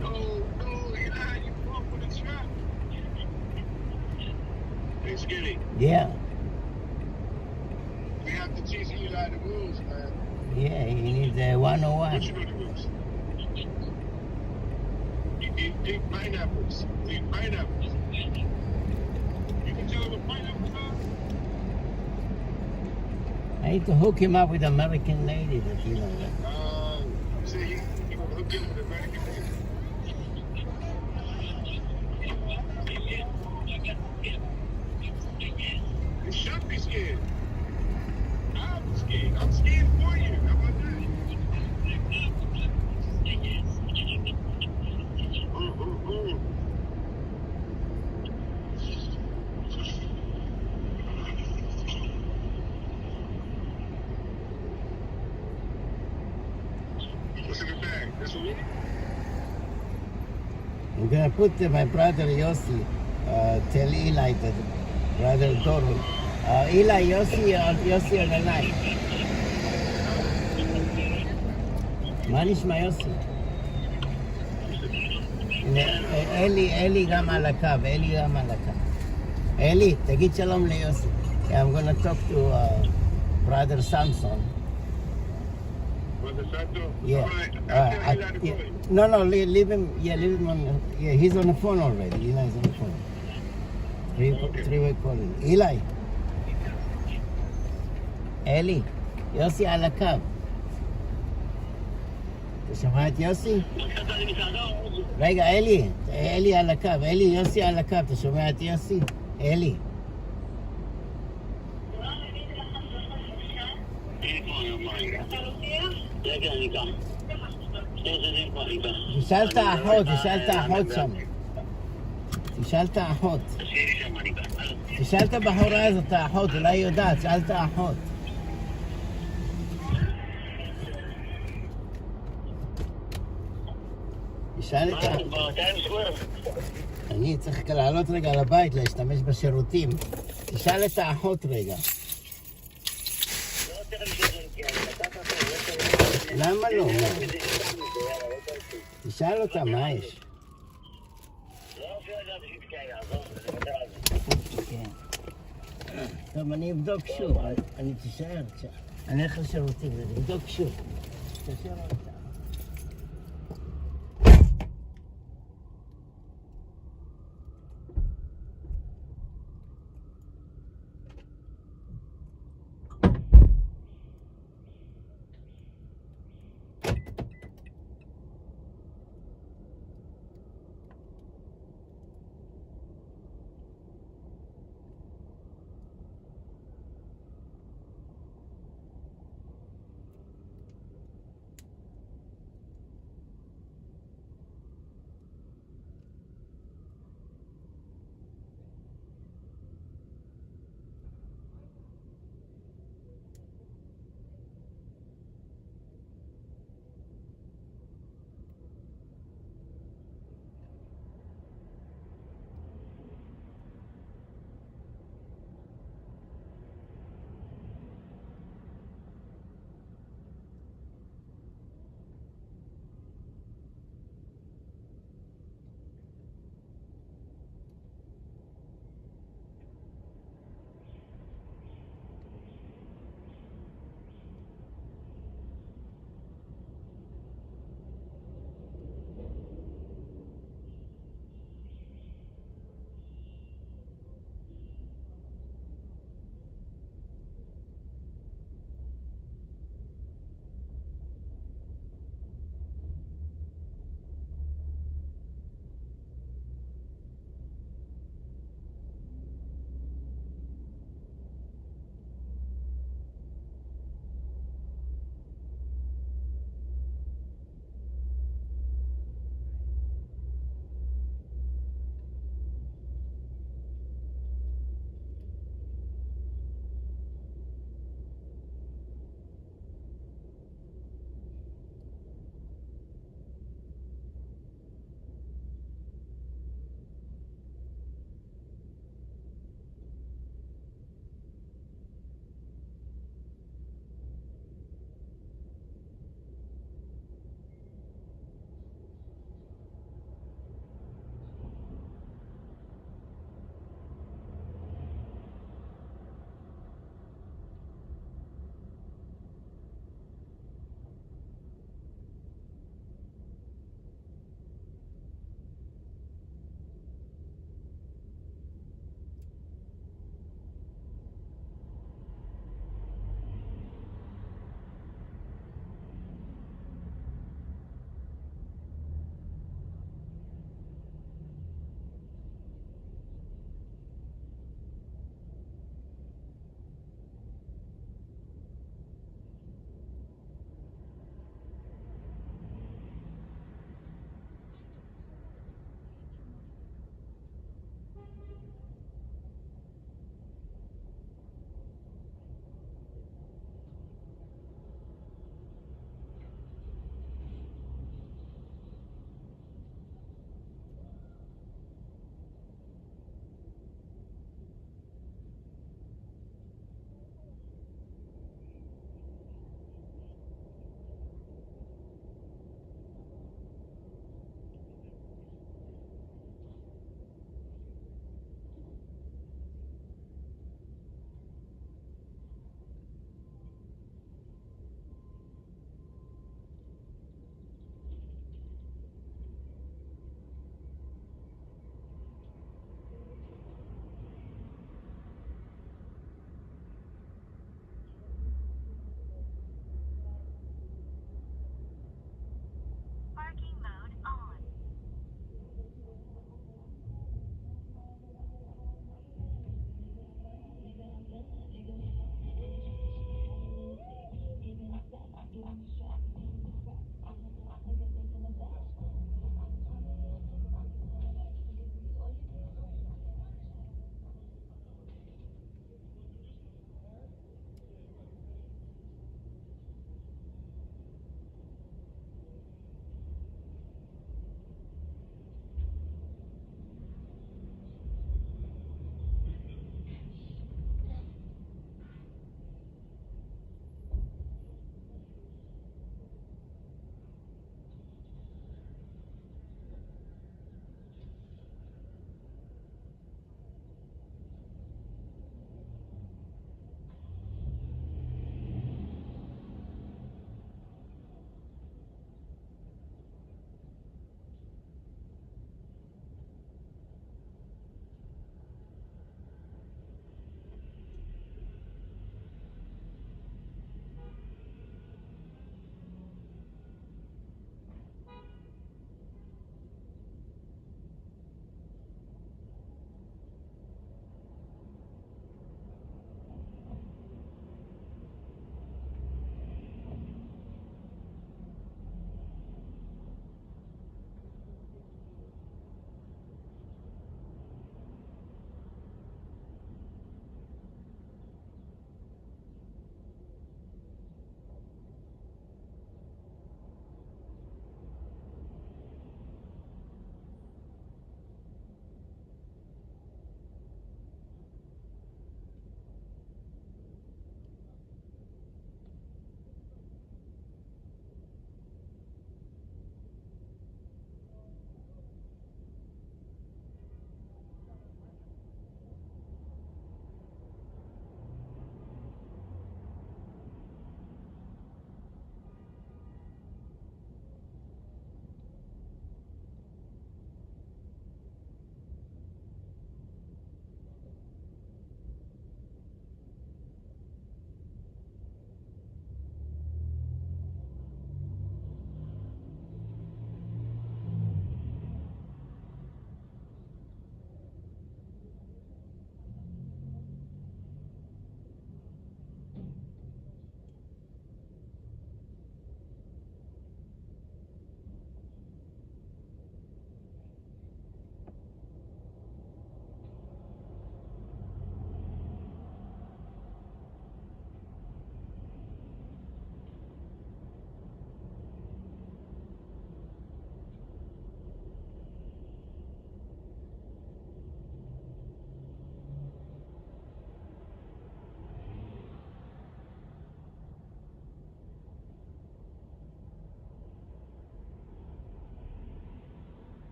No, Eli, you fall for the trap. Hey, Skinny. Yeah. We have to teach Eli the rules, man. Yeah, he needs a 101. What you know the rules? Eat pineapples. Eat pineapples. You can tell him what pineapples are? I need to hook him up with American lady that you know. So you gonna hook him with American lady? You should be scared. I'm scared. I'm scared for you. How about that? What's in the bag? This one? I'm gonna put my brother Yossi, tell Eli that brother Doro. Eli, Yossi on the line. מה נשמע יוסי? אלי גם על הקו, אלי גם על הקו. אלי, תגיד שלום ליוסי. I'm gonna talk to brother Samson. Brother Santo? Yeah. All right. Yeah. No, leave him. Yeah, leave him on. Yeah, he's on the phone already. Eli's on the phone. Three-way calling. Eli. אלי, יוסי על הקו. אתה שומע את יוסי? רגע, אלי על הקו. אלי, יוסי על הקו. אתה שומע את יוסי? אלי. תשאל את האחות, שם. תשאל את האחות. תשאל את הבחורה הזאת, האחות, אולי היא יודעת, תשאל את האחות. תשאל את האחות. אני צריך לעלות רגע לבית, להשתמש בשירותים. תשאל את האחות רגע. למה לא? תשאל אותה, מה יש? טוב, אני אבדוק שוב, אני תישאר, אני אלך לשירותים, אני אבדוק שוב. תשאר אותה.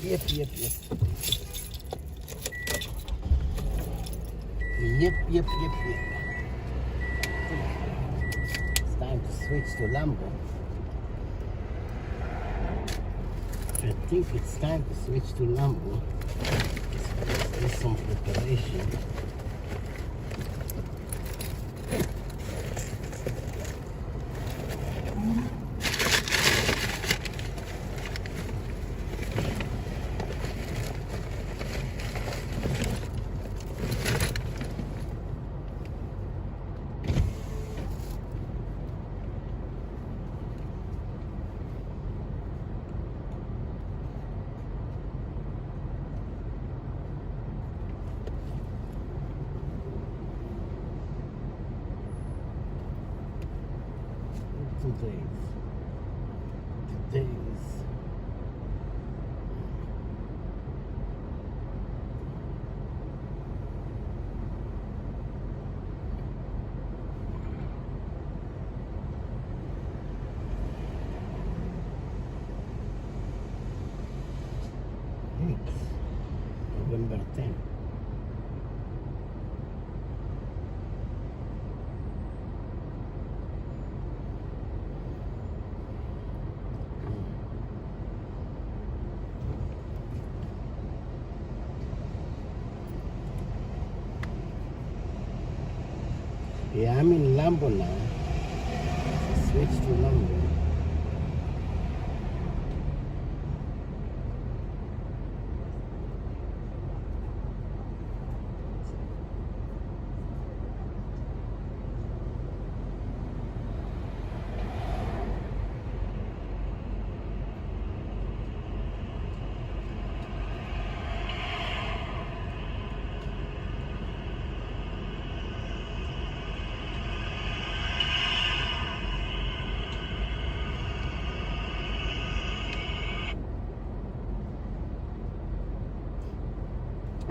Yep. It's time to switch to Lambo. I think it's time to switch to Lambo. Let's do some preparation. Today's November 10th. Yeah, I'm in Lambo now. Switch to Lambo.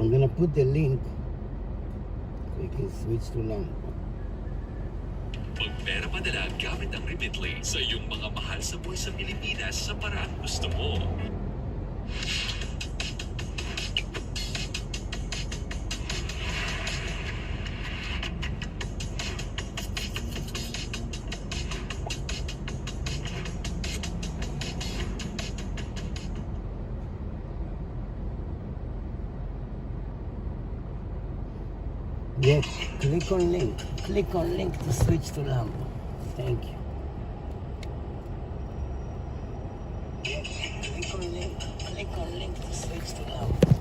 I'm gonna put the link so you can switch to Lambo. Magpera padala gamit ang Remitly sa iyong mga mahal sa buhay sa Pilipinas sa paraan gusto mo. Yes, click on link. Click on link to switch to Lambo. Thank you. Yes, click on link. Click on link to switch to Lambo.